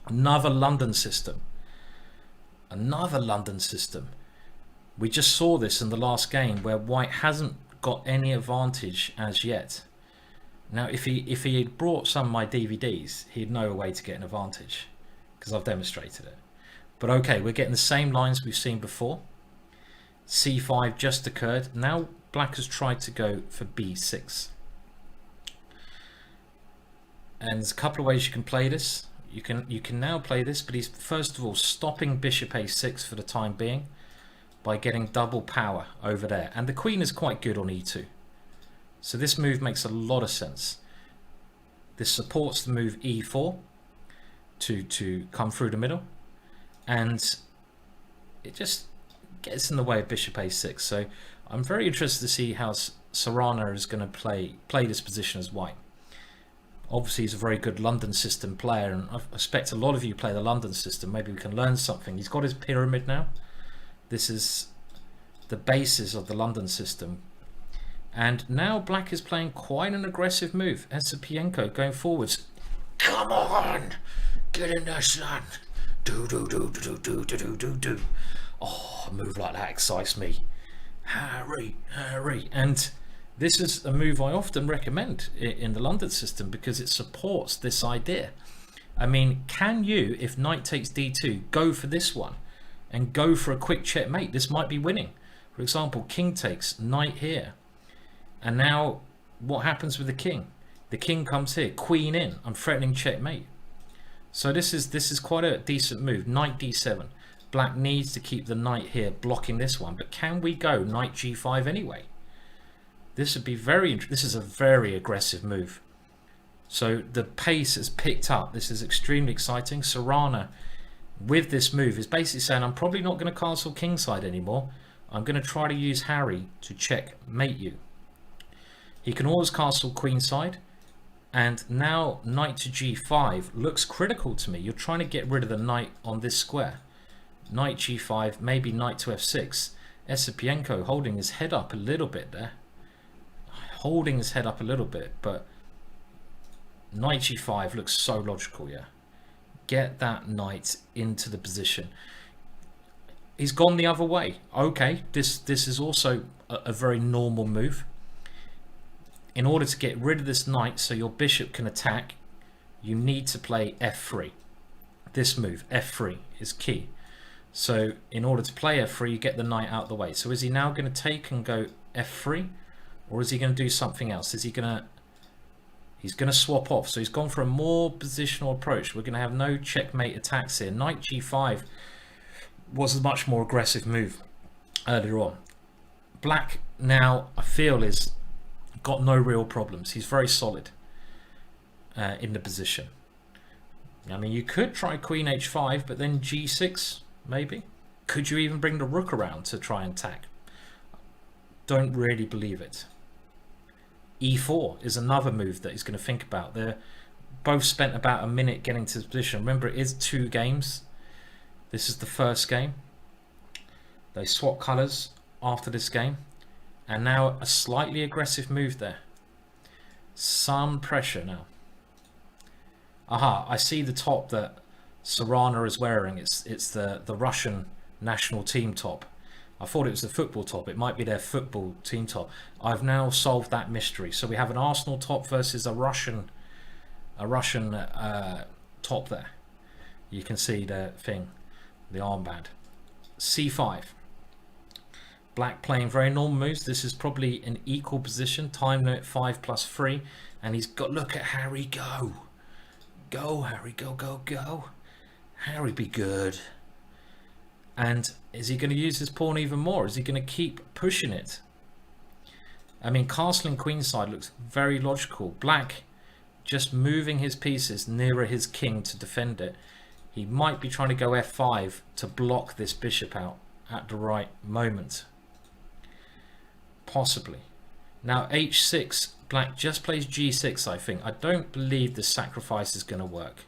Another London system. We just saw this in the last game where white hasn't got any advantage as yet. Now if he had brought some of my DVDs, he'd know a way to get an advantage, because I've demonstrated it. But okay, we're getting the same lines we've seen before. C5 just occurred. Now black has tried to go for B6. And there's a couple of ways you can play this. You can now play this, but he's first of all stopping bishop a6 for the time being by getting double power over there. And the queen is quite good on e2. So this move makes a lot of sense. This supports the move e4 to come through the middle. And it just gets in the way of bishop a6. So I'm very interested to see how Sarana is going to play this position as white. Obviously he's a very good London system player, and I expect a lot of you play the London system. Maybe we can learn something. He's got his pyramid now. This is the basis of the London system. And now black is playing quite an aggressive move. Esipenko going forwards. Come on! Get in there, son! Do. Oh, a move like that excites me. Harry. And this is a move I often recommend in the London system because it supports this idea. I mean, can you, if knight takes d2, go for this one and go for a quick checkmate? This might be winning. For example, king takes, knight here. And now what happens with the king? The king comes here, queen in. I'm threatening checkmate. So this is quite a decent move. Knight d7. Black needs to keep the knight here blocking this one, but can we go knight g5 anyway? This would be this is a very aggressive move. So the pace has picked up. This is extremely exciting. Sarana with this move is basically saying, I'm probably not going to castle kingside anymore. I'm going to try to use Harry to checkmate you. He can always castle queenside, and now knight to g5 looks critical to me. You're trying to get rid of the knight on this square. Knight g5, maybe knight to f6. Esipenko holding his head up a little bit there. Holding his head up a little bit, but knight g5 looks so logical, yeah. Get that knight into the position. He's gone the other way. Okay, this is also a very normal move. In order to get rid of this knight so your bishop can attack, you need to play f3. This move, f3, is key. So in order to play f3, you get the knight out of the way. So is he now going to take and go f3? Or is he going to do something else? Is he going to... He's going to swap off. So he's gone for a more positional approach. We're going to have no checkmate attacks here. Knight g5 was a much more aggressive move earlier on. Black now, I feel, is got no real problems. He's very solid in the position. I mean, you could try queen h5, but then g6, maybe. Could you even bring the rook around to try and attack? Don't really believe it. e4 is another move that he's going to think about. They're both spent about a minute getting to the position. Remember, it is 2 games. This is the first game. They swap colours after this game. And now a slightly aggressive move there. Some pressure now. Aha, I see the top that Sarana is wearing. It's the Russian national team top. I thought it was the football top. It might be their football team top. I've now solved that mystery. So we have an Arsenal top versus a Russian top there. You can see the thing, the armband. c5. Black playing very normal moves. This is probably an equal position. Time limit 5+3, and he's got. Look at Harry go. Go Harry, go go go. Harry, be good. And is he going to use his pawn even more? Is he going to keep pushing it? I mean, castling queenside looks very logical. Black just moving his pieces nearer his king to defend it. He might be trying to go f5 to block this bishop out at the right moment. Possibly. Now h6, black just plays g6, I think. I don't believe the sacrifice is going to work.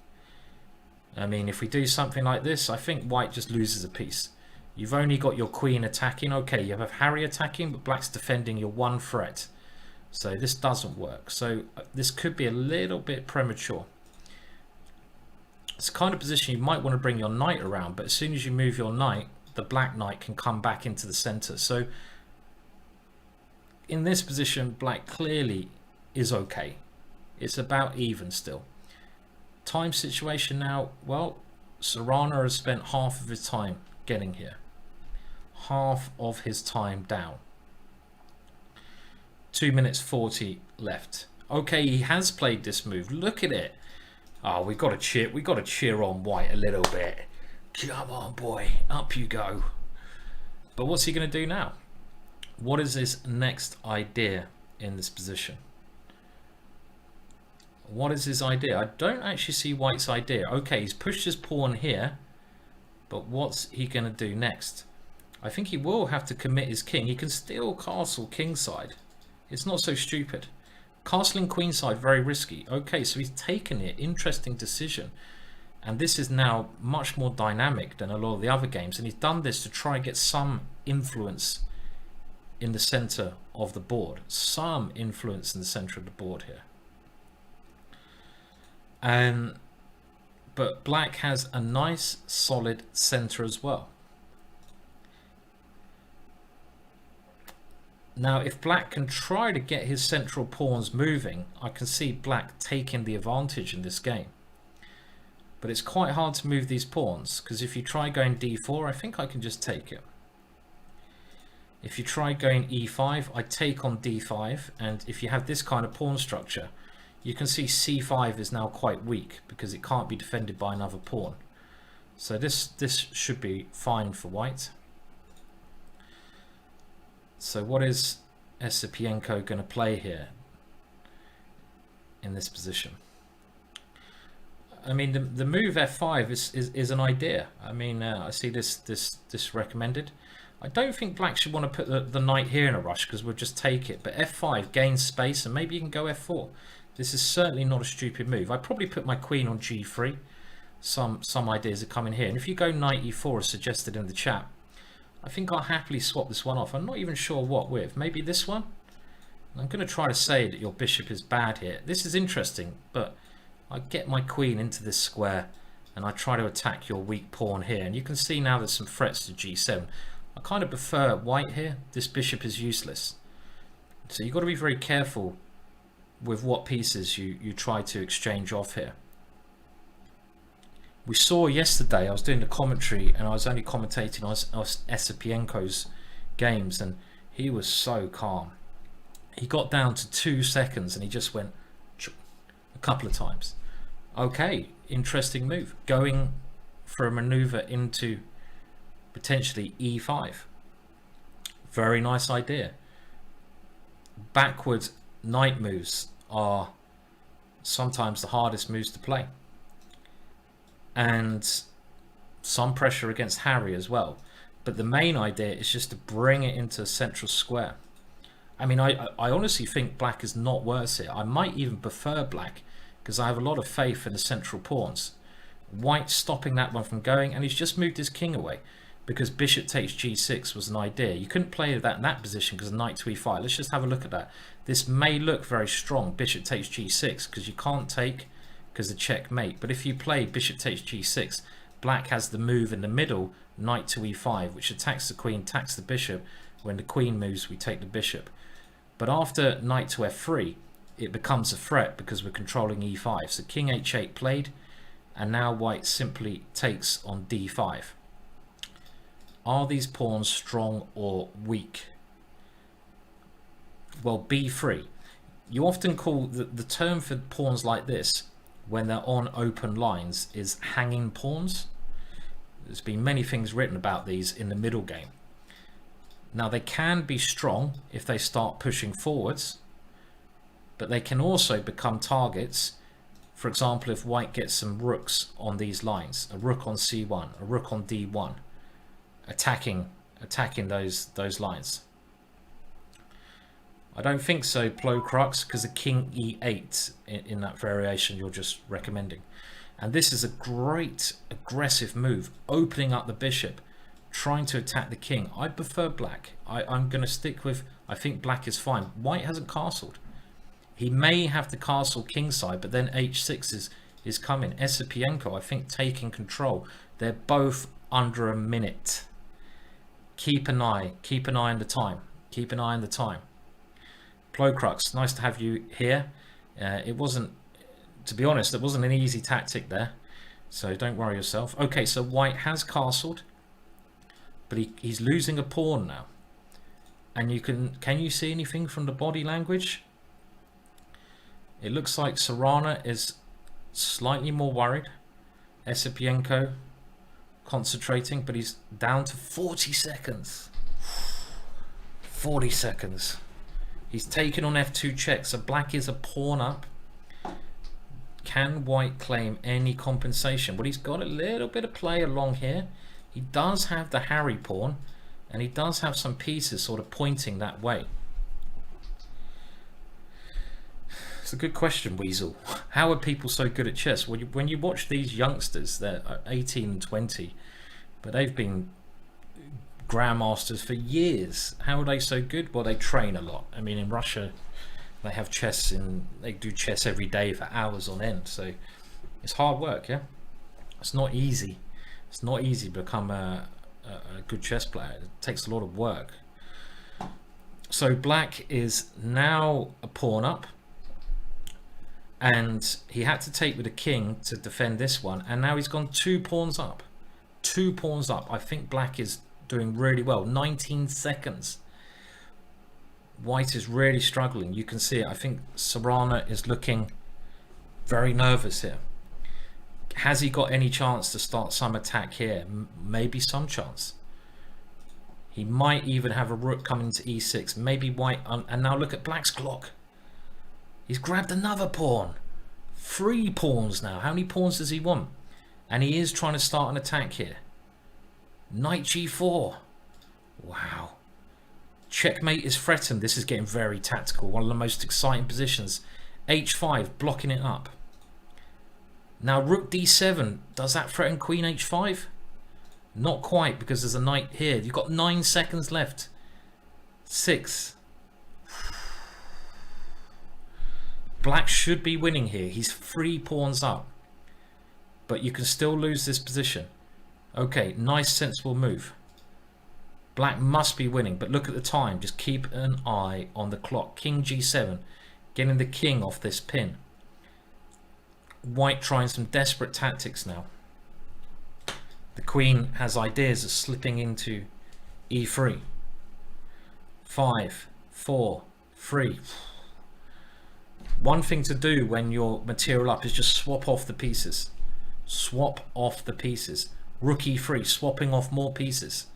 I mean, if we do something like this, I think white just loses a piece. You've only got your queen attacking. Okay, you have Harry attacking, but black's defending your one threat. So this doesn't work. So this could be a little bit premature. It's the kind of position you might want to bring your knight around, but as soon as you move your knight, the black knight can come back into the center. So in this position, black clearly is okay. It's about even still. Time situation now, well, Sarana has spent half of his time getting here. Half of his time down. 2 minutes 40 left. Okay, he has played this move. Look at it. Oh, we got to cheer on white a little bit. Come on, boy, up you go. But what's he going to do now? What is his next idea in this position? What is his idea? I don't actually see white's idea. Okay, he's pushed his pawn here, but what's he going to do next? I think he will have to commit his king. He can still castle kingside. It's not so stupid. Castling queenside, very risky. Okay, so he's taken it. Interesting decision. And this is now much more dynamic than a lot of the other games. And he's done this to try and get some influence in the center of the board. Some influence in the center of the board here. But black has a nice solid center as well. Now if black can try to get his central pawns moving, I can see black taking the advantage in this game. But it's quite hard to move these pawns, because if you try going d4, I think I can just take it. If you try going e5, I take on d5, and if you have this kind of pawn structure, you can see c5 is now quite weak because it can't be defended by another pawn. So this should be fine for white. So what is Esipenko going to play here in this position? I mean, the move f5 is an idea. I mean, I see this recommended. I don't think black should want to put the knight here in a rush because we'll just take it. But f5 gains space, and maybe you can go f4. This is certainly not a stupid move. I'd probably put my queen on g3. Some ideas are coming here. And if you go knight e4 as suggested in the chat, I think I'll happily swap this one off. I'm not even sure what with. Maybe this one? I'm going to try to say that your bishop is bad here. This is interesting, but I get my queen into this square and I try to attack your weak pawn here. And you can see now there's some threats to g7. I kind of prefer white here. This bishop is useless. So you've got to be very careful with what pieces you try to exchange off here. We saw yesterday, I was doing the commentary and I was only commentating on Esipenko's games, and he was so calm. He got down to 2 seconds and he just went a couple of times. Okay, interesting move. Going for a maneuver into potentially e5. Very nice idea. Backward knight moves are sometimes the hardest moves to play. And some pressure against Harry as well. But the main idea is just to bring it into a central square. I mean, I honestly think black is not worse here. I might even prefer black because I have a lot of faith in the central pawns. White stopping that one from going, and he's just moved his king away because bishop takes g6 was an idea. You couldn't play that in that position because knight to e5. Let's just have a look at that. This may look very strong, bishop takes g6, because you can't take because the checkmate. But if you play bishop takes g6, black has the move in the middle, knight to e5, which attacks the queen, attacks the bishop. When the queen moves, we take the bishop. But after knight to f3, it becomes a threat because we're controlling e5. So king h8 played, and now white simply takes on d5. Are these pawns strong or weak? Well, b3. You often call the term for pawns like this when they're on open lines is hanging pawns. There's been many things written about these in the middle game. Now they can be strong if they start pushing forwards, but they can also become targets. For example, if white gets some rooks on these lines, a rook on c1, a rook on d1, attacking those lines. I don't think so, Plo Crux, because a king e8 in that variation you're just recommending. And this is a great aggressive move, opening up the bishop, trying to attack the king. I prefer black. I'm going to stick with, I think black is fine. White hasn't castled. He may have to castle kingside, but then h6 is coming. Esipenko, I think, taking control. They're both under a minute. Keep an eye on the time. Keep an eye on the time. Plo Crux, nice to have you here. It wasn't, to be honest, it wasn't an easy tactic there, so don't worry yourself. Okay, so white has castled, but he's losing a pawn now. And can you see anything from the body language? It looks like Sarana is slightly more worried. Esipenko concentrating, but he's down to 40 seconds. 40 seconds. He's taken on f2 check, so black is a pawn up. Can white claim any compensation? Well, he's got a little bit of play along here. He does have the Harry pawn, and he does have some pieces sort of pointing that way. It's a good question, Weasel. How are people so good at chess? When you watch these youngsters, they're 18 and 20, but they've been grandmasters for years. How are they so good? Well, they train a lot. I mean, in Russia, they have chess they do chess every day for hours on end. So it's hard work, yeah. It's not easy. It's not easy to become a good chess player. It takes a lot of work. So black is now a pawn up, and he had to take with a king to defend this one, and now he's gone 2 pawns up. 2 pawns up. I think black is doing really well. 19 seconds. White is really struggling. You can see it. I think Sarana is looking very nervous here. Has he got any chance to start some attack here? Maybe some chance. He might even have a rook coming to e6. Maybe white. And now look at black's clock. He's grabbed another pawn. 3 pawns now. How many pawns does he want? And he is trying to start an attack here. Knight g4. Wow. Checkmate is threatened. This is getting very tactical. One of the most exciting positions. h5, blocking it up. Now rook d7. Does that threaten queen h5? Not quite, because there's a knight here. You've got 9 seconds left. 6. Black should be winning here. He's 3 pawns up. But you can still lose this position. Okay, nice sensible move. Black must be winning, but look at the time. Just keep an eye on the clock. King g7, getting the king off this pin. White trying some desperate tactics now. The queen has ideas of slipping into e3. 5, 4, 3. One thing to do when you're material up is just swap off the pieces. Swap off the pieces. Rook e3, swapping off more pieces.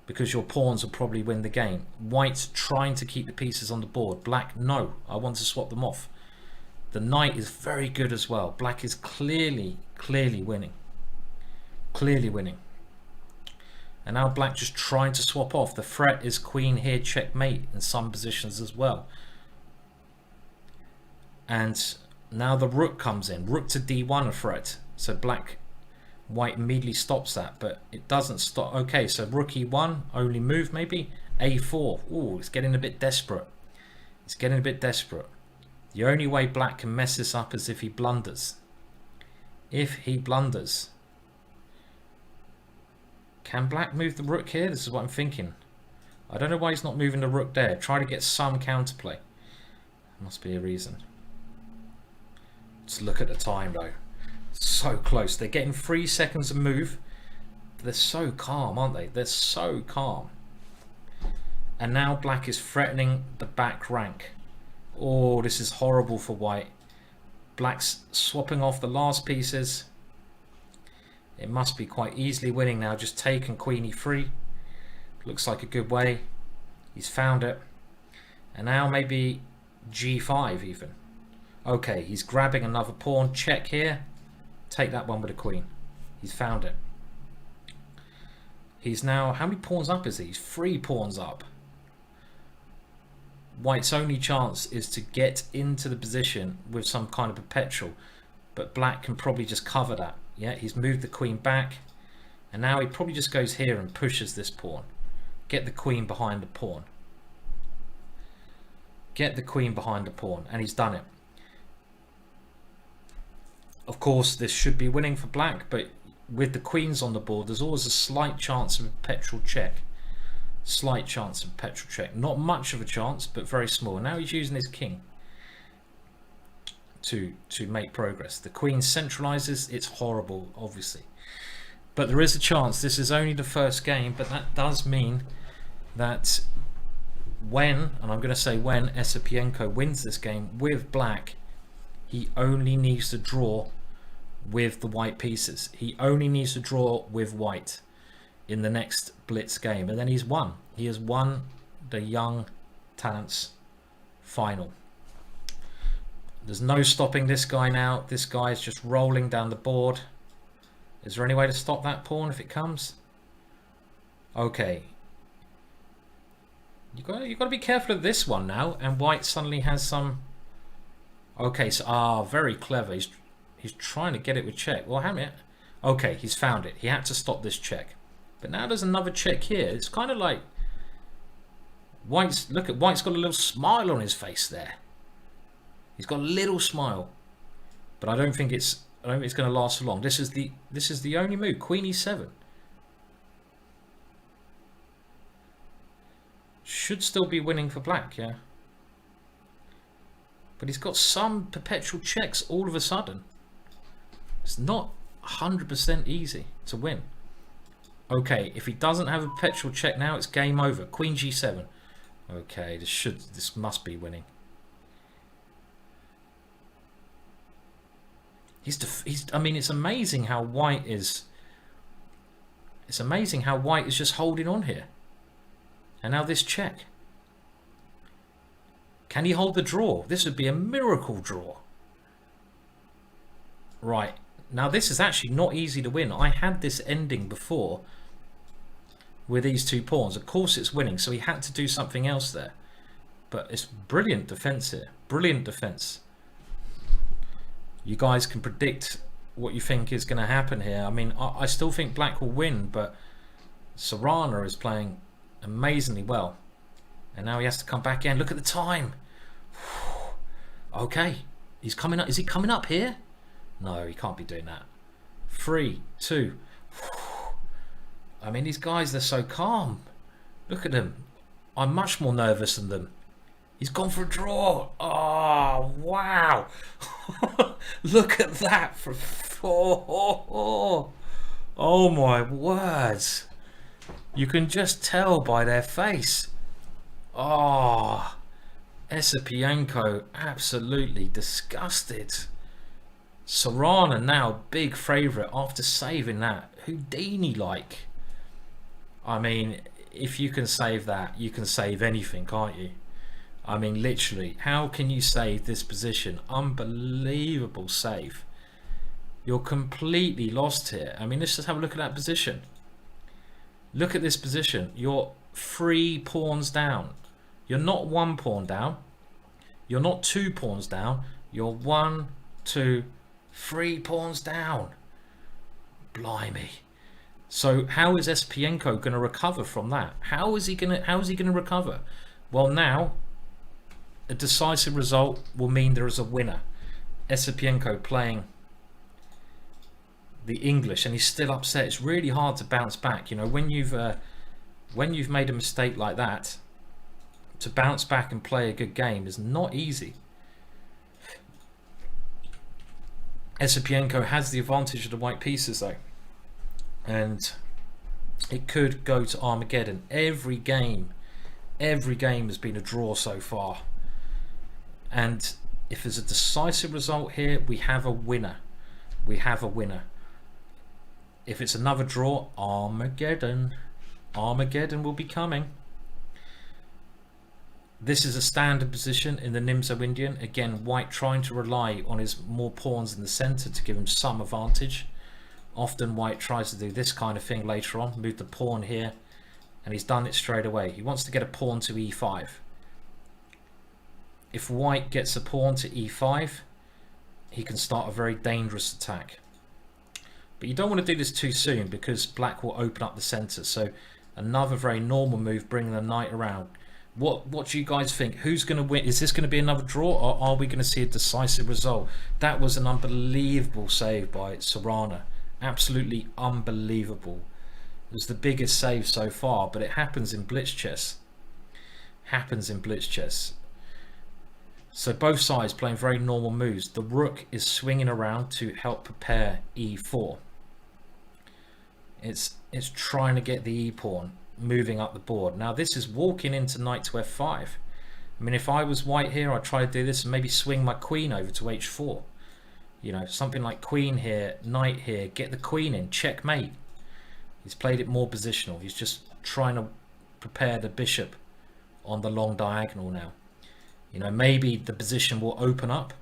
Because your pawns will probably win the game. White's trying to keep the pieces on the board. Black, no, I want to swap them off. The knight is very good as well. Black is clearly winning. Clearly winning. And now black just trying to swap off. The threat is queen here, checkmate in some positions as well. And now the rook comes in. Rook to d1 a threat. So white immediately stops that, but it doesn't stop. Okay, so rook e1, only move maybe. a4. Ooh, it's getting a bit desperate. It's getting a bit desperate. The only way black can mess this up is if he blunders. If he blunders. Can black move the rook here? This is what I'm thinking. I don't know why he's not moving the rook there. Try to get some counterplay. Must be a reason. Let's look at the time though. So close. They're getting 3 seconds of move. They're so calm, aren't they? They're so calm. And now black is threatening the back rank. Oh, this is horrible for white. Black's swapping off the last pieces. It must be quite easily winning now. Just taking queen e3. Looks like a good way. He's found it. And now maybe g5 even. Okay, he's grabbing another pawn. Check here. Take that one with a queen. He's found it. He's now, how many pawns up is he? He's 3 pawns up. White's only chance is to get into the position with some kind of perpetual, but black can probably just cover that. Yeah, he's moved the queen back, and now he probably just goes here and pushes this pawn. Get the queen behind the pawn. Get the queen behind the pawn, and he's done it. Of course, this should be winning for black, but with the queens on the board, there's always a slight chance of a perpetual check. Slight chance of perpetual check. Not much of a chance, but very small. Now he's using his king to make progress. The queen centralizes. It's horrible, obviously. But there is a chance. This is only the first game, but that does mean that when, and I'm going to say when, Esipenko wins this game with black, he only needs to draw with the white pieces. He only needs to draw with white in the next Blitz game, and then he's won. He has won the Young Talents final. There's no stopping this guy now. This guy is just rolling down the board. Is there any way to stop that pawn if it comes? Okay. You got to be careful of this one now, and white suddenly has some. Okay, so very clever. He's trying to get it with check. Well, how many? Okay, he's found it. He had to stop this check. But now there's another check here. It's kind of like white's got a little smile on his face there. He's got a little smile. But I don't think it's going to last so long. This is the only move. Queen e7. Should still be winning for black, yeah. But he's got some perpetual checks all of a sudden. It's not 100% easy to win. Okay, if he doesn't have a perpetual check now, it's game over. Queen g7. Okay, this must be winning. I mean, it's amazing how white is. It's amazing how white is just holding on here. And now this check. Can he hold the draw? This would be a miracle draw. Right. Now this is actually not easy to win. I had this ending before with these two pawns. Of course it's winning, so he had to do something else there. But it's brilliant defense here. Brilliant defense. You guys can predict what you think is going to happen here. I mean, I still think black will win, but Sarana is playing amazingly well. And now he has to come back in. Look at the time. Okay. He's coming up. Is he coming up here? No, he can't be doing that. 3, 2. I mean, these guys, they're so calm. Look at them. I'm much more nervous than them. He's gone for a draw. Oh, wow. Look at that. Oh, my words. You can just tell by their face. Oh, Esipenko absolutely disgusted. Sarana now big favourite after saving that. Houdini-like. I mean, if you can save that, you can save anything, can't you? I mean, literally, how can you save this position? Unbelievable save. You're completely lost here. I mean, let's just have a look at that position. Look at this position. You're 3 pawns down. You're not 1 pawn down. You're not 2 pawns down. You're 1, 2, 3 pawns down. Blimey. So how is Esipenko going to recover from that? How is he going to recover? Well, now a decisive result will mean there is a winner. Esipenko playing the English, and he's still upset. It's really hard to bounce back. You know, when you've made a mistake like that, to bounce back and play a good game is not easy. Esipenko has the advantage of the white pieces though, and it could go to Armageddon. Every game has been a draw so far, and if there's a decisive result here, we have a winner. If it's another draw, Armageddon will be coming. This is a standard position in the Nimzo Indian. Again, white trying to rely on his more pawns in the center to give him some advantage. Often white tries to do this kind of thing later on, move the pawn here, and he's done it straight away. He wants to get a pawn to e5. If white gets a pawn to e5, he can start a very dangerous attack. But you don't want to do this too soon because black will open up the center. So another very normal move, bringing the knight around. What do you guys think? Who's going to win? Is this going to be another draw, or are we going to see a decisive result? That was an unbelievable save by Sarana. Absolutely unbelievable. It was the biggest save so far, but it happens in Blitz chess. So both sides playing very normal moves. The rook is swinging around to help prepare e4. It's trying to get the e-pawn moving up the board. Now this is walking into knight to f5. I mean, if I was white here, I'd try to do this and maybe swing my queen over to h4. You know, something like queen here, knight here, get the queen in, checkmate. He's played it more positional. He's just trying to prepare the bishop on the long diagonal now. You know, maybe the position will open up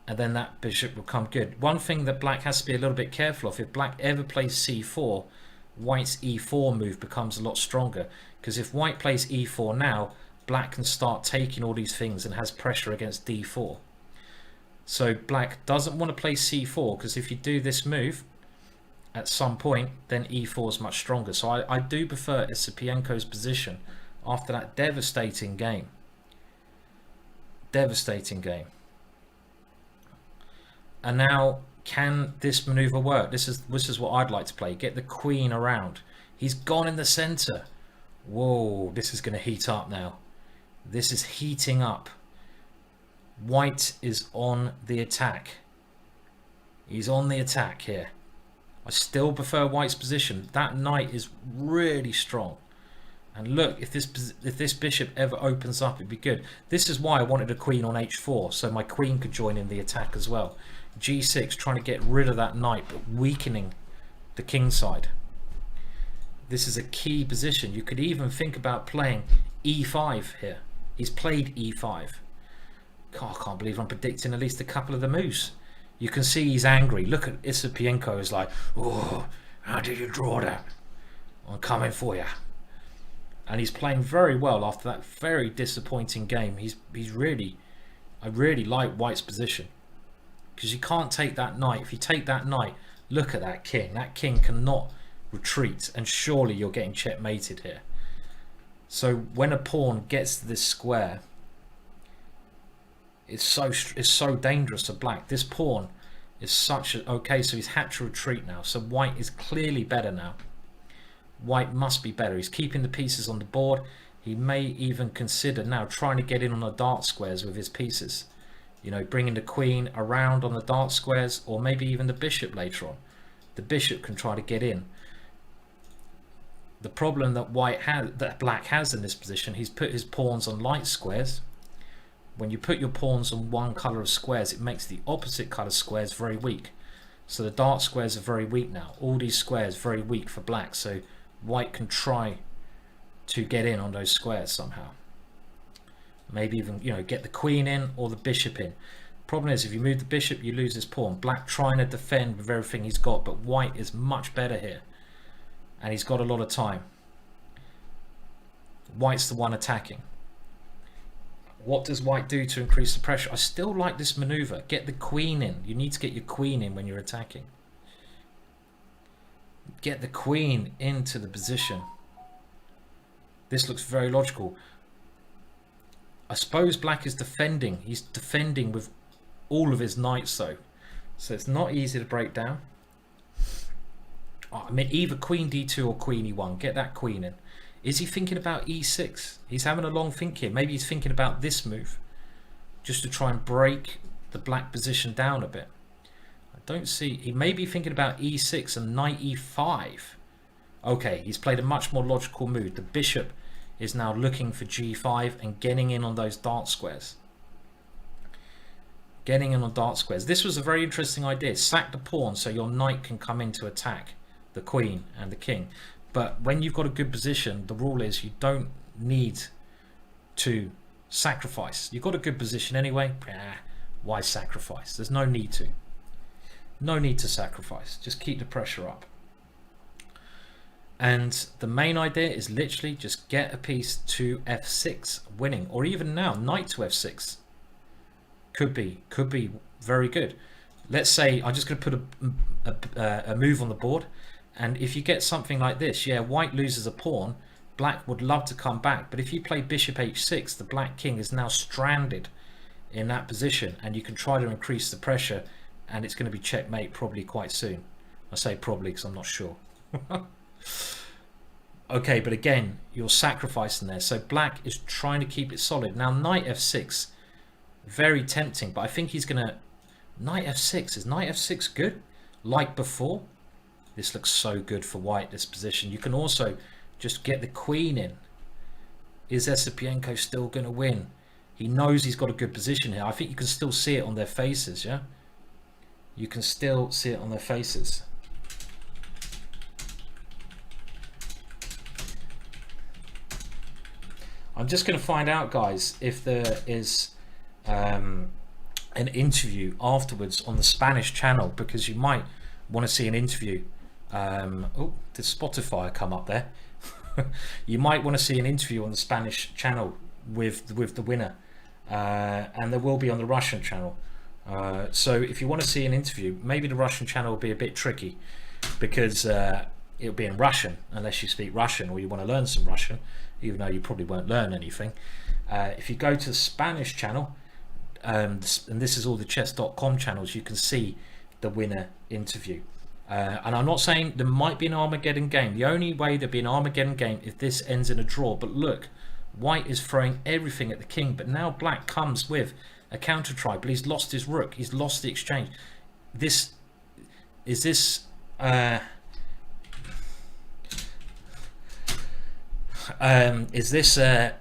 and then that bishop will come good. One thing that black has to be a little bit careful of, if black ever plays c4, white's e4 move becomes a lot stronger, because if white plays e4 now, black can start taking all these things and has pressure against d4. So black doesn't want to play c4, because if you do this move at some point, then e4 is much stronger. So I do prefer Esipenko's position after that devastating game. And now, can this maneuver work? This is what I'd like to play. Get the queen around. He's gone in the center. Whoa, this is going to heat up now. This is heating up. White is on the attack. He's on the attack here. I still prefer white's position. That knight is really strong. And look, if this bishop ever opens up, it'd be good. This is why I wanted a queen on h4, so my queen could join in the attack as well. g6, trying to get rid of that knight, but weakening the king side. This is a key position. You could even think about playing e5 here. He's played e5. God, I can't believe I'm predicting at least a couple of the moves. You can see he's angry. Look at Esipenko is like, oh, how did you draw that? I'm coming for you. And he's playing very well after that very disappointing game. I really like White's position, because you can't take that knight. If you take that knight, look at that king. That king cannot retreat, and surely you're getting checkmated here. So when a pawn gets to this square, it's so dangerous to black. This pawn is such a, okay, so he's had to retreat now. So White is clearly better now. White must be better. He's keeping the pieces on the board. He may even consider now trying to get in on the dark squares with his pieces. You know, bringing the queen around on the dark squares, or maybe even the bishop later on. The bishop can try to get in. The problem that black has in this position, he's put his pawns on light squares. When you put your pawns on one color of squares, it makes the opposite color squares very weak. So the dark squares are very weak now. All these squares very weak for black. So White can try to get in on those squares somehow. Maybe even, you know, get the queen in or the bishop in. Problem is, if you move the bishop, you lose this pawn. Black trying to defend with everything he's got, but White is much better here. And he's got a lot of time. White's the one attacking. What does White do to increase the pressure? I still like this maneuver. Get the queen in. You need to get your queen in when you're attacking. Get the queen into the position. This looks very logical. I suppose black is defending. He's defending with all of his knights though. So it's not easy to break down. I mean, either queen d2 or queen e1. Get that queen in. Is he thinking about e6? He's having a long think here. Maybe he's thinking about this move, just to try and break the black position down a bit. I don't see. He may be thinking about e6 and knight e5. Okay, he's played a much more logical move. The bishop is now looking for g5 and getting in on those dark squares. Getting in on dark squares. This was a very interesting idea. Sack the pawn so your knight can come in to attack the queen and the king. But when you've got a good position, the rule is you don't need to sacrifice. You've got a good position anyway. Why sacrifice? There's no need to. No need to sacrifice. Just keep the pressure up. And the main idea is literally just get a piece to f6, winning. Or even now, knight to f6. Could be very good. Let's say I'm just going to put a move on the board. And if you get something like this, yeah, White loses a pawn, black would love to come back. But if you play bishop h6, the black king is now stranded in that position, and you can try to increase the pressure, and it's going to be checkmate probably quite soon. I say probably because I'm not sure. Okay, but again, you're sacrificing there. So black is trying to keep it solid. Now knight f6, very tempting, but I think he's going to... Knight f6, is knight f6 good? Like before? This looks so good for White, this position. You can also just get the queen in. Is Esipenko still going to win? He knows he's got a good position here. I think you can still see it on their faces, yeah? You can still see it on their faces. I'm just going to find out, guys, if there is an interview afterwards on the Spanish channel, because you might want to see an interview. Oh, did Spotify come up there? You might want to see an interview on the Spanish channel with the winner, and there will be on the Russian channel. So if you want to see an interview, maybe the Russian channel will be a bit tricky, because it'll be in Russian unless you speak Russian or you want to learn some Russian, even though you probably won't learn anything. If you go to the Spanish channel, and this is all the Chess.com channels, you can see the winner interview. And I'm not saying there might be an Armageddon game. The only way there'd be an Armageddon game if this ends in a draw. But look, White is throwing everything at the king, but now black comes with a counter try, but he's lost his rook, he's lost the exchange. This is this Is this? I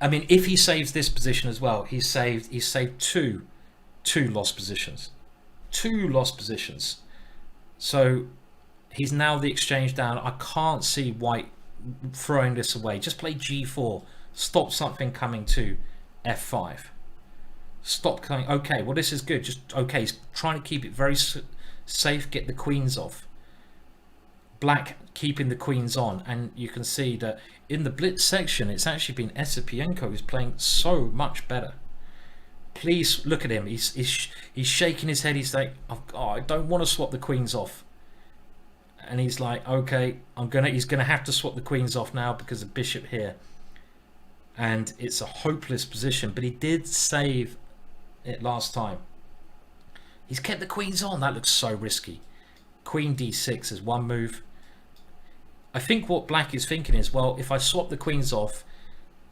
mean, if he saves this position as well, he's saved two lost positions, two lost positions. So he's now the exchange down. I can't see White throwing this away. Just play G4. Stop something coming to F5. Stop coming. Okay, well this is good. Just okay. He's trying to keep it very safe. Get the queens off. Black keeping the queens on, and you can see that in the Blitz section, it's actually been Esipenko who's playing so much better. Please look at him. He's shaking his head. He's like, oh, I don't want to swap the queens off. And he's like, okay, he's gonna have to swap the queens off now because of bishop here. And it's a hopeless position, but he did save it last time. He's kept the queens on. That looks so risky. Queen d6 is one move. I think what Black is thinking is, well, if I swap the queens off,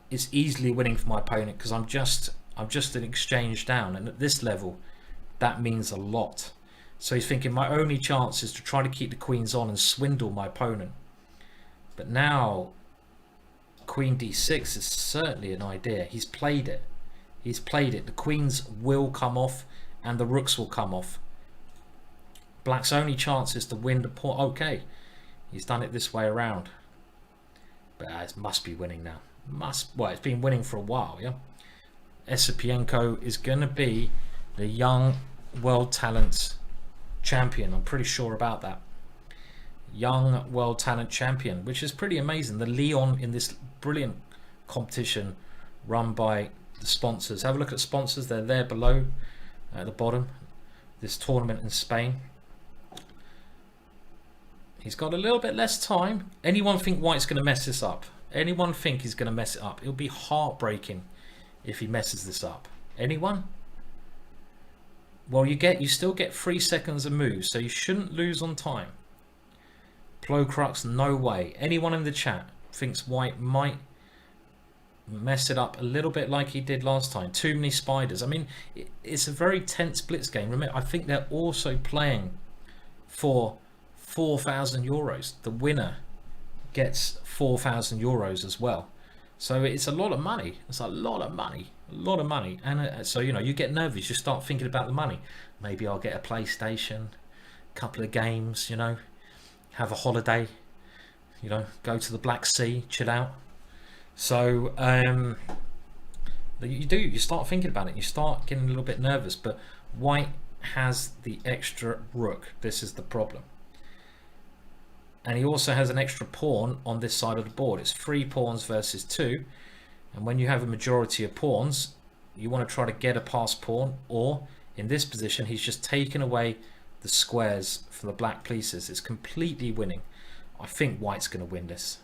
it's easily winning for my opponent because I'm just an exchange down, and at this level, that means a lot. So he's thinking my only chance is to try to keep the queens on and swindle my opponent. But now, Queen d6 is certainly an idea. He's played it. He's played it. The queens will come off and the rooks will come off. Black's only chance is to win the pawn. Okay, he's done it this way around. But it must be winning now. Well, it's been winning for a while, yeah? Esipenko is going to be the young world talent champion. I'm pretty sure about that. Young world talent champion, which is pretty amazing. The Leon in this brilliant competition run by the sponsors. Have a look at sponsors. They're there below at the bottom. This tournament in Spain. He's got a little bit less time. Anyone think White's going to mess this up? Anyone think he's going to mess it up? It'll be heartbreaking if he messes this up. Anyone? Well, you still get 3 seconds a move, so you shouldn't lose on time. Plocrux, no way. Anyone in the chat thinks White might mess it up a little bit like he did last time? Too many spiders. I mean, it's a very tense Blitz game. Remember, I think they're also playing for 4,000 euros. The winner gets 4,000 euros as well. So it's a lot of money. It's a lot of money. A lot of money. And so, you know, you get nervous. You start thinking about the money. Maybe I'll get a PlayStation, a couple of games, you know, have a holiday, you know, go to the Black Sea, chill out. So you start thinking about it. You start getting a little bit nervous. But White has the extra rook. This is the problem. And he also has an extra pawn on this side of the board. It's 3 pawns versus 2. And when you have a majority of pawns, you want to try to get a passed pawn. Or in this position, he's just taken away the squares for the black pieces. It's completely winning. I think White's going to win this.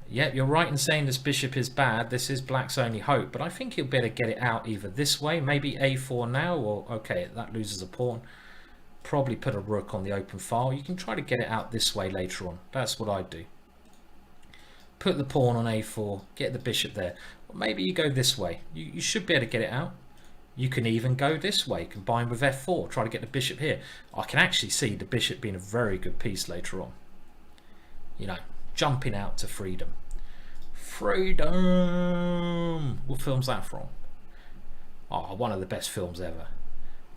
Yeah, you're right in saying this bishop is bad. This is Black's only hope, but I think he'll better get it out either this way, maybe a4 now, or okay, that loses a pawn. Probably put a rook on the open file. You can try to get it out this way later on. That's what I'd do. Put the pawn on a4, get the bishop there. Or maybe you go this way. You should be able to get it out. You can even go this way, combine with f4, try to get the bishop here. I can actually see the bishop being a very good piece later on. You know, jumping out to freedom. Freedom! What film's that from? Oh, one of the best films ever.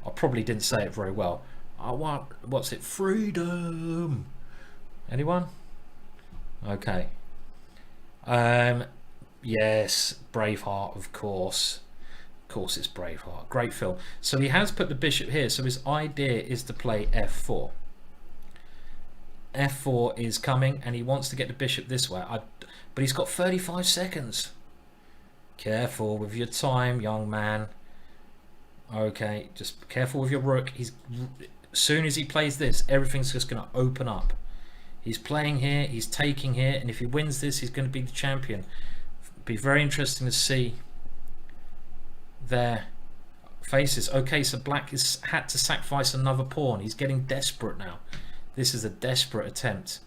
I probably didn't say it very well. What's it? Freedom! Anyone? Okay. Yes, Braveheart, of course. Of course it's Braveheart. Great film. So he has put the bishop here. So his idea is to play f4. f4 is coming and he wants to get the bishop this way. But he's got 35 seconds. Careful with your time, young man. Okay, just careful with your rook. As soon as he plays this, everything's just going to open up. He's playing here, he's taking here, and if he wins this, he's going to be the champion. It'd be very interesting to see their faces. Okay, so Black has had to sacrifice another pawn. He's getting desperate now. This is a desperate attempt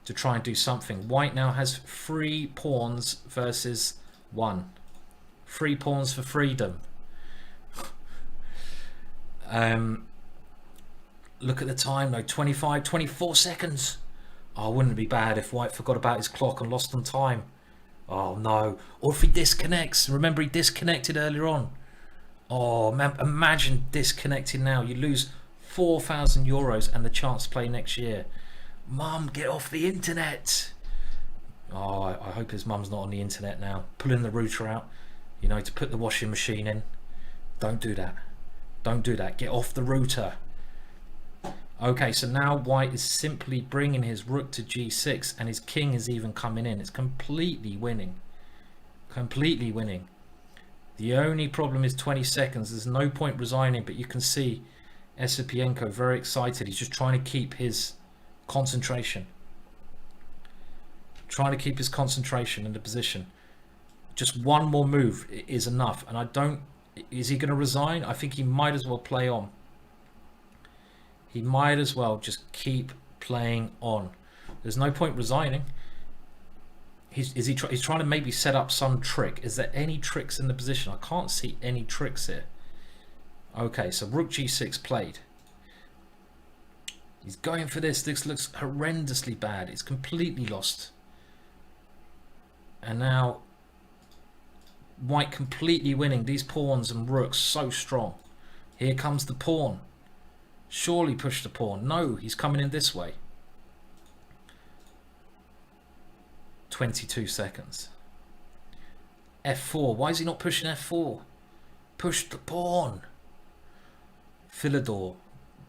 to try and do something. White now has 3 pawns versus 1. 3 pawns for freedom. Look at the time though, 24 seconds. Oh, wouldn't it be bad if White forgot about his clock and lost on time? Oh no. Or if he disconnects. Remember, he disconnected earlier on. Oh man, imagine disconnecting now. You lose €4,000 and the chance to play next year. Mum, get off the internet. Oh, I hope his mum's not on the internet now. Pulling the router out, you know, to put the washing machine in. Don't do that. Don't do that. Get off the router. Okay, so now White is simply bringing his rook to g6 and his king is even coming in. It's completely winning. Completely winning. The only problem is 20 seconds. There's no point resigning, but you can see Esipenko very excited. He's just trying to keep his concentration. Trying to keep his concentration in the position. Just one more move is enough. And I don't... Is he going to resign? I think he might as well play on. He might as well just keep playing on. There's no point resigning. He's trying to maybe set up some trick. Is there any tricks in the position? I can't see any tricks here. Okay, so rook g6 played. He's going for this. This looks horrendously bad. It's completely lost. And now White completely winning. These pawns and rooks so strong. Here comes the pawn. Surely push the pawn. No, he's coming in this way. 22 seconds. f4. Why is he not pushing f4? Push the pawn. Philidor.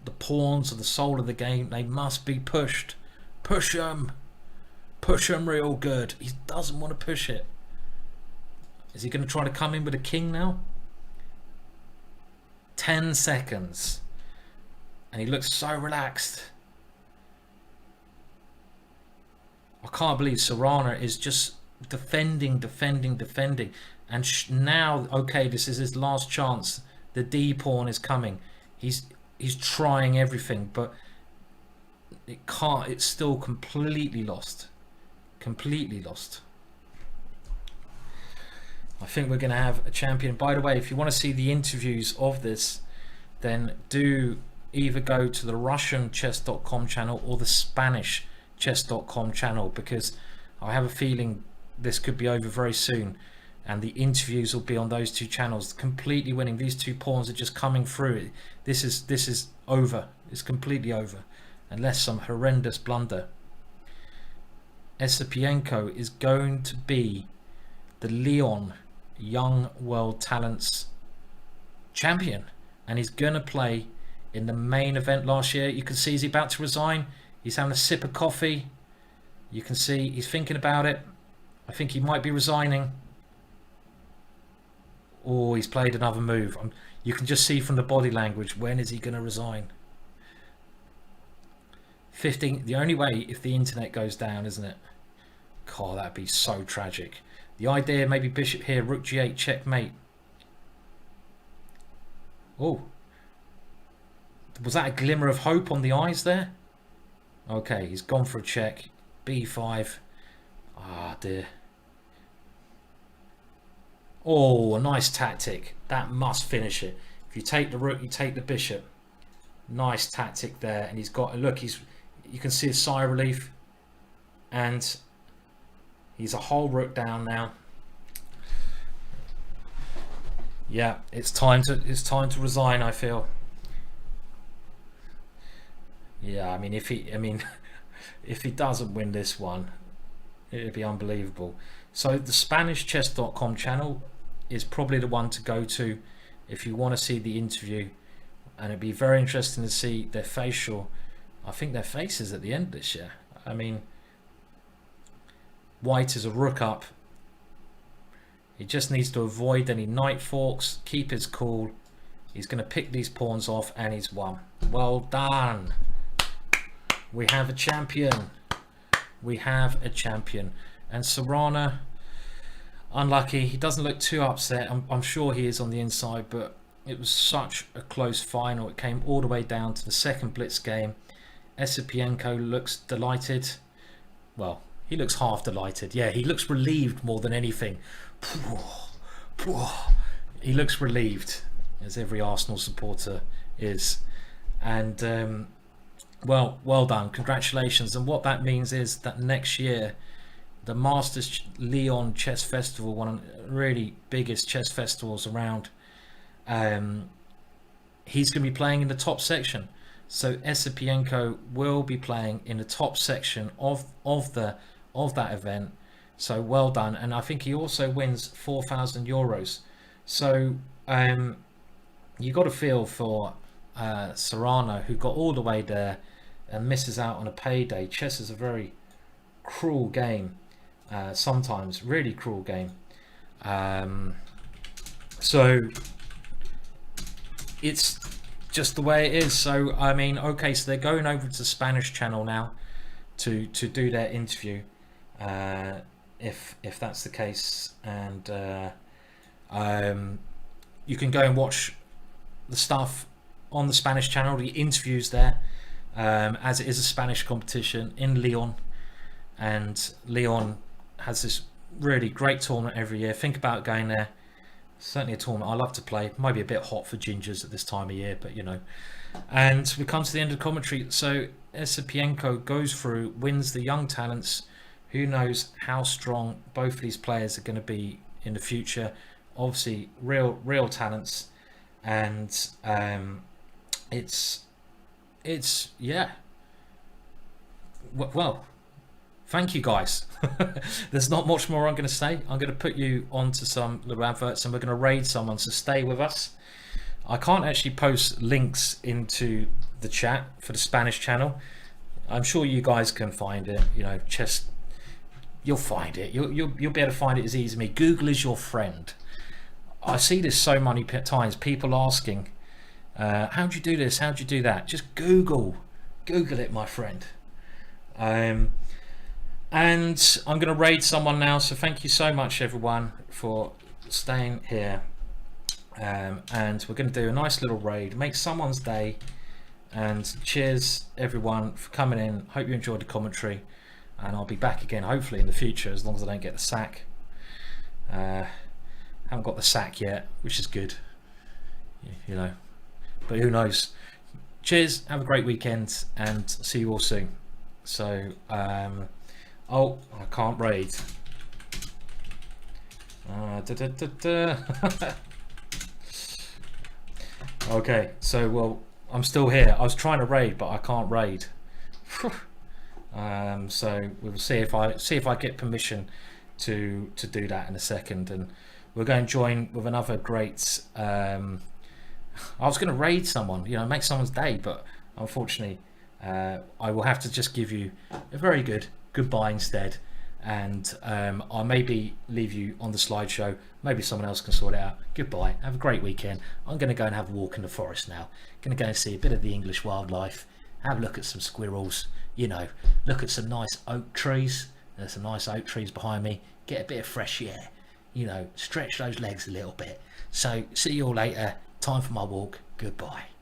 The pawns are the soul of the game. They must be pushed. Push them. Push them real good. He doesn't want to push it. Is he going to try to come in with a king now? 10 seconds. And he looks so relaxed. I can't believe Sarana is just defending. And now, okay, this is his last chance. The D pawn is coming. He's trying everything, but it can't. It's still completely lost. Completely lost. I think we're going to have a champion. By the way, if you want to see the interviews of this, then do either go to the Russian Chess.com channel or the Spanish Chess.com channel, because I have a feeling this could be over very soon and the interviews will be on those two channels. Completely winning. These two pawns are just coming through. This is over. It's completely over unless some horrendous blunder. Esipenko is going to be the Lyon Young World Talents champion, and he's going to play in the main event last year. You can see he's about to resign. He's having a sip of coffee. You can see he's thinking about it. I think he might be resigning. Oh, he's played another move. You can just see from the body language, when is he going to resign? 15. The only way if the internet goes down, isn't it? God, that'd be so tragic. The idea, maybe bishop here, rook g8, checkmate. Oh. Was that a glimmer of hope on the eyes there? Okay, he's gone for a check. b5. Ah, dear. Oh, a nice tactic. That must finish it. If you take the rook, you take the bishop. Nice tactic there. And he's got, look, you can see a sigh of relief. And he's a whole rook down now. Yeah, it's time to resign, I feel. Yeah, I mean, if he doesn't win this one, it'd be unbelievable. So the Spanish Chess.com channel is probably the one to go to if you want to see the interview, and it'd be very interesting to see their facial. I think their faces at the end of this year. I mean, White is a rook up. He just needs to avoid any knight forks, keep his cool. He's going to pick these pawns off, and he's won. Well done. We have a champion. We have a champion. And Sarana, unlucky. He doesn't look too upset. I'm sure he is on the inside, but it was such a close final. It came all the way down to the second Blitz game. Esipenko looks delighted. Well, he looks half delighted. Yeah, he looks relieved more than anything. He looks relieved, as every Arsenal supporter is. And Well done, congratulations. And what that means is that next year, the Masters Leon Chess Festival, one of the really biggest chess festivals around, he's going to be playing in the top section. So Esipenko will be playing in the top section of that event. So well done. And I think he also wins €4,000. So you got to feel for Sarana, who got all the way there and misses out on a payday. Chess is a very cruel game, sometimes really cruel game. So it's just the way it is. So I mean, okay, so they're going over to the Spanish channel now to do their interview, if that's the case. And you can go and watch the stuff on the Spanish channel, the interviews there, as it is a Spanish competition in Leon, and Leon has this really great tournament every year. Think about going there. Certainly a tournament I love to play. Might be a bit hot for gingers at this time of year, but you know. And we come to the end of the commentary. So Esipenko goes through, wins the young talents. Who knows how strong both of these players are going to be in the future. Obviously real talents, and it's yeah, well, thank you guys. There's not much more I'm going to say. I'm going to put you onto some little adverts and we're going to raid someone, so stay with us. I can't actually post links into the chat for the Spanish channel. I'm sure you guys can find it, you know. Chess, you'll find it. You'll be able to find it as easy as me. Google is your friend. I see this so many times, people asking, how'd you do this, how'd you do that? Just Google it, my friend. And I'm going to raid someone now, so thank you so much everyone for staying here. And we're going to do a nice little raid, make someone's day. And cheers everyone for coming in. Hope you enjoyed the commentary, and I'll be back again hopefully in the future, as long as I don't get the sack. Haven't got the sack yet, which is good, you know, but who knows. Cheers, have a great weekend, and see you all soon. So oh, I can't raid. Okay, so well, I'm still here. I was trying to raid, but I can't raid. So we'll see if I get permission to do that in a second, and we're going to join with another great. I was going to raid someone, you know, make someone's day, but unfortunately, I will have to just give you a very good goodbye instead, and I'll maybe leave you on the slideshow. Maybe someone else can sort it out. Goodbye. Have a great weekend. I'm going to go and have a walk in the forest now. Going to go and see a bit of the English wildlife. Have a look at some squirrels. You know, look at some nice oak trees. There's some nice oak trees behind me. Get a bit of fresh air. You know, stretch those legs a little bit. So see you all later. Time for my walk. Goodbye.